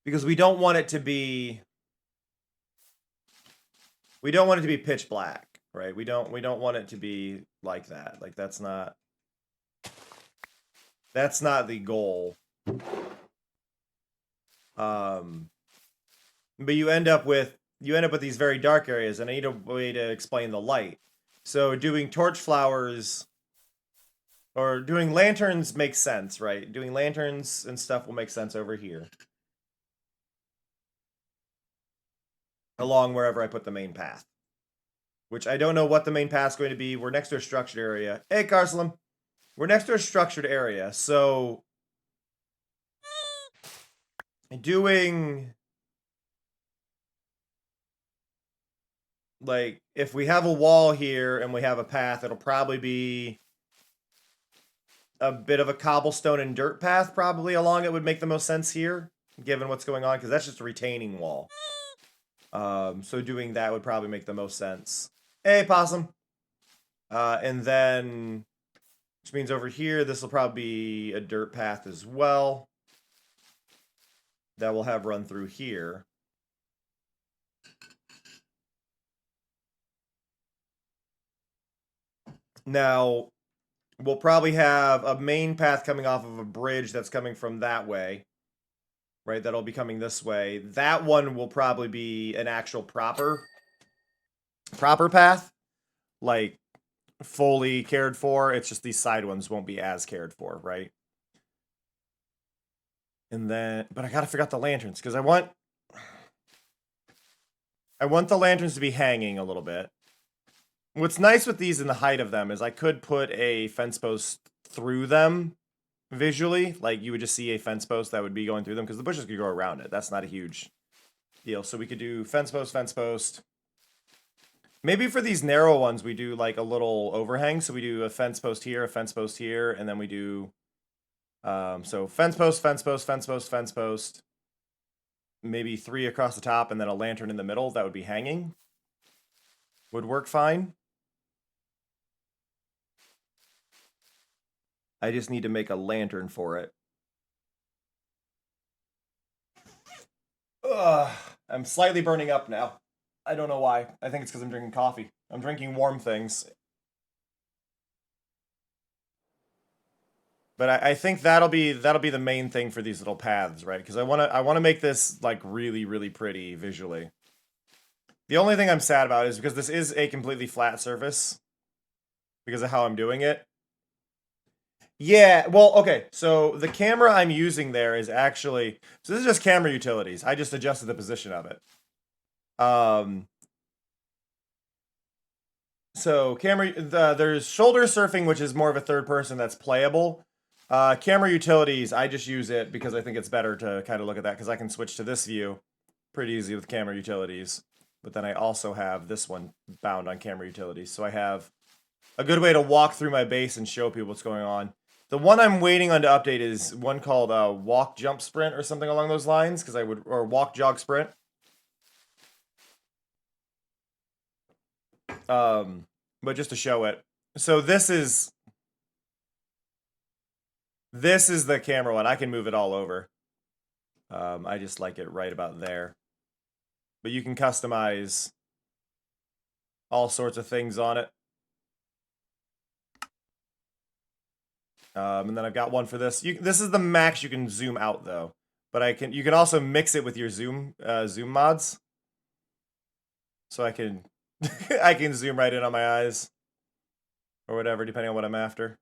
Because we don't want it to be pitch black, right? We don't want it to be like that. Like that's not the goal. But you end up with these very dark areas, and I need a way to explain the light. So doing torch flowers or doing lanterns makes sense, right? Doing lanterns and stuff will make sense over here. Along wherever I put the main path. Which I don't know what the main path's going to be. We're next to a structured area. Hey, Carcelam. We're next to a structured area, so... doing... like, if we have a wall here and we have a path, it'll probably be a bit of a cobblestone and dirt path probably along it would make the most sense here, given what's going on, because that's just a retaining wall. So doing that would probably make the most sense. Hey, Possum! And then, which means over here, this will probably be a dirt path as well. That we'll have run through here. Now, we'll probably have a main path coming off of a bridge that's coming from that way. Right, that'll be coming this way. That one will probably be an actual proper path. Like, fully cared for. It's just these side ones won't be as cared for, right? And then, but I gotta figure out the lanterns, because I want the lanterns to be hanging a little bit. What's nice with these and the height of them is I could put a fence post through them visually. Like, you would just see a fence post that would be going through them, because the bushes could go around it. That's not a huge deal. So we could do fence post, fence post. Maybe for these narrow ones, we do like a little overhang. So we do a fence post here, a fence post here, and then we do... so fence post, fence post, fence post, fence post. Maybe 3 across the top, and then a lantern in the middle that would be hanging. Would work fine. I just need to make a lantern for it. I'm slightly burning up now. I don't know why. I think it's because I'm drinking coffee. I'm drinking warm things. But I think that'll be the main thing for these little paths, right? Because I wanna make this like really, really pretty visually. The only thing I'm sad about is because this is a completely flat surface, because of how I'm doing it. Yeah, well, okay, so the camera I'm using there is actually, so this is just camera utilities. I just adjusted the position of it. So there's shoulder surfing, which is more of a third person that's playable. Camera utilities, I just use it because I think it's better to kind of look at that, because I can switch to this view pretty easy with camera utilities. But then I also have this one bound on camera utilities. So I have a good way to walk through my base and show people what's going on. The one I'm waiting on to update is one called Walk Jump Sprint or something along those lines, or Walk Jog Sprint. But just to show it. So this is the camera one. I can move it all over. I just like it right about there. But you can customize all sorts of things on it. And then I've got one for this. This is the max you can zoom out though. But you can also mix it with your zoom mods. So I can I can zoom right in on my eyes or whatever, depending on what I'm after.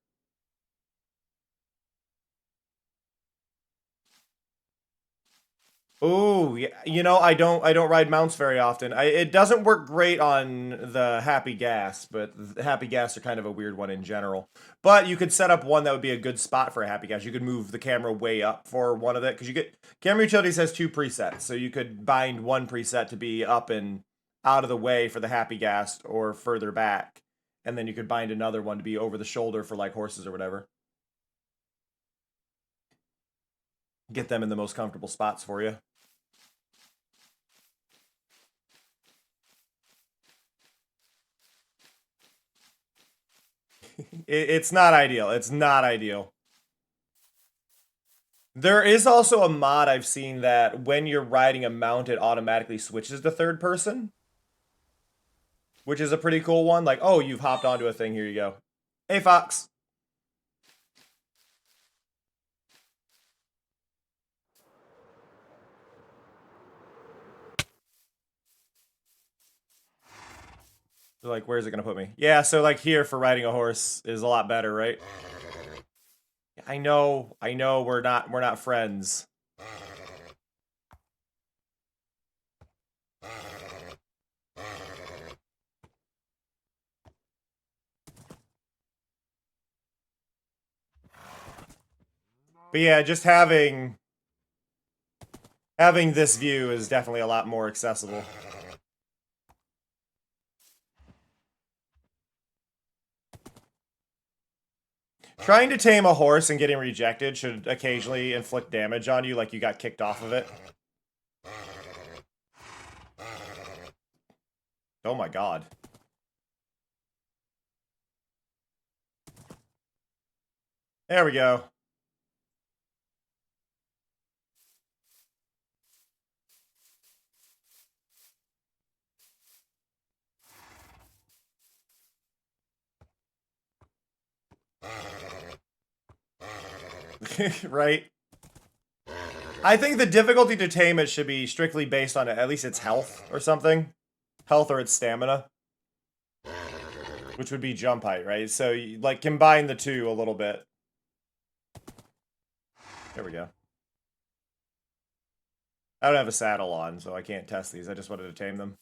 Oh, yeah. You know, I don't ride mounts very often. It doesn't work great on the Happy Gas, but the Happy Gas are kind of a weird one in general. But you could set up one that would be a good spot for a Happy Gas. You could move the camera way up for one of it, because Camera Utilities has 2 presets, so you could bind one preset to be up and out of the way for the Happy Gas or further back, and then you could bind another one to be over the shoulder for like horses or whatever. Get them in the most comfortable spots for you. It's not ideal. It's not ideal. There is also a mod I've seen that when you're riding a mount, it automatically switches to third person, which is a pretty cool one. Like, oh, you've hopped onto a thing. Here you go. Hey, Fox. They're like, where's it gonna put me? Yeah, so like here for riding a horse is a lot better, right? I know, we're not friends. But yeah, just having this view is definitely a lot more accessible. Trying to tame a horse and getting rejected should occasionally inflict damage on you, like you got kicked off of it. Oh my god. There we go. Right? I think the difficulty to tame it should be strictly based on at least its health or something. Health or its stamina. Which would be jump height, right? So, you, like, combine the two a little bit. There we go. I don't have a saddle on, so I can't test these. I just wanted to tame them.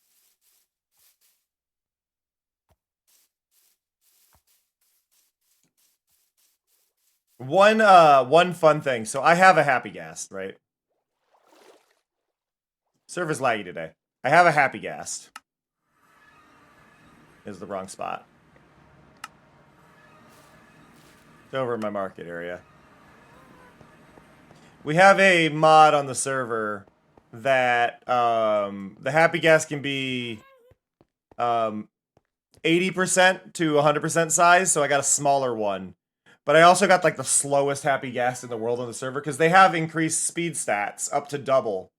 One fun thing. So I have a Happy Gas, right? Server's laggy today. I have a Happy Gas. Is the wrong spot. It's over in my market area. We have a mod on the server that the Happy Gas can be 80% to 100% size, so I got a smaller one. But I also got like the slowest Happy Gas in the world on the server because they have increased speed stats up to double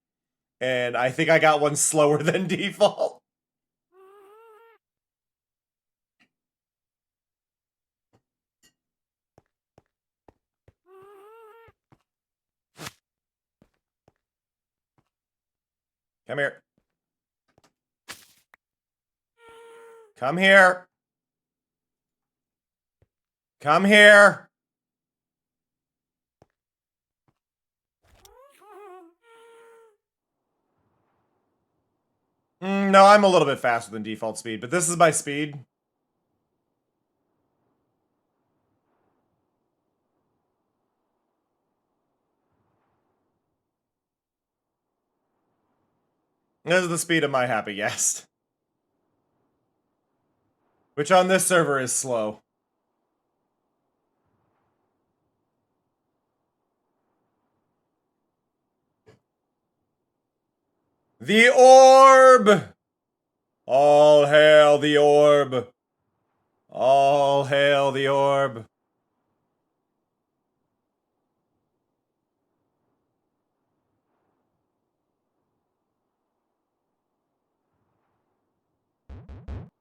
And I think I got one slower than default. Come here. Come here. Come here. No, I'm a little bit faster than default speed, but this is my speed. This is the speed of my happy guest. Which on this server is slow. The orb! All hail the orb! All hail the orb!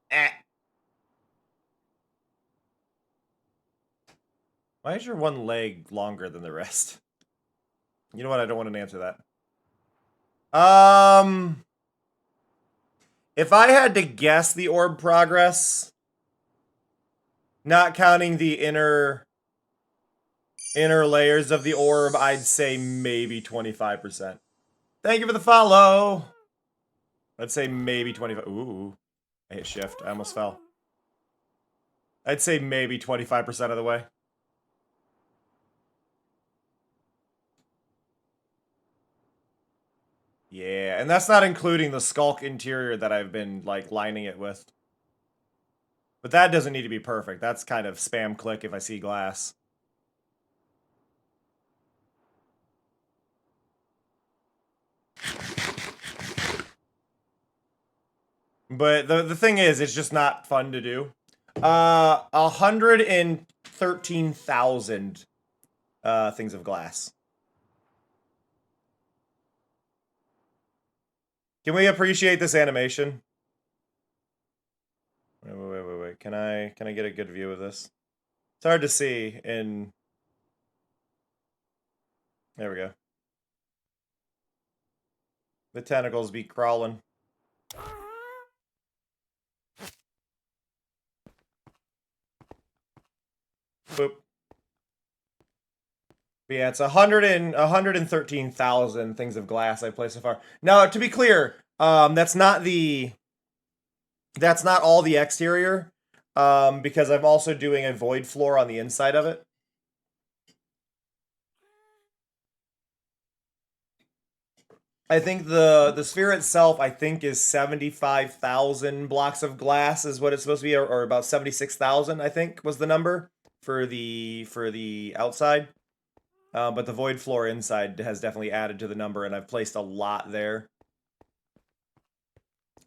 Eh. Why is your one leg longer than the rest? You know what? I don't want to answer that. If I had to guess the orb progress, not counting the inner layers of the orb, I'd say maybe 25%. Thank you for the follow. I'd say maybe 25. Ooh, I hit shift. I almost fell. I'd say maybe 25% of the way. Yeah, and that's not including the skulk interior that I've been, like, lining it with. But that doesn't need to be perfect. That's kind of spam click if I see glass. But the thing is, it's just not fun to do. 113,000 things of glass. Can we appreciate this animation? Wait. Can I get a good view of this? It's hard to see in... There we go. The tentacles be crawling. Boop. But yeah, it's 113,000 things of glass I've placed so far. Now, to be clear, that's not all the exterior, because I'm also doing a void floor on the inside of it. I think the sphere itself, I think, is 75,000 blocks of glass is what it's supposed to be, or about 76,000, I think, was the number for the outside. But the void floor inside has definitely added to the number, and I've placed a lot there.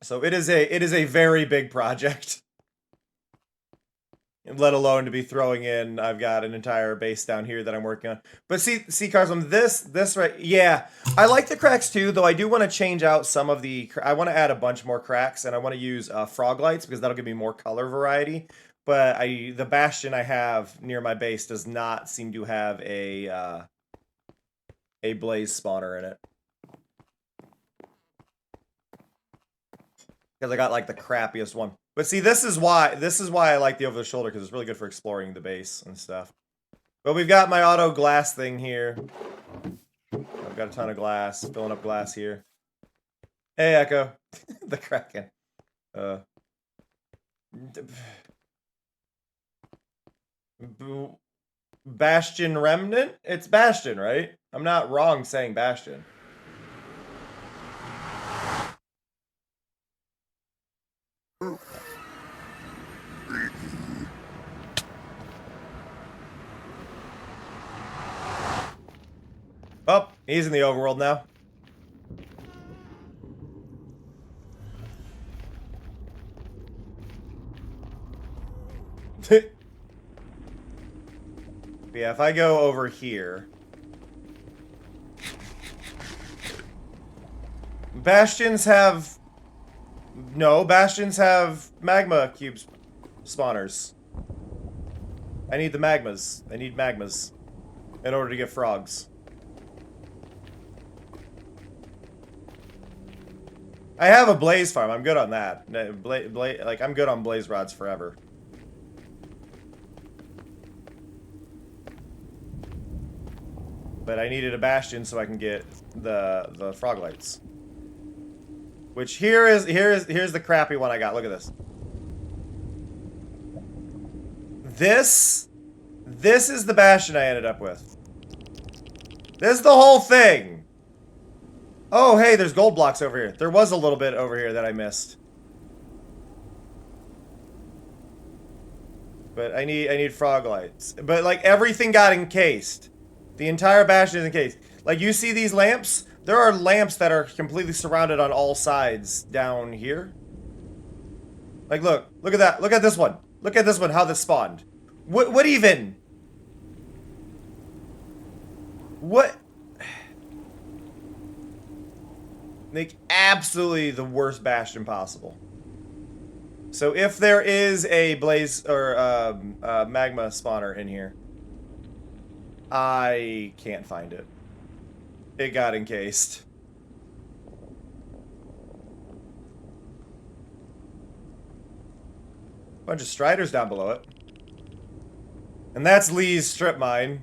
So it is a very big project. Let alone to be throwing in, I've got an entire base down here that I'm working on. But see, Carsum, this right, yeah, I like the cracks too, though I do want to change out some of the, I want to add a bunch more cracks, and I want to use frog lights, because that'll give me more color variety. But the bastion I have near my base does not seem to have a blaze spawner in it. Because I got like the crappiest one. But see, this is why I like the over the shoulder, because it's really good for exploring the base and stuff. But we've got my auto glass thing here. I've got a ton of glass, filling up glass here. Hey, Echo. The Kraken. Bastion Remnant? It's Bastion, right? I'm not wrong saying Bastion. Oh, he's in the overworld now. Yeah, if I go over here... Bastions have... No, bastions have magma cubes spawners. I need the magmas. I need magmas in order to get frogs. I have a blaze farm. I'm good on that. Like, I'm good on blaze rods forever. But I needed a bastion so I can get the frog lights. Which here's the crappy one I got. Look at this. This is the bastion I ended up with. This is the whole thing. Oh, hey, there's gold blocks over here. There was a little bit over here that I missed. But I need frog lights. But like everything got encased. The entire bastion is encased. Like you see these lamps? There are lamps that are completely surrounded on all sides down here. Like look at that. Look at this one. Look at this one, how this spawned. What even? What? Make absolutely the worst bastion possible. So if there is a blaze or magma spawner in here, I can't find it. It got encased. Bunch of striders down below it. And that's Lee's strip mine.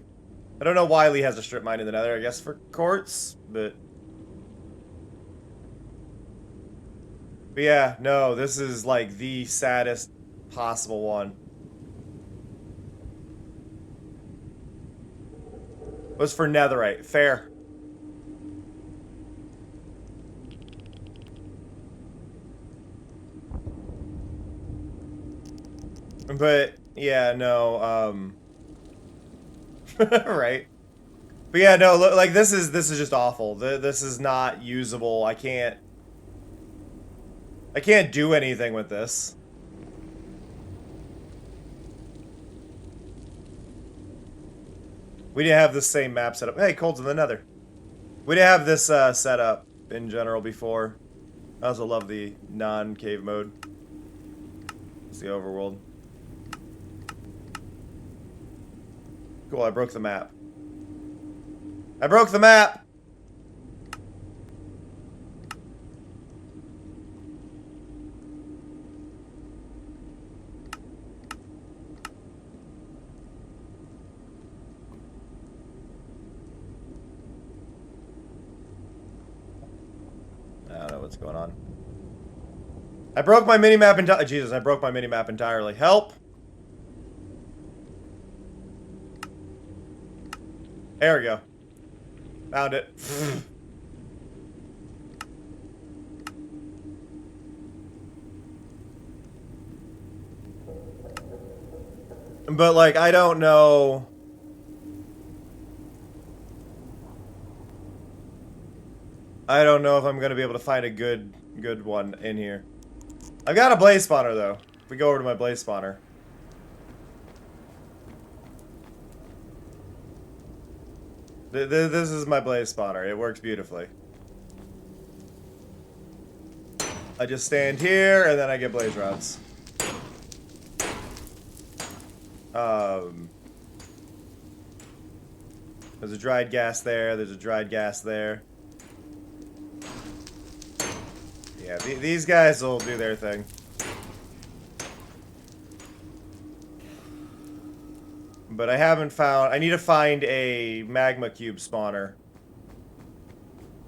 I don't know why Lee has a strip mine in the nether, I guess for quartz, but yeah, no, this is like the saddest possible one. It was for netherite. Fair. But yeah, no, right. But yeah, no, look, like this is just awful. This is not usable. I can't do anything with this. We didn't have the same map set up. Hey, Cold's in the nether. We didn't have this set up in general before. I also love the non-cave mode. It's the overworld. Cool, I broke the map. I broke the map! I don't know what's going on. I broke my minimap entirely. Jesus, I broke my minimap entirely. Help! There we go. Found it. But like, I don't know. I don't know if I'm gonna be able to find a good one in here. I've got a blaze spawner though. If we go over to my blaze spawner. This is my blaze spawner. It works beautifully. I just stand here and then I get blaze rods. There's a dried gas there. There's a dried gas there. Yeah, these guys will do their thing. But I haven't found... I need to find a magma cube spawner.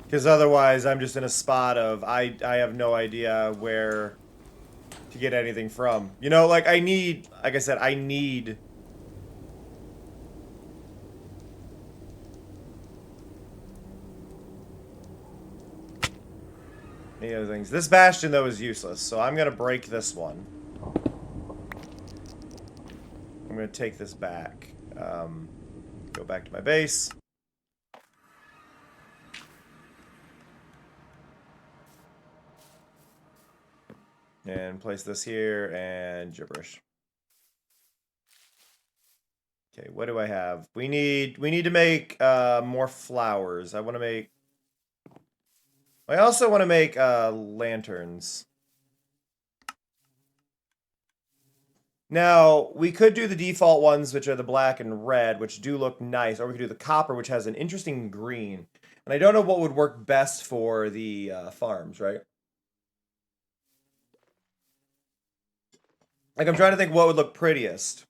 Because otherwise I'm just in a spot of... I have no idea where to get anything from. You know, like I need... Like I said, I need... any other things. This bastion, though, is useless. So I'm going to break this one. I'm going to take this back. Go back to my base. And place this here and gibberish. Okay, what do I have? We need to make more flowers. I want to make I also want to make lanterns. Now, we could do the default ones, which are the black and red, which do look nice, or we could do the copper, which has an interesting green. And I don't know what would work best for the farms, right? Like, I'm trying to think what would look prettiest.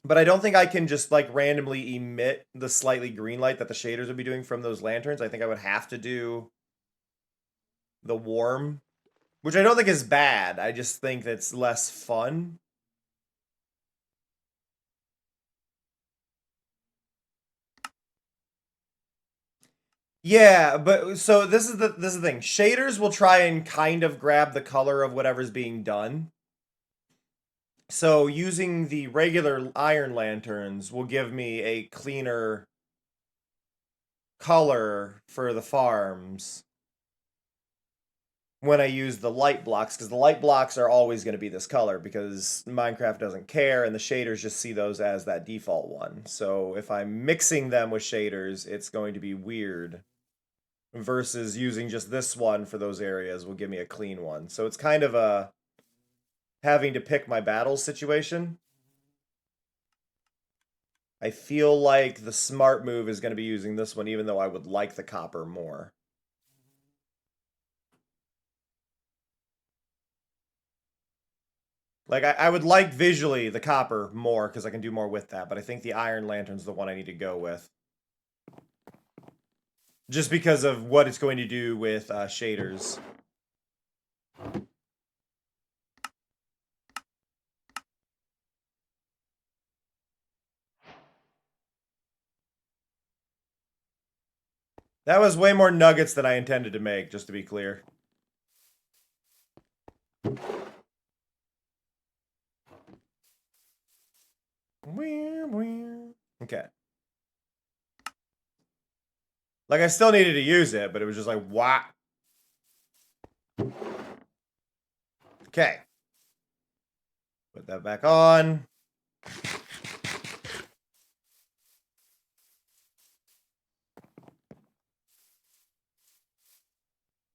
But I don't think I can just, like, randomly emit the slightly green light that the shaders would be doing from those lanterns. I think I would have to do the warm, which I don't think is bad. I just think that's less fun. Yeah, but so this is the thing. Shaders will try and kind of grab the color of whatever's being done. So using the regular iron lanterns will give me a cleaner color for the farms when I use the light blocks, because the light blocks are always going to be this color because Minecraft doesn't care and the shaders just see those as that default one. So if I'm mixing them with shaders, it's going to be weird. Versus using just this one for those areas will give me a clean one. So it's kind of a having to pick my battles situation. I feel like the smart move is going to be using this one, even though I would like the copper more. Like, I would like visually the copper more, because I can do more with that, but I think the iron lantern's the one I need to go with. Just because of what it's going to do with shaders. That was way more nuggets than I intended to make, just to be clear. Okay. Like, I still needed to use it, but it was just like, what? Okay. Put that back on.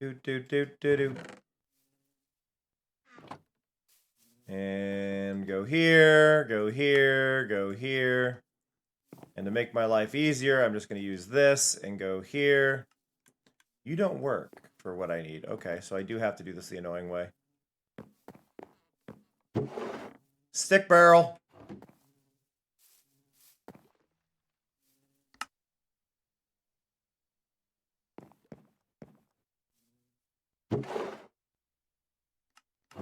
Do. And go here, go here, go here. And to make my life easier, I'm just going to use this and go here. You don't work for what I need. Okay, so I do have to do this the annoying way. Stick barrel.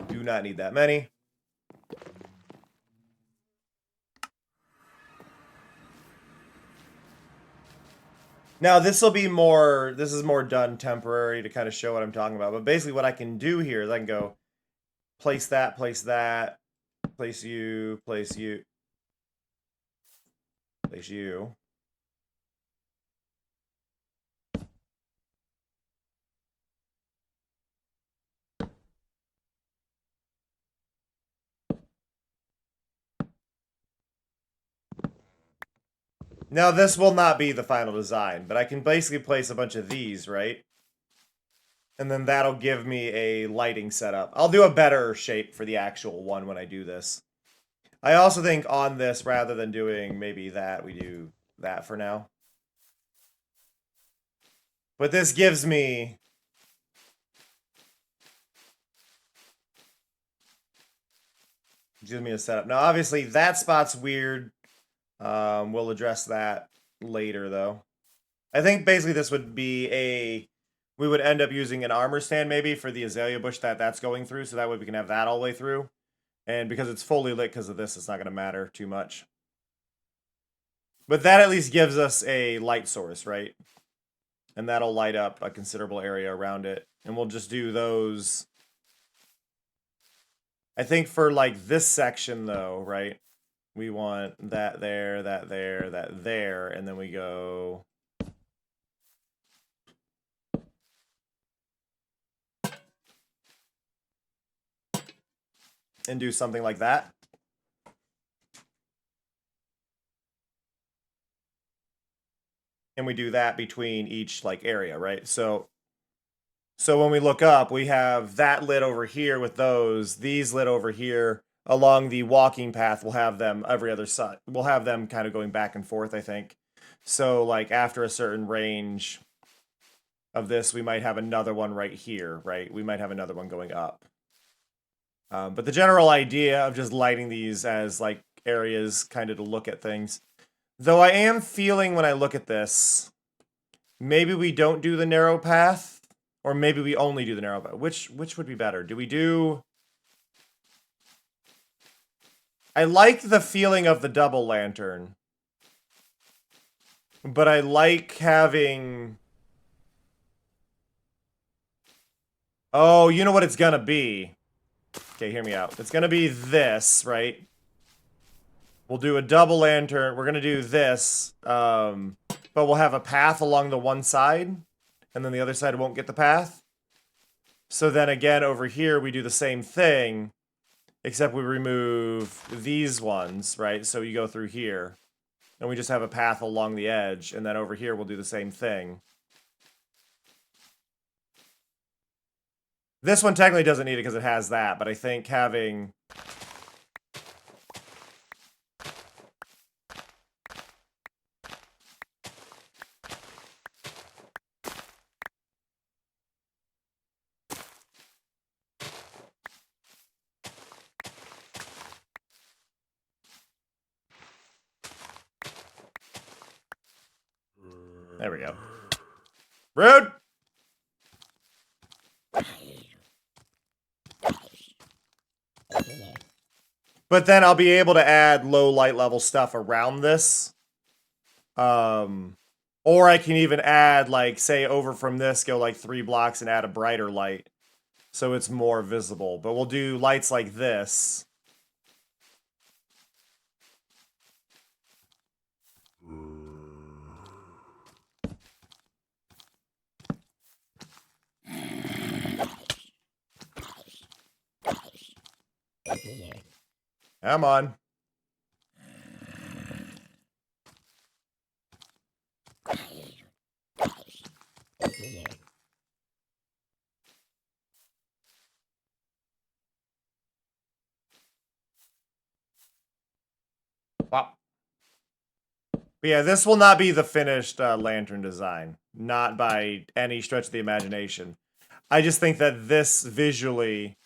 Do not need that many. Now, this will be more, this is more done temporary to kind of show what I'm talking about. But basically what I can do here is I can go place that, place you, place you, place you. Now, this will not be the final design, but I can basically place a bunch of these, right? And then that'll give me a lighting setup. I'll do a better shape for the actual one when I do this. I also think on this, rather than doing maybe that, we do that for now. But this gives me... gives me a setup. Now, obviously, that spot's weird. We'll address that later, though. I think basically this would be a... we would end up using an armor stand, maybe, for the azalea bush that's going through, so that way we can have that all the way through. And because it's fully lit because of this, it's not going to matter too much. But that at least gives us a light source, right? And that'll light up a considerable area around it. And we'll just do those... I think for, like, this section, though, right? We want that there, that there, that there, and then we go... and do something like that. and we do that between each like area, right? So when we look up, we have that lit over here with these lit over here along the walking path. We'll have them every other side. We'll have them kind of going back and forth, I think. So like after a certain range of this, we might have another one right here, right? We might have another one going up. But the general idea of just lighting these as like areas kind of to look at things. Though I am feeling when I look at this, maybe we don't do the narrow path. Or maybe we only do the narrow path. Which would be better? Do we do... I like the feeling of the double lantern. But I like having... Oh, you know what it's gonna be. Okay, hear me out. It's gonna be this, right? We'll do a double lantern. We're gonna do this. But we'll have a path along the one side. And then the other side won't get the path. So then again, over here, we do the same thing. Except we remove these ones, right? So you go through here. And we just have a path along the edge. And then over here, we'll do the same thing. This one technically doesn't need it because it has that. But I think having... There we go. Rude! But then I'll be able to add low light level stuff around this. Or I can even add, like, say, over from this, go like 3 blocks and add a brighter light. So it's more visible. But we'll do lights like this. Come on. Wow. But yeah, this will not be the finished lantern design. Not by any stretch of the imagination. I just think that this visually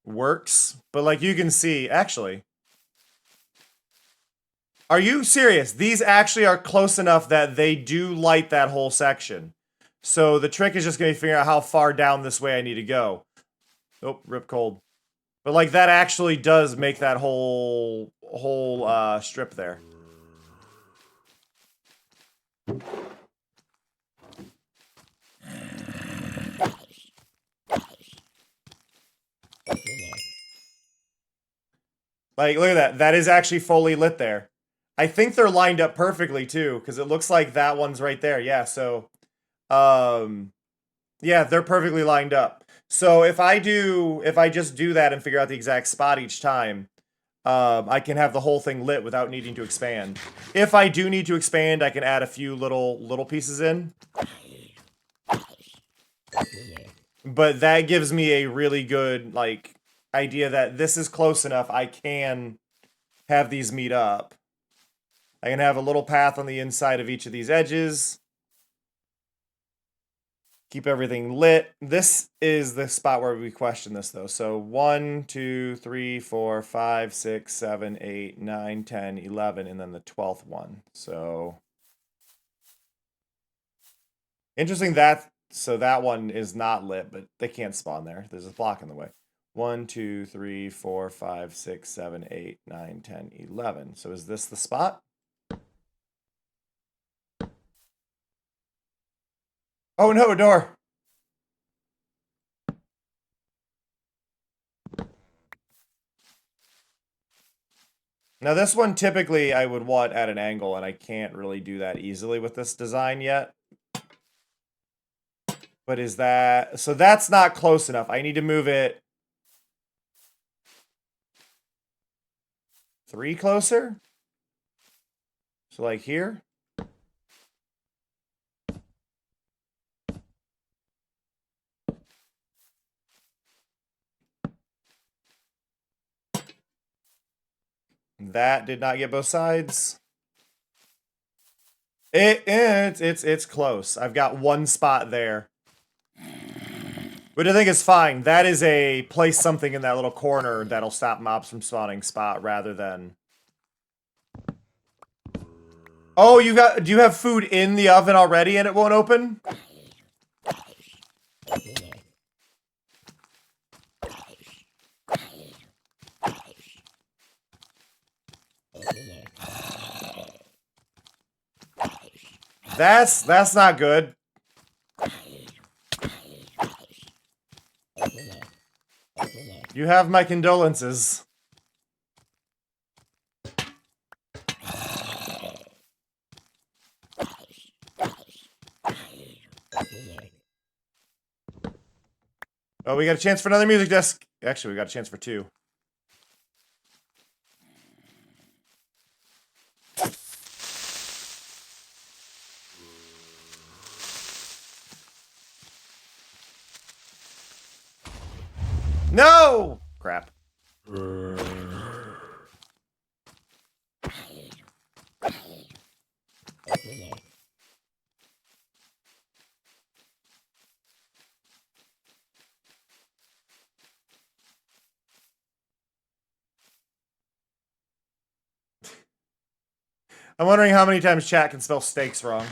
works. But like you can see, actually... Are you serious? These actually are close enough that they do light that whole section. So the trick is just going to be figuring out how far down this way I need to go. Oh, rip cold. But like that actually does make that whole strip there. Like, look at that. That is actually fully lit there. I think they're lined up perfectly, too, because it looks like that one's right there. Yeah, so... yeah, they're perfectly lined up. So if I just do that and figure out the exact spot each time, I can have the whole thing lit without needing to expand. If I do need to expand, I can add a few little pieces in. But that gives me a really good, like, idea that this is close enough. I can have these meet up. I can have a little path on the inside of each of these edges. Keep everything lit. This is the spot where we question this, though. So 1, 2, 3, 4, 5, 6, 7, 8, 9, 10, 11, and then the 12th one. So interesting that... So that one is not lit, but they can't spawn there. There's a block in the way. 1, 2, 3, 4, 5, 6, 7, 8, 9, 10, 11. So is this the spot? Oh no, a door! Now this one typically I would want at an angle, and I can't really do that easily with this design yet. But is that... So that's not close enough. I need to move it 3 closer? So like here? That did not get both sides. It's close. I've got one spot there. Which I think is fine. That is a place something in that little corner that'll stop mobs from spawning spot rather than... Oh, do you have food in the oven already and it won't open? That's not good. You have my condolences. Oh, we got a chance for another music disc. Actually, we got a chance for 2. No! Crap. I'm wondering how many times chat can spell steaks wrong.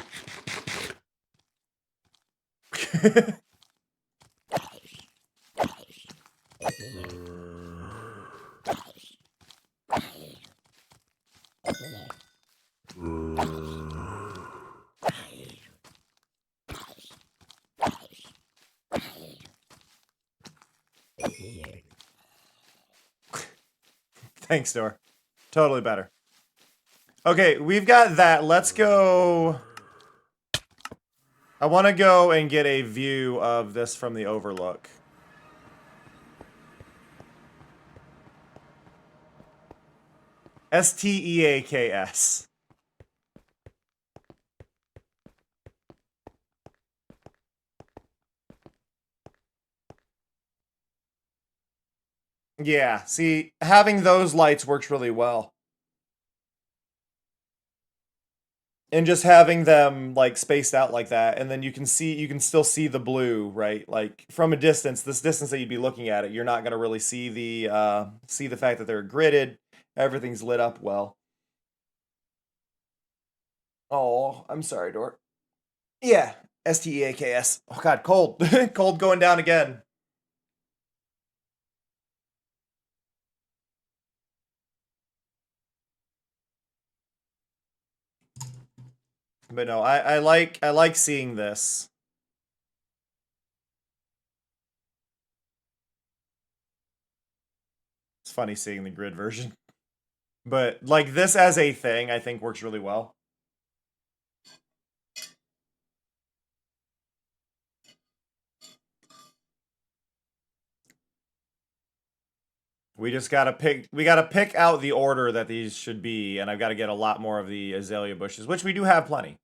Thanks, Dor. Totally better. Okay, we've got that. Let's go... I want to go and get a view of this from the overlook. Steaks. Yeah, see, having those lights works really well. And just having them like spaced out like that, and then you can still see the blue, right? Like from a distance, this distance that you'd be looking at it, you're not gonna really see the fact that they're gridded. Everything's lit up well. Oh, I'm sorry, Dort. Yeah, Steaks. Oh god, cold. Cold going down again. But no, I like seeing this. It's funny seeing the grid version. But like this as a thing, I think works really well. We gotta pick out the order that these should be, and I've got to get a lot more of the azalea bushes, which we do have plenty.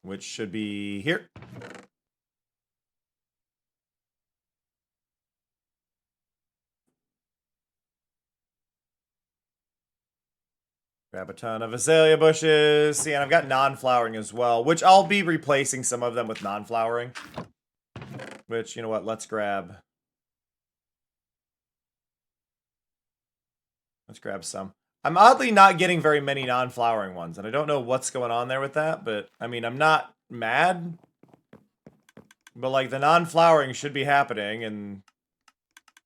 Which should be here. Grab a ton of azalea bushes. See, and I've got non-flowering as well, which I'll be replacing some of them with non-flowering. Which, you know what, let's grab some. I'm oddly not getting very many non-flowering ones, and I don't know what's going on there with that, but, I mean, I'm not mad. But, like, the non-flowering should be happening, and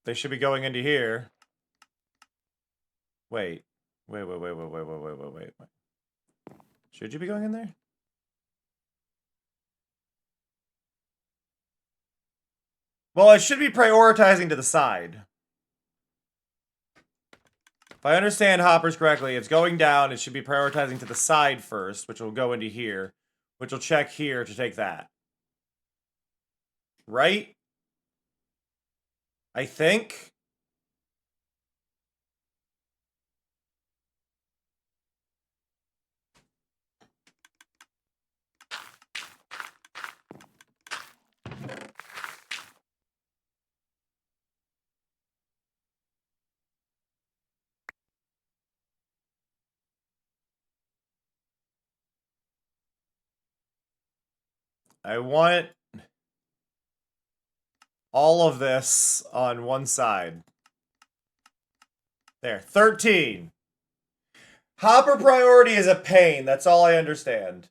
they should be going into here. Wait. Wait. Should you be going in there? Well, it should be prioritizing to the side. If I understand hoppers correctly, it's going down. It should be prioritizing to the side first, which will go into here, which will check here to take that. Right? I think. I want all of this on one side. There, 13. Hopper priority is a pain. That's all I understand.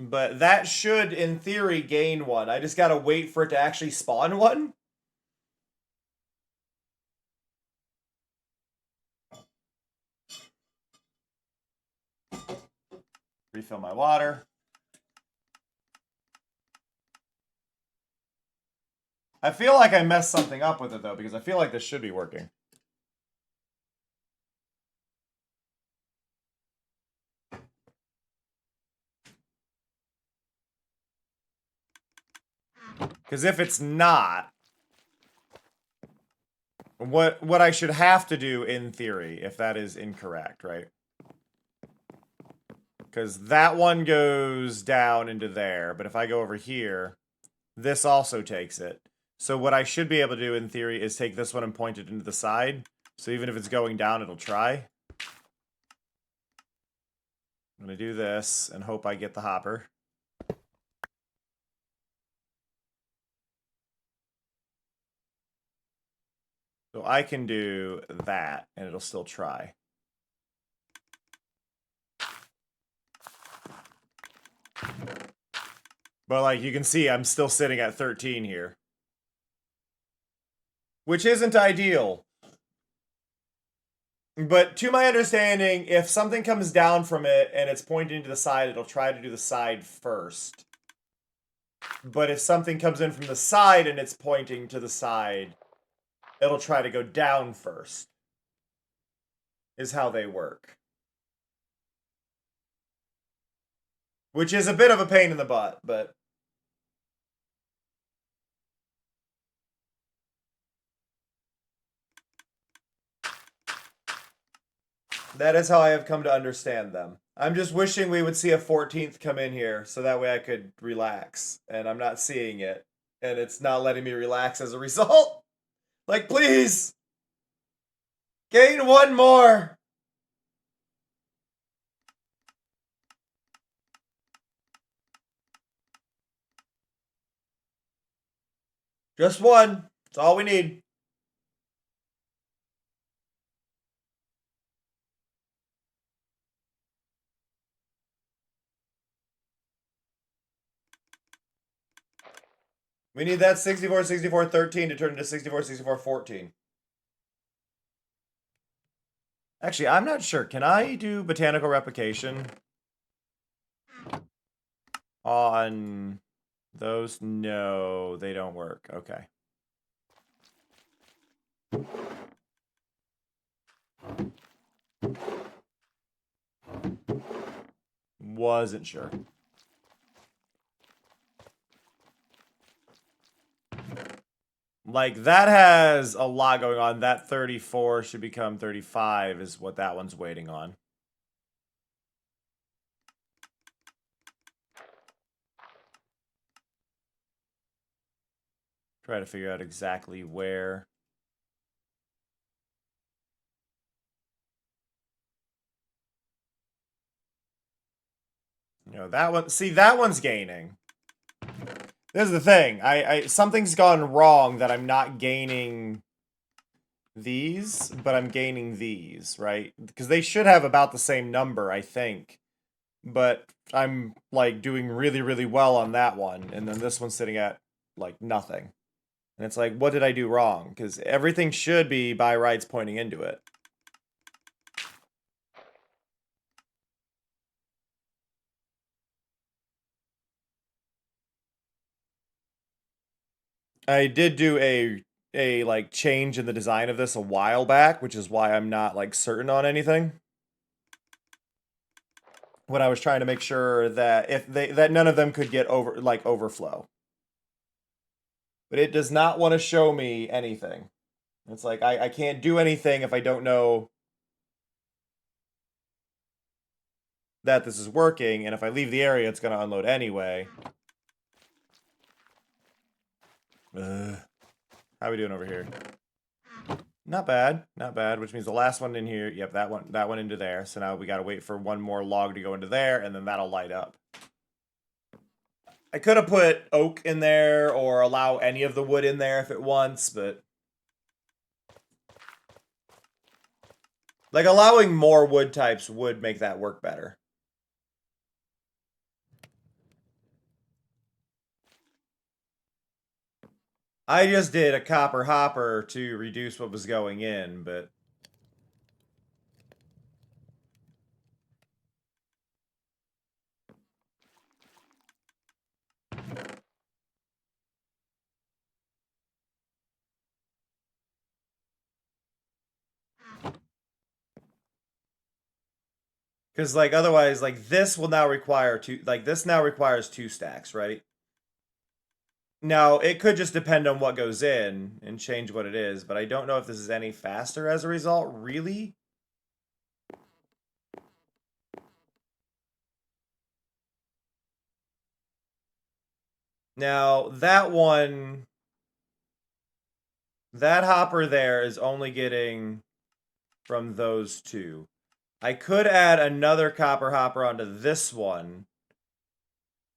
But that should, in theory, gain one. I just gotta wait for it to actually spawn one. Refill my water. I feel like I messed something up with it, though, because I feel like this should be working. Because if it's not, what I should have to do in theory, if that is incorrect, right? Because that one goes down into there, but if I go over here, this also takes it. So what I should be able to do in theory is take this one and point it into the side. So even if it's going down, it'll try. I'm going to do this and hope I get the hopper. So I can do that, and it'll still try. But like you can see, I'm still sitting at 13 here. Which isn't ideal. But to my understanding, if something comes down from it and it's pointing to the side, it'll try to do the side first. But if something comes in from the side and it's pointing to the side, it'll try to go down first. Is how they work. Which is a bit of a pain in the butt, but... that is how I have come to understand them. I'm just wishing we would see a 14th come in here, so that way I could relax. And I'm not seeing it. And it's not letting me relax as a result. Like, please! Gain one more! Just one. That's all we need. We need that 64, 64, 13 to turn into 64, 64, 14. Actually, I'm not sure. Can I do botanical replication on those? No, they don't work. Okay. Wasn't sure. Like, that has a lot going on. That 34 should become 35 is what that one's waiting on. Try to figure out exactly where. You know, that one, see, that one's gaining. This is the thing. Something's gone wrong that I'm not gaining these, but I'm gaining these, right? Because they should have about the same number, I think. But I'm, like, doing really, really well on that one. And then this one's sitting at, like, nothing. And it's like, what did I do wrong? Because everything should be by rights pointing into it. I did do a like change in the design of this a while back, which is why I'm not like certain on anything. When I was trying to make sure that that none of them could get overflow. But it does not want to show me anything. It's like I can't do anything if I don't know. that this is working, and if I leave the area, it's going to unload anyway. How are we doing over here? Not bad, not bad, which means the last one in here, yep, that one into there. So now we got to wait for one more log to go into there, and then that'll light up. I could have put oak in there or allow any of the wood in there if it wants, but like allowing more wood types would make that work better. I just did a copper hopper to reduce what was going in, but because, like, otherwise, like, this will now require this now requires 2 stacks, right? Now, it could just depend on what goes in and change what it is, but I don't know if this is any faster as a result, really? Now, that one... That hopper there is only getting from those 2. I could add another copper hopper onto this one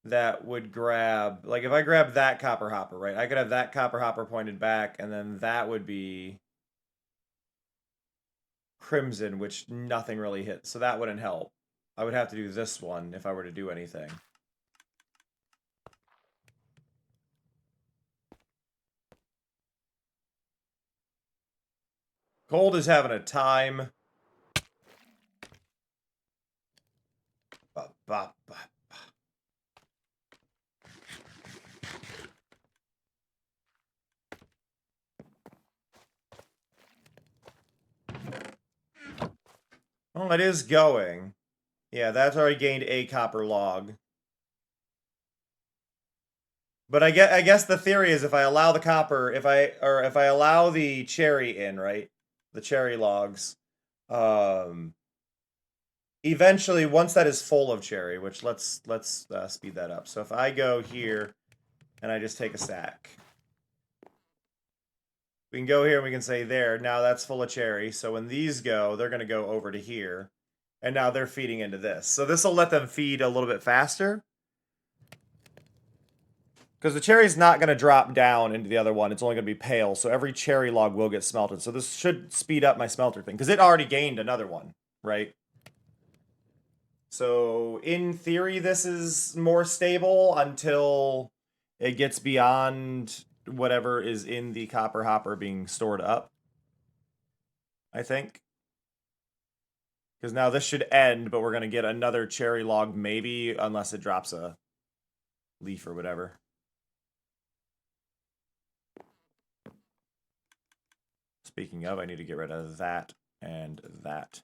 that would grab, like if I grab that copper hopper, right? I could have that copper hopper pointed back, and then that would be crimson, which nothing really hits, so that wouldn't help. I would have to do this one if I were to do anything. Cold is having a time. Ba, ba, ba. Oh, it is going. Yeah, that's already gained a copper log. But I guess the theory is if I allow the copper, if I allow the cherry in, right? The cherry logs, eventually once that is full of cherry, which let's speed that up. So if I go here and I just take a stack, we can go here and we can say there, now that's full of cherry. So when these go, they're going to go over to here, and now they're feeding into this. So this will let them feed a little bit faster. Because the cherry's not going to drop down into the other one. It's only going to be pale. So every cherry log will get smelted. So this should speed up my smelter thing. Because it already gained another one, right? So in theory, this is more stable until it gets beyond whatever is in the copper hopper being stored up. I think. Because now this should end, but we're going to get another cherry log maybe, unless it drops a leaf or whatever. Speaking of, I need to get rid of that and that.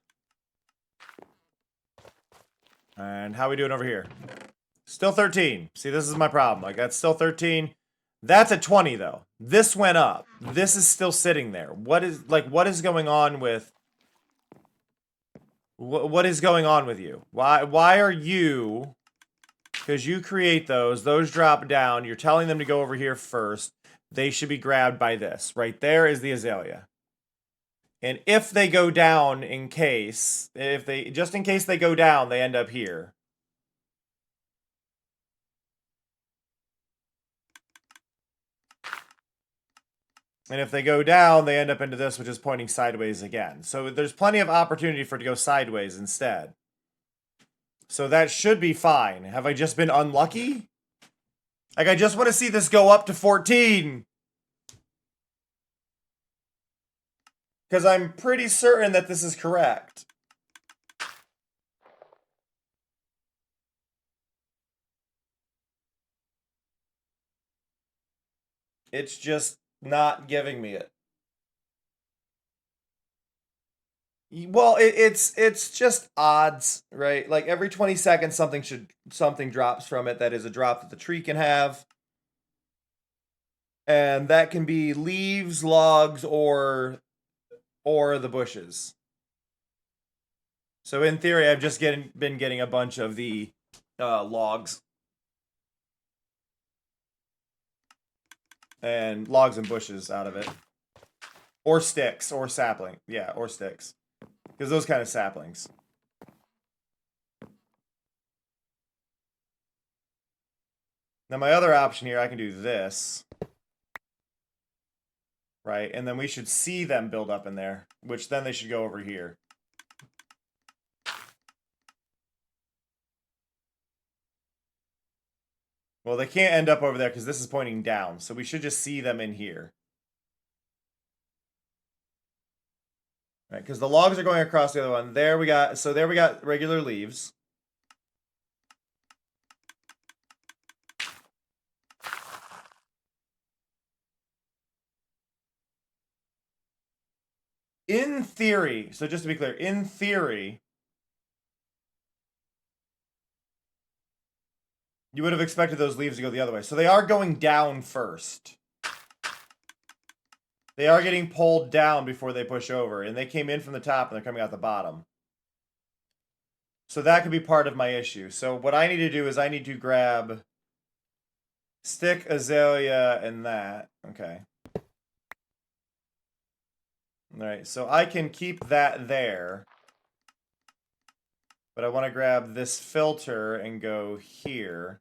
And how are we doing over here? Still 13. See, this is my problem. Like, that's still 13. That's at 20, though. This went up. This is still sitting there. What is going on with... What is going on with you? Why are you... Because you create those drop down. You're telling them to go over here first. They should be grabbed by this. Right there is the azalea. And if they go down in case, just in case they go down, they end up here. And if they go down, they end up into this, which is pointing sideways again. So there's plenty of opportunity for it to go sideways instead. So that should be fine. Have I just been unlucky? Like, I just want to see this go up to 14. Because I'm pretty certain that this is correct. It's just not giving me it. Well, it's just odds, right? Like every 20 seconds something drops from it that is a drop that the tree can have. And that can be leaves, logs, or the bushes. So in theory, I've just been getting a bunch of the logs. And logs and bushes out of it. Or sticks, or sapling. Yeah, or sticks. Because those kind of saplings. Now my other option here, I can do this. Right, and then we should see them build up in there. Which then they should go over here. Well, they can't end up over there because this is pointing down. So we should just see them in here. Right, because the logs are going across the other one. There we got regular leaves. In theory, so just to be clear, in theory, you would have expected those leaves to go the other way. So they are going down first. They are getting pulled down before they push over. And they came in from the top and they're coming out the bottom. So that could be part of my issue. So what I need to do is I need to grab stick, azalea, and that. Okay. Alright, so I can keep that there. But I want to grab this filter and go here.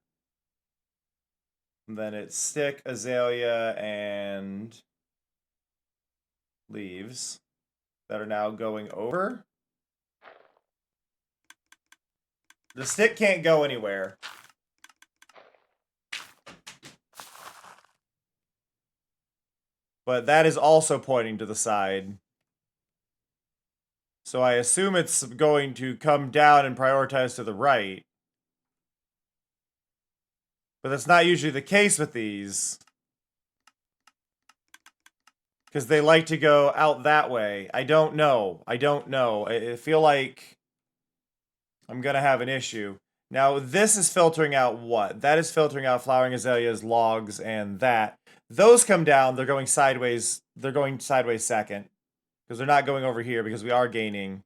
And then it's stick, azalea, and leaves that are now going over. The stick can't go anywhere. But that is also pointing to the side. So I assume it's going to come down and prioritize to the right. But that's not usually the case with these. Because they like to go out that way. I don't know. I feel like I'm going to have an issue. Now, this is filtering out what? That is filtering out flowering azaleas, logs, and that. Those come down. They're going sideways. They're going sideways second. Because they're not going over here because we are gaining.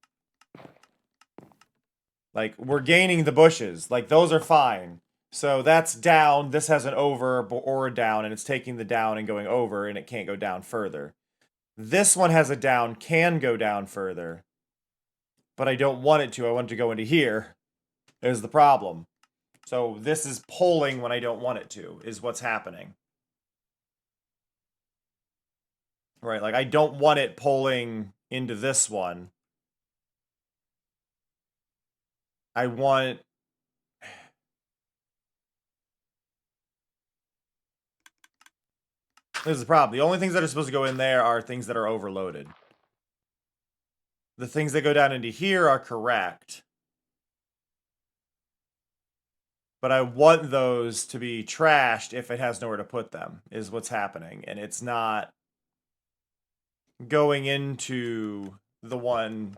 Like, we're gaining the bushes. Like, those are fine. So that's down. This has an over or a down, and it's taking the down and going over, and it can't go down further. This one has a down, can go down further. But I don't want it to. I want it to go into here. Is the problem. So this is pulling when I don't want it to, is what's happening. Right, like I don't want it pulling into this one. I want... This is the problem. The only things that are supposed to go in there are things that are overloaded. The things that go down into here are correct. But I want those to be trashed if it has nowhere to put them, is what's happening. And it's not going into the one...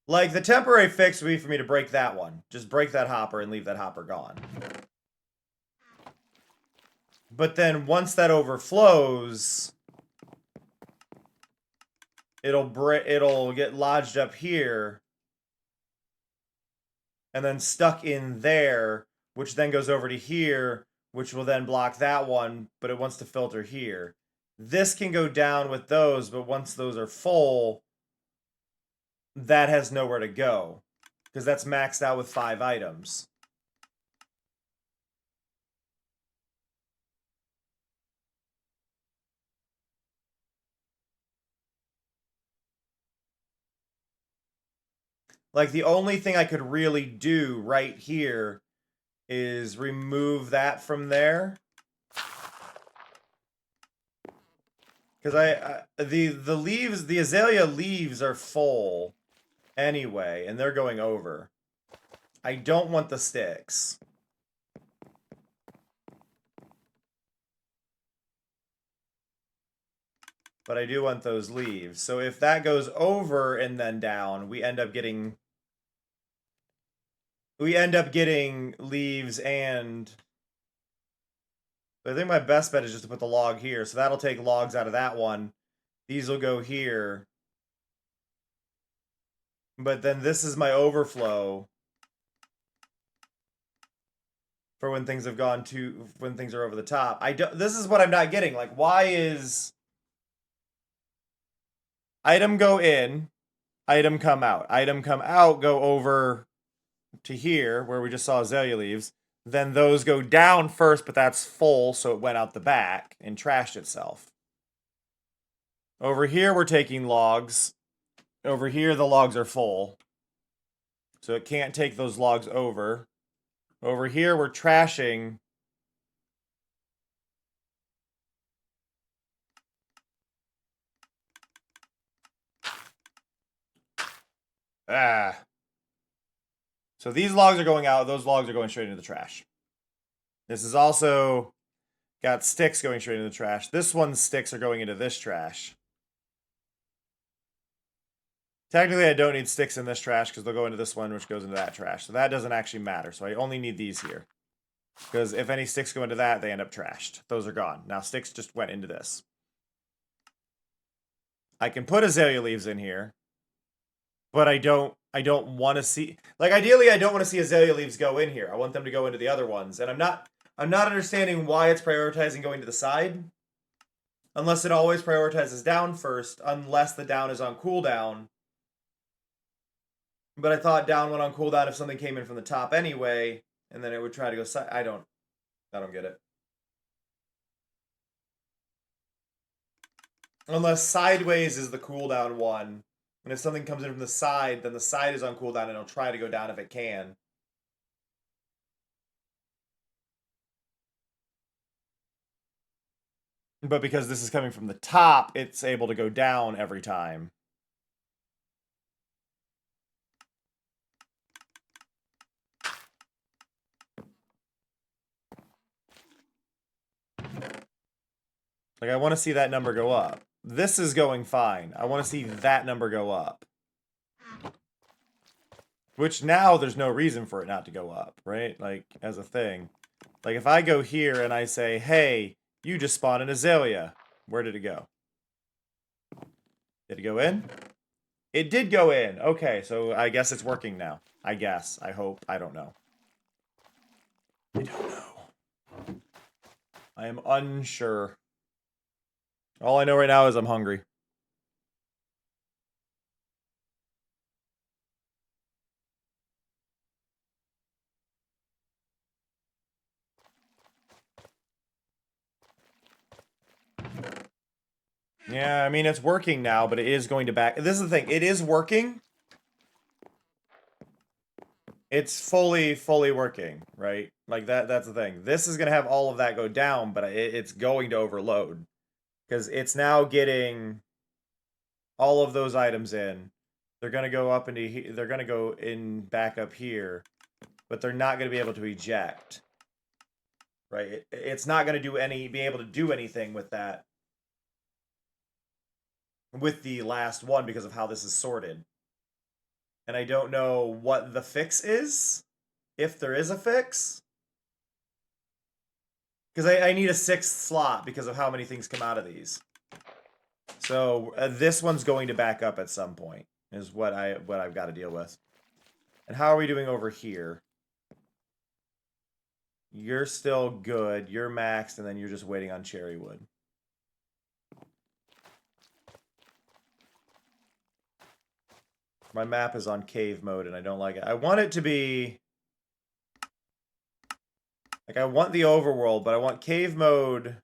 Like, the temporary fix would be for me to break that one. Just break that hopper and leave that hopper gone. But then once that overflows, it'll get lodged up here and then stuck in there, which then goes over to here, which will then block that one, but it wants to filter here. This can go down with those, but once those are full, that has nowhere to go because that's maxed out with 5 items. Like, the only thing I could really do right here is remove that from there. Because the leaves, the azalea leaves are full anyway, and they're going over. I don't want the sticks. But I do want those leaves. So if that goes over and then down, we end up getting leaves and But I think my best bet is just to put the log here. So that'll take logs out of that one. These will go here. But then this is my overflow for when things have gone to, when things are over the top. This is what I'm not getting. Like, why is item go in, item come out, go over to here where we just saw azalea leaves. Then those go down first, but that's full, so it went out the back and trashed itself. Over here, we're taking logs. Over here, the logs are full. So it can't take those logs over. Over here, we're trashing. So these logs are going out. Those logs are going straight into the trash. This is also got sticks going straight into the trash. This one's sticks are going into this trash. Technically, I don't need sticks in this trash because they'll go into this one, which goes into that trash. So that doesn't actually matter. So I only need these here. Because if any sticks go into that, they end up trashed. Those are gone. Now sticks just went into this. I can put azalea leaves in here. But I don't want to see, like, ideally I don't want to see azalea leaves go in here. I want them to go into the other ones. And I'm not understanding why it's prioritizing going to the side. Unless it always prioritizes down first, unless the down is on cooldown. But I thought down went on cooldown if something came in from the top anyway, and then it would try to go side. I don't get it. Unless sideways is the cooldown one. And if something comes in from the side, then the side is on cooldown and it'll try to go down if it can. But because this is coming from the top, it's able to go down every time. Like, I want to see that number go up. This is going fine. I want to see that number go up. Which now there's no reason for it not to go up, right? Like, as a thing. Like, if I go here and I say, hey, you just spawned an azalea. Where did it go? Did it go in? It did go in. Okay, so I guess it's working now. I guess. I hope. I don't know. I don't know. I am unsure. All I know right now is I'm hungry. Yeah, I mean, it's working now, but it is going to back... This is the thing. It is working. It's fully working, right? Like, that's the thing. This is going to have all of that go down, but it's going to overload. Because it's now getting all of those items in. They're going to go up into... They're going to go in back up here. But they're not going to be able to eject. Right? It's not going to be able to do anything with that. With the last one because of how this is sorted. And I don't know what the fix is. If there is a fix. Because I need a 6th slot because of how many things come out of these. So this one's going to back up at some point. Is what I've got to deal with. And how are we doing over here? You're still good. You're maxed, and then you're just waiting on cherry wood. My map is on cave mode, and I don't like it. I want it to be... Like, I want the overworld, but I want cave mode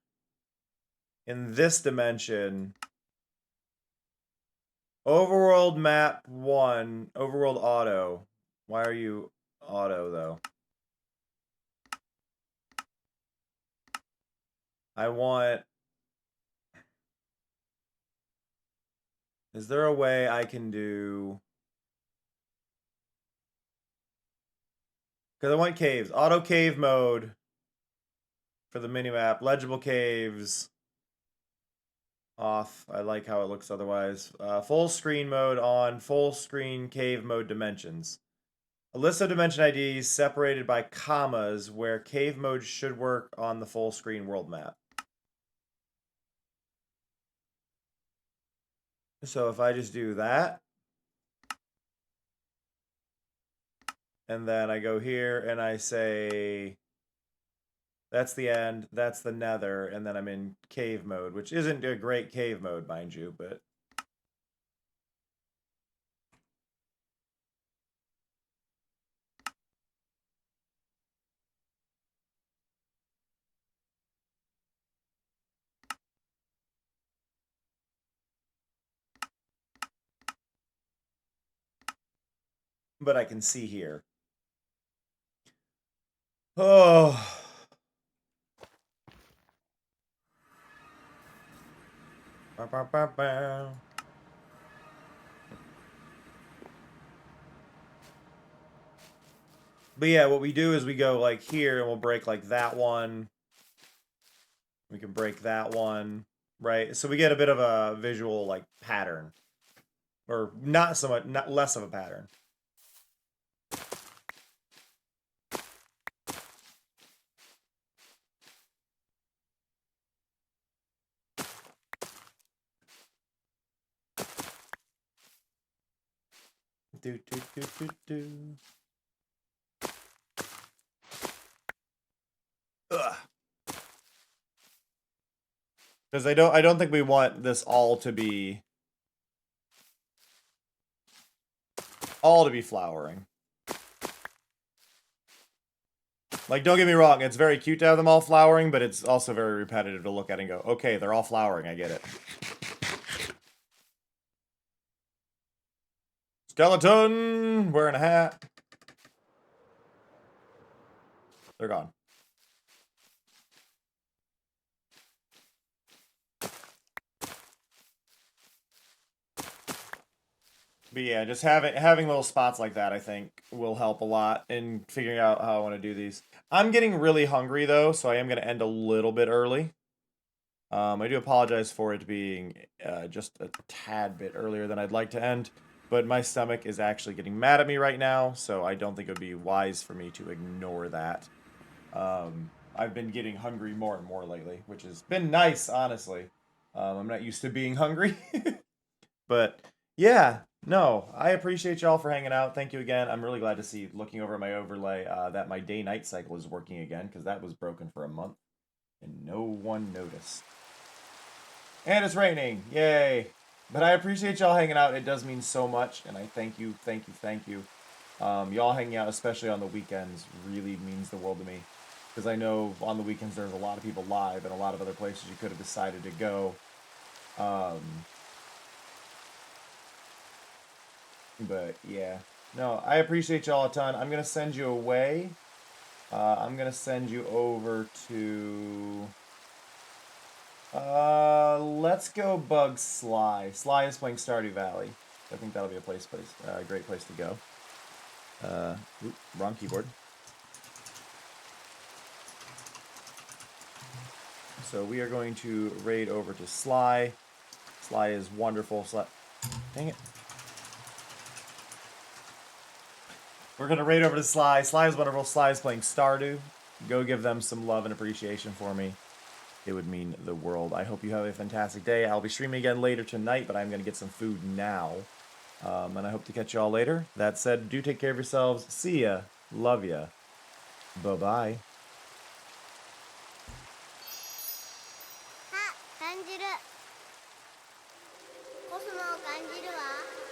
in this dimension. Overworld map 1. Overworld auto. Why are you auto, though? I want... Is there a way I can do... Because I want caves. Auto cave mode for the minimap. Legible caves off. I like how it looks otherwise. Full screen mode on. Full screen cave mode dimensions. A list of dimension IDs separated by commas where cave mode should work on the full screen world map. So if I just do that, and then I go here and I say, that's the end, that's the nether, and then I'm in cave mode, which isn't a great cave mode, mind you, but... But I can see here. Oh... Bow, bow, bow, bow. But yeah, what we do is we go like here and we'll break like that one. We can break that one, right? So we get a bit of a visual like pattern. Or not so much, not less of a pattern. Do, do, do, do, do. Ugh. Because I don't think we want this all to be flowering. Like, don't get me wrong, it's very cute to have them all flowering, but it's also very repetitive to look at and go, okay, they're all flowering, I get it. Skeleton! Wearing a hat. They're gone. But yeah, just having little spots like that, I think, will help a lot in figuring out how I want to do these. I'm getting really hungry, though, so I am going to end a little bit early. I do apologize for it being just a tad bit earlier than I'd like to end, but my stomach is actually getting mad at me right now, so I don't think it would be wise for me to ignore that. I've been getting hungry more and more lately, which has been nice, honestly. I'm not used to being hungry. But, yeah, no, I appreciate y'all for hanging out. Thank you again. I'm really glad to see, looking over my overlay, that my day-night cycle is working again, because that was broken for a month, and no one noticed. And it's raining. Yay. But I appreciate y'all hanging out. It does mean so much, and I thank you, thank you, thank you. Y'all hanging out, especially on the weekends, really means the world to me. Because I know on the weekends there's a lot of people live and a lot of other places you could have decided to go. But yeah, no, I appreciate y'all a ton. I'm gonna send you away. I'm gonna send you over to. Let's go bug Sly. Sly is playing Stardew Valley. I think that'll be a great place to go. Wrong keyboard. So we are going to raid over to Sly. Sly is wonderful. Dang it. We're going to raid over to Sly. Sly is wonderful. Sly is playing Stardew. Go give them some love and appreciation for me. It would mean the world. I hope you have a fantastic day. I'll be streaming again later tonight, but I'm going to get some food now. And I hope to catch y'all later. That said, do take care of yourselves. See ya. Love ya. Bye-bye. あ、感じる。コスモを感じるわ。